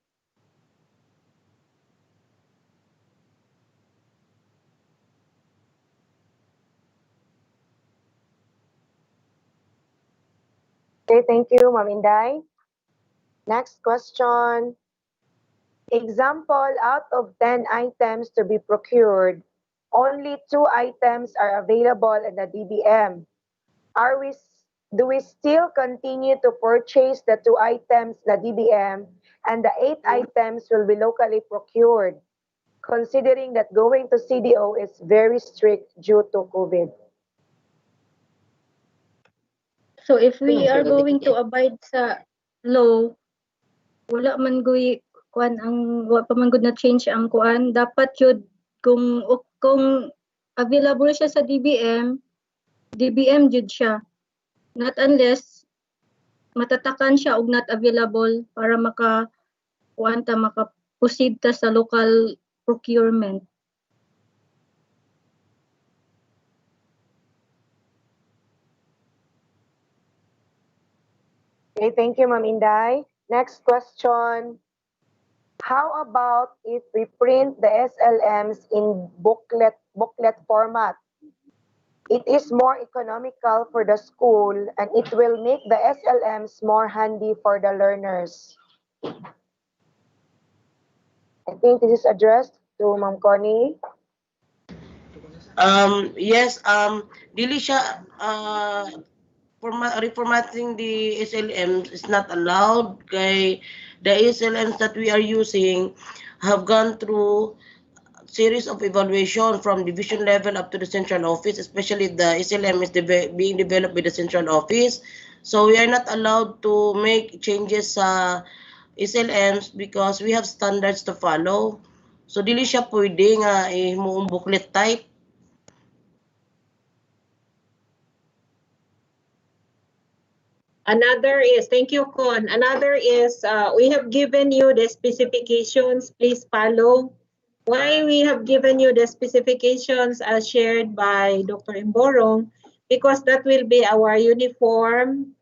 Okay, thank you, Ma'am Inday. Next question. Example, out of 10 items to be procured, only 2 items are available in the DBM. Do we still continue to purchase the 2 items, the DBM, and the 8 items will be locally procured, considering that going to CDO is very strict due to COVID? So if we are going to abide sa law, wala man goy kuan ang wa pa man gud na change ang kuan, dapat yun kung available siya sa DBM jud siya. Not unless matatakan siya og not available para maka-proceed ta sa local procurement. Okay, thank you, Ma'am Inday. Next question. How about if we print the SLMs in booklet format? It is more economical for the school and it will make the SLMs more handy for the learners. I think this is addressed to Ma'am Connie. Yes, dili siya reformatting the SLMs is not allowed kay the SLMs that we are using have gone through series of evaluation from division level up to the central office, especially the SLM is being developed by the central office. So we are not allowed to make changes sa SLMs because we have standards to follow. So dili siya pwede nga imuong booklet type. Another is, thank you, Con. Another is, we have given you the specifications. Please follow why we have given you the specifications as shared by Dr. Imborong, because that will be our uniform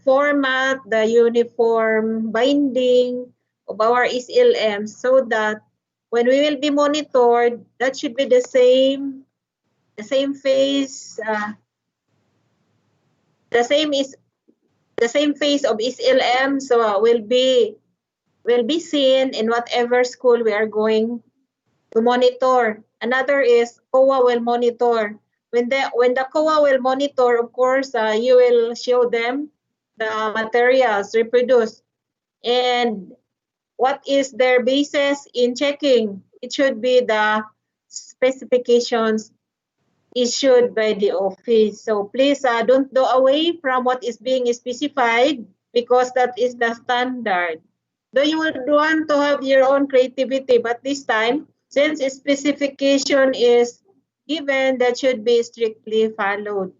format, the uniform binding of our SLM, so that when we will be monitored, that should be the same phase, the same phase of SLM, so will be seen in whatever school we are going to monitor. Another is COA will monitor. When the COA will monitor, of course, you will show them the materials reproduced and what is their basis in checking. It should be the specifications issued by the office. So please don't go away from what is being specified, because that is the standard. Though you would want to have your own creativity, but this time, since a specification is given, that should be strictly followed.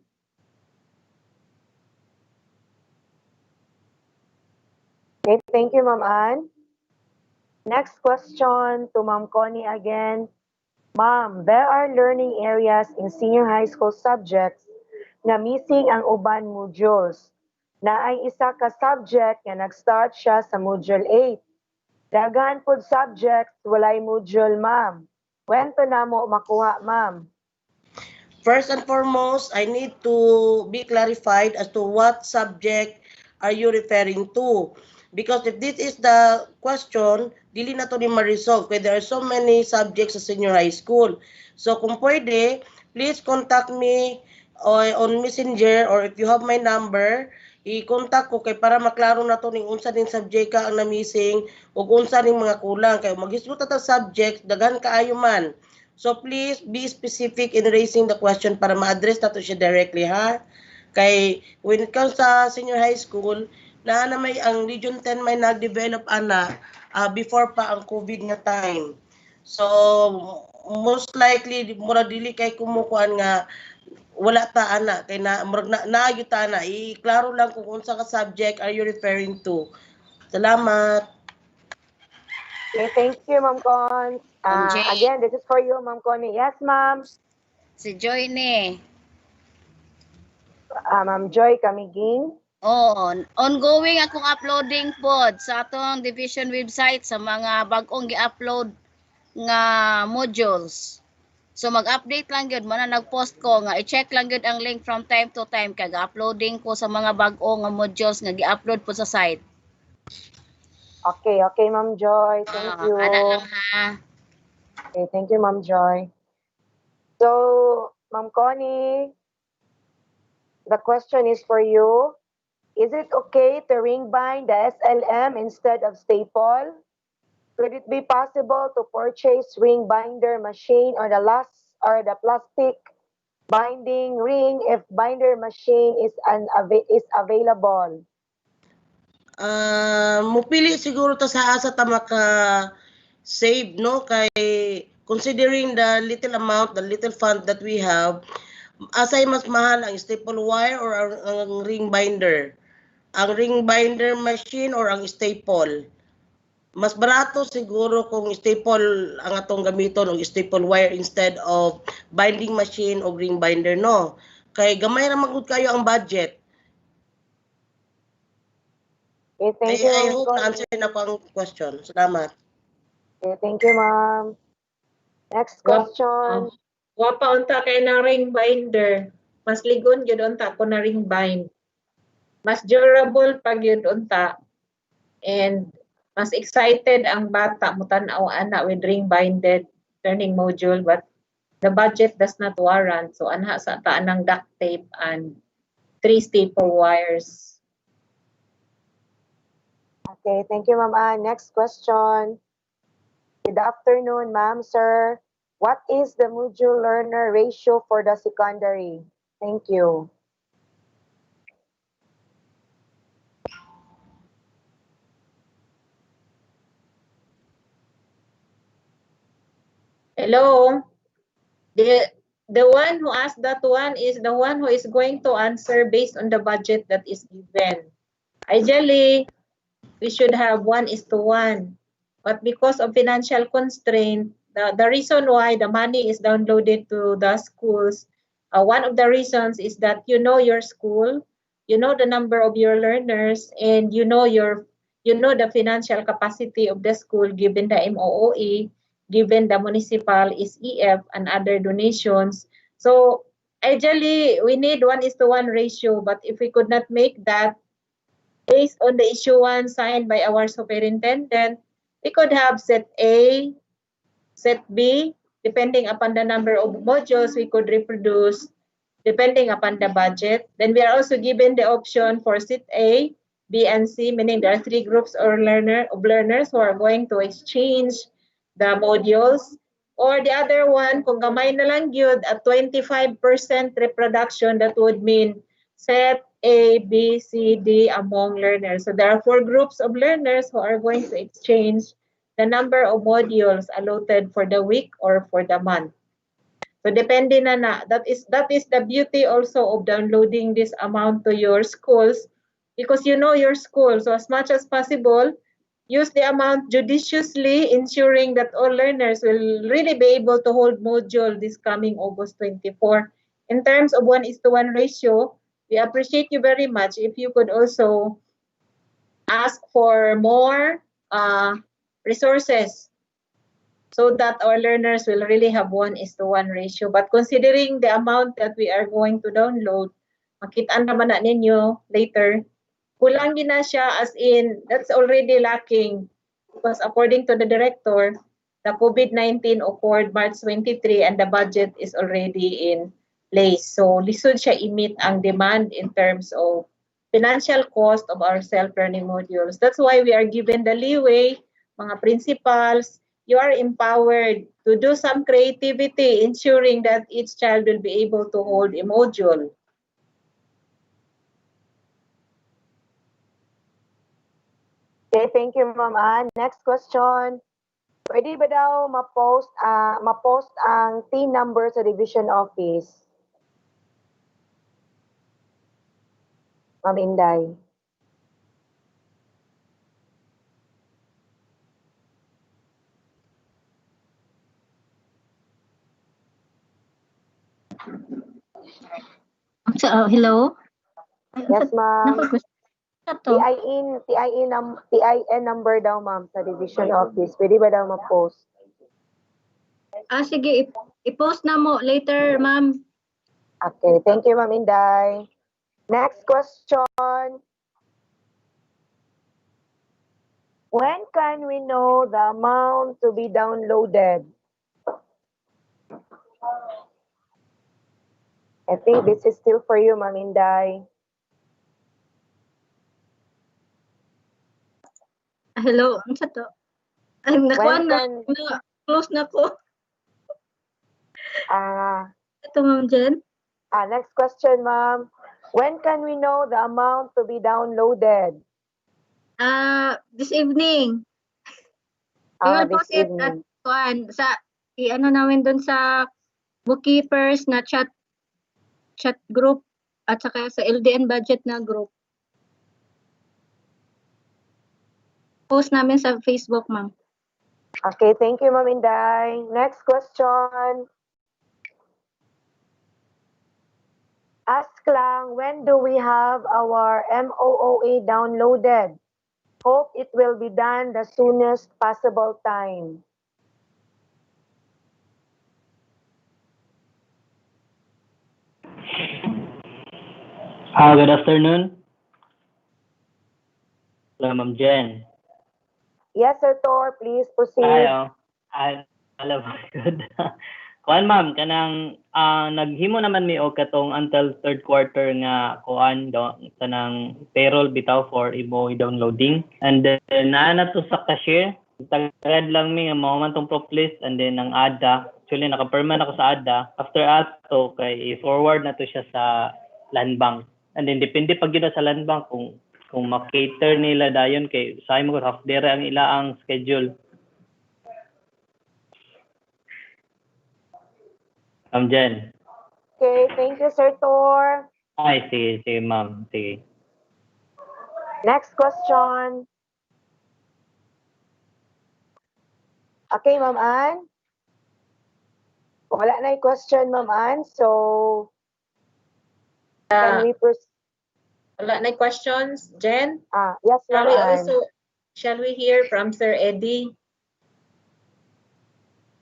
Okay, thank you, Ma'am Ann. Next question to Ma'am Connie again. Ma'am, there are learning areas in senior high school subjects na missing ang uban modules. Na ay isa ka subject nga nag-start siya sa module 8. Daghan pod subjects walay module, ma'am. Kwento na mo makuha, ma'am. First and foremost, I need to be clarified as to what subject are you referring to. Because if this is the question, dili na to ni ma-resolve kaya there are so many subjects sa senior high school. So kung pwede, please contact me on Messenger, or if you have my number, i-contact ko kay para maklaro na to ning unsa ning subject ka ang na-missing ug unsa ning mga kulang kay maghisgot ta subject daghan kaayo man. So please be specific in raising the question para ma-address nato siya directly, ha? Kay when it comes sa senior high school, na may ang Region 10 may nag-develop before pa ang COVID nga time. So most likely mura dili kay kumukuan nga wala ta ana kay naayuta na i-klaro lang kung unsa ka subject are you referring to. Salamat. Okay, thank you, Ma'am Con. Jay. Again, this is for you, Ma'am Connie. Yes, ma'am. Si Joy ni. Ma'am Joy Kamiging. Oo, ongoing akong uploading pod sa atong division website sa mga bag-ong gi-upload nga modules. So mag-update lang gyud man nag-post ko nga i-check lang gyud ang link from time to time kay ga-uploading ko sa mga bag-ong nga modules nga gi-upload po sa site. Okay, Ma'am Joy. Thank you. Ana lang ha. Okay, thank you, Ma'am Joy. So, Ma'am Connie, the question is for you. Is it okay to ring bind the SLM instead of staple? Could it be possible to purchase ring binder machine or the plastic binding ring if binder machine is available? Mupili siguro ta sa asa ta maka save, no, kay considering the little amount, the little fund that we have, asay mas mahal ang staple wire or ang ring binder? Ang ring binder machine or ang staple? Mas barato siguro kung staple ang atong gamiton o staple wire instead of binding machine o ring binder, no? Kay gamay ra magud kayo ang budget. Okay, thank you, I Ma'am hope Connie. na-answer na ko ang question. Salamat. Okay, thank you, ma'am. Next question. Wapa unta kay na ring binder. Mas ligon gyud unta ko na ring bind. Mas durable pag yun unta, and mas excited ang bata mo tan-aw ana with ring binded learning module, but the budget does not warrant, so anha sa taan ng duct tape and 3 staple wires. Okay, thank you, Ma'am Ann. Next question. Good afternoon, ma'am, sir. What is the module learner ratio for the secondary? Thank you. Hello? The one who asked that one is the one who is going to answer based on the budget that is given. Ideally, we should have 1:1. But because of financial constraint, the reason why the money is downloaded to the schools, one of the reasons is that you know your school, you know the number of your learners, and you know the financial capacity of the school given the MOOE, given the municipal SEF and other donations. So ideally, we need 1:1 ratio, but if we could not make that based on the issuance signed by our superintendent, we could have set A, set B, depending upon the number of modules we could reproduce, depending upon the budget. Then we are also given the option for set A, B, and C, meaning there are three groups of learners who are going to exchange the modules. Or the other one, kung gamay na lang yun, at 25% reproduction, that would mean set A, B, C, D among learners. So there are four groups of learners who are going to exchange the number of modules allotted for the week or for the month. So depende na. That is the beauty also of downloading this amount to your schools, because you know your school. So as much as possible, use the amount judiciously, ensuring that all learners will really be able to hold module this coming August 24. In terms of 1:1 ratio, we appreciate you very much if you could also ask for more resources so that our learners will really have 1:1 ratio. But considering the amount that we are going to download, makita naman na ninyo later, kulang din na siya, as in, that's already lacking. Because according to the director, the COVID-19 occurred March 23 and the budget is already in place. So lisod siya i-meet ang demand in terms of financial cost of our self-learning modules. That's why we are given the leeway, mga principals, you are empowered to do some creativity, ensuring that each child will be able to hold a module. Okay, thank you, Ma'am Ann. Next question. Pwede ba daw ma-post ang team number sa division office? Ma'am Inday. Hello? Yes, ma'am. Ito. TIN number daw, ma'am, sa division office. Pwede ba daw ma-post? Sige, i-post na mo later, ma'am. Okay, thank you, Ma'am Inday. Next question. When can we know the amount to be downloaded? I think this is still for you, Ma'am Inday. Hello, ano sa to? Ay, nakuha na. Close na ko. Ito, Ma'am Jen. Next question, ma'am. When can we know the amount to be downloaded? This evening. We will post it at i-ano namin dun sa bookkeepers na chat group at saka sa LDN budget na group. Post namin sa Facebook, ma'am. Okay, thank you, Ma'am Inday. Next question. Ask lang, when do we have our MOOE downloaded? Hope it will be done the soonest possible time. Good afternoon. Hello, Ma'am Jen. Yes, Sir Tor, please proceed. Hello, good. Kuan ma'am, kanang naghimo naman mi og katong until third quarter nga kuan do kanang payroll bitaw for imo downloading, and then naa to sa cashier tagad lang mi nga mao man tong prop list, and then ang ADA actually naka-perma na ko sa ADA. After ato kay i-forward na to siya sa land bank, and then depende pag yun sa land bank kung ma-cater nila dayon kay say mo half dere ang ilaang schedule. Jen. Okay, thank you, Sir Tor. Ay, sige, ma'am. Sige. Next question. Okay, Ma'am Ann. Wala na yung question, Ma'am Ann. So, can we proceed? Wala na questions, Jen? Yes, Ma'am Ann. Shall we hear from Sir Eddie?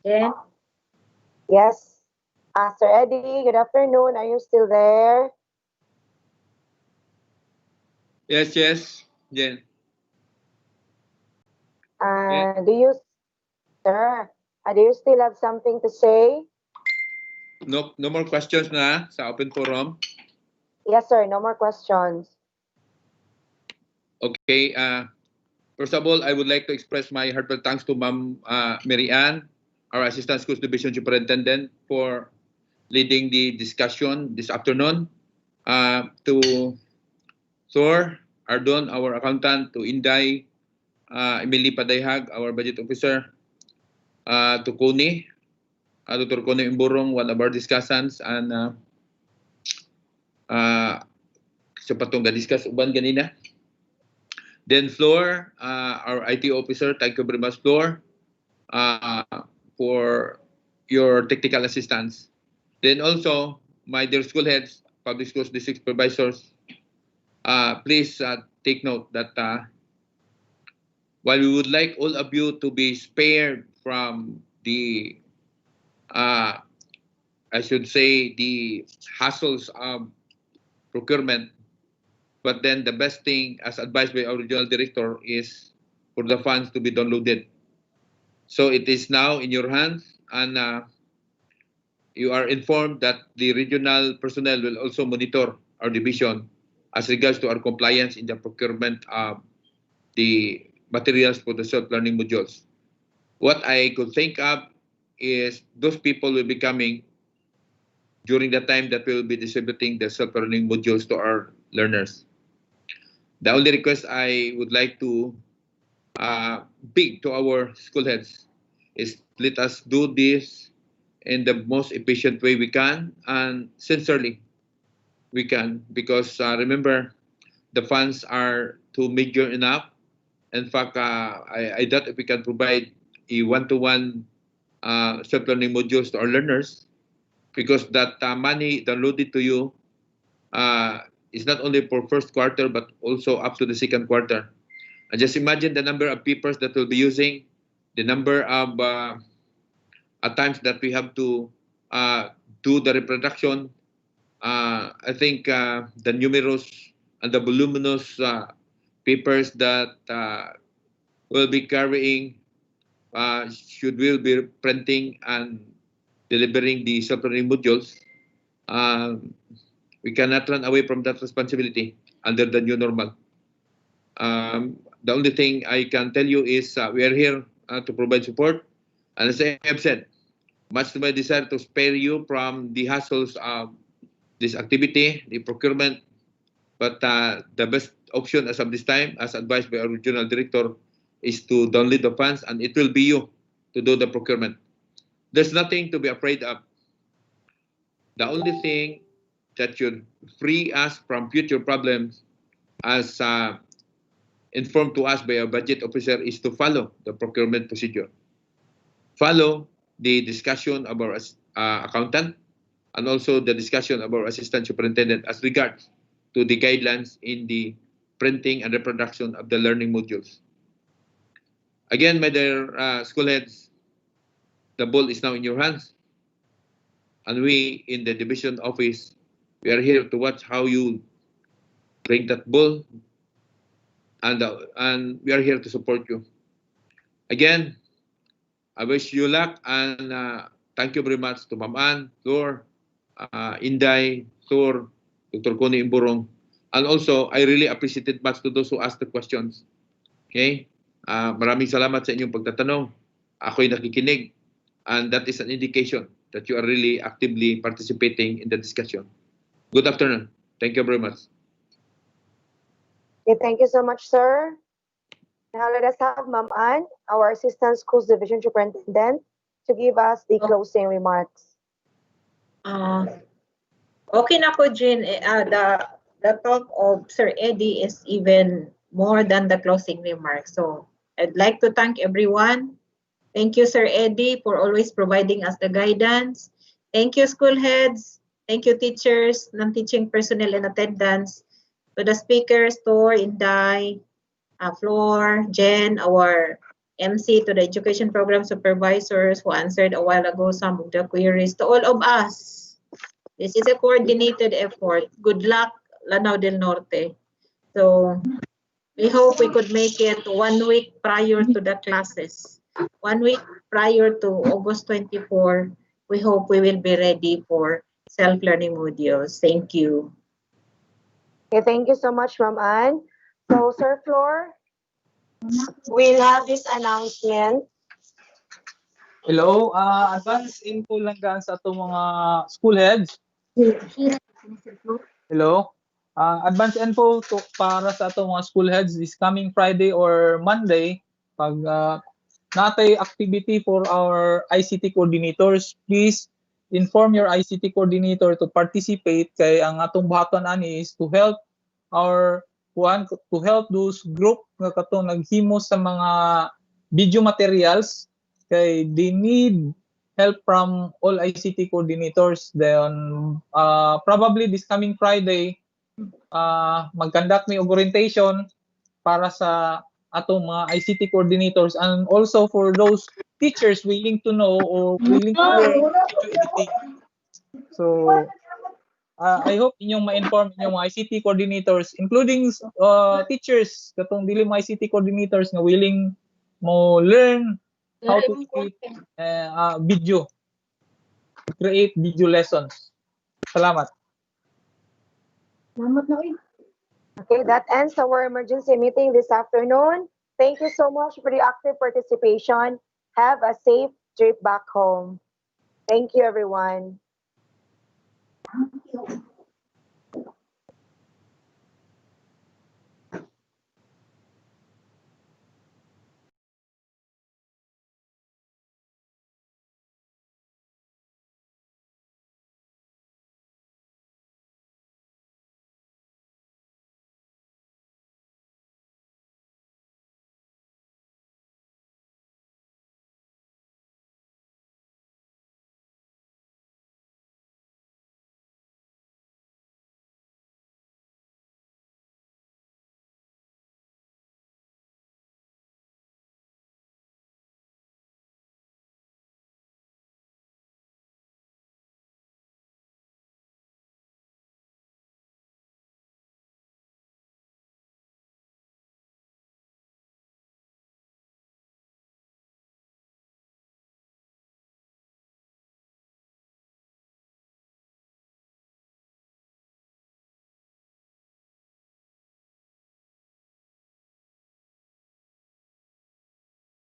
Jen? Yes. Sir Eddie, good afternoon. Are you still there? Yes, Jen. Do you, sir, do you still have something to say? No more questions na sa open forum. Yes, sir. No more questions. Okay. First of all, I would like to express my heartfelt thanks to Ma'am Mary Ann, our Assistant Schools Division Superintendent, for leading the discussion this afternoon. To Thor Ardon, our accountant, to Inday, Emily Padayhag, our budget officer, to Kuni, Dr. Kuni Imburong, one of our discussants, and sa patong discuss uban ganina. Then Floor, our IT officer, thank you very much, Floor, for your technical assistance. Then also, my dear school heads, public schools district supervisors, please take note that while we would like all of you to be spared from the, I should say, the hassles of procurement, but then the best thing, as advised by our regional director, is for the funds to be downloaded. So it is now in your hands, and you are informed that the regional personnel will also monitor our division as regards to our compliance in the procurement of the materials for the self-learning modules. What I could think of is those people will be coming during the time that we will be distributing the self-learning modules to our learners. The only request I would like to big to our school heads is let us do this in the most efficient way we can, and sincerely we can, because remember, the funds are too meager enough. In fact, I doubt if we can provide a one-to-one self-learning modules to our learners, because that money downloaded to you is not only for first quarter but also up to the second quarter. And just imagine the number of papers that we'll be using, the number of at times that we have to do the reproduction. I think the numerous and the voluminous papers that we'll be carrying should we be printing and delivering the self-learning modules. We cannot run away from that responsibility under the new normal. The only thing I can tell you is we are here to provide support. And as I have said, much to my desire to spare you from the hassles of this activity, the procurement, but the best option as of this time, as advised by our regional director, is to download the funds, and it will be you to do the procurement. There's nothing to be afraid of. The only thing that should free us from future problems, as informed to us by our budget officer, is to follow the procurement procedure. Follow the discussion of our accountant, and also the discussion of our assistant superintendent as regards to the guidelines in the printing and reproduction of the learning modules. Again, my dear school heads, the ball is now in your hands. And we in the division office, we are here to watch how you bring that ball, and we are here to support you. Again, I wish you luck, and thank you very much to Ma'am Ann, Thor, Inday, Thor, Dr. Connie Imburong, and also I really appreciated much to those who asked the questions. Okay? Maraming salamat sa inyong pagtatanong. Ako'y nakikinig, and that is an indication that you are really actively participating in the discussion. Good afternoon. Thank you very much. Okay, thank you so much, sir. Now let us have Ma'am Ann, our Assistant Schools Division Superintendent, to give us the closing remarks. Okay na po, Jean. The talk of Sir Eddie is even more than the closing remarks. So I'd like to thank everyone. Thank you, Sir Eddie, for always providing us the guidance. Thank you, school heads. Thank you, teachers, non-teaching personnel in attendance. To the speakers, Tor, Inday, Floor, Jen, our MC, to the education program supervisors who answered a while ago some of the queries, to all of us. This is a coordinated effort. Good luck, Lanao del Norte. So we hope we could make it 1 week prior to the classes. 1 week prior to August 24, we hope we will be ready for self-learning modules. Thank you. Okay, thank you so much, Ma'am Ann. So, Sir Floor, we'll have this announcement. Hello, advance info lang gaan sa atong mga school heads. Hello. Advance info para sa atong mga school heads this coming Friday or Monday pag natay activity for our ICT coordinators, please inform your ICT coordinator to participate kay ang atong buhaton ani is to help our to help those group nga katong naghimo sa mga video materials kay they need help from all ICT coordinators. Then probably this coming Friday mag-conduct may orientation para sa atong mga ICT coordinators and also for those teachers willing to know or willing to learn video editing. So I hope inyong ma-inform inyong mga ICT coordinators including teachers katong dili mga ICT coordinators nga willing mo learn how to create create video lessons. Salamat. Okay, that ends our emergency meeting this afternoon. Thank you so much for the active participation. Have a safe trip back home. Thank you, everyone.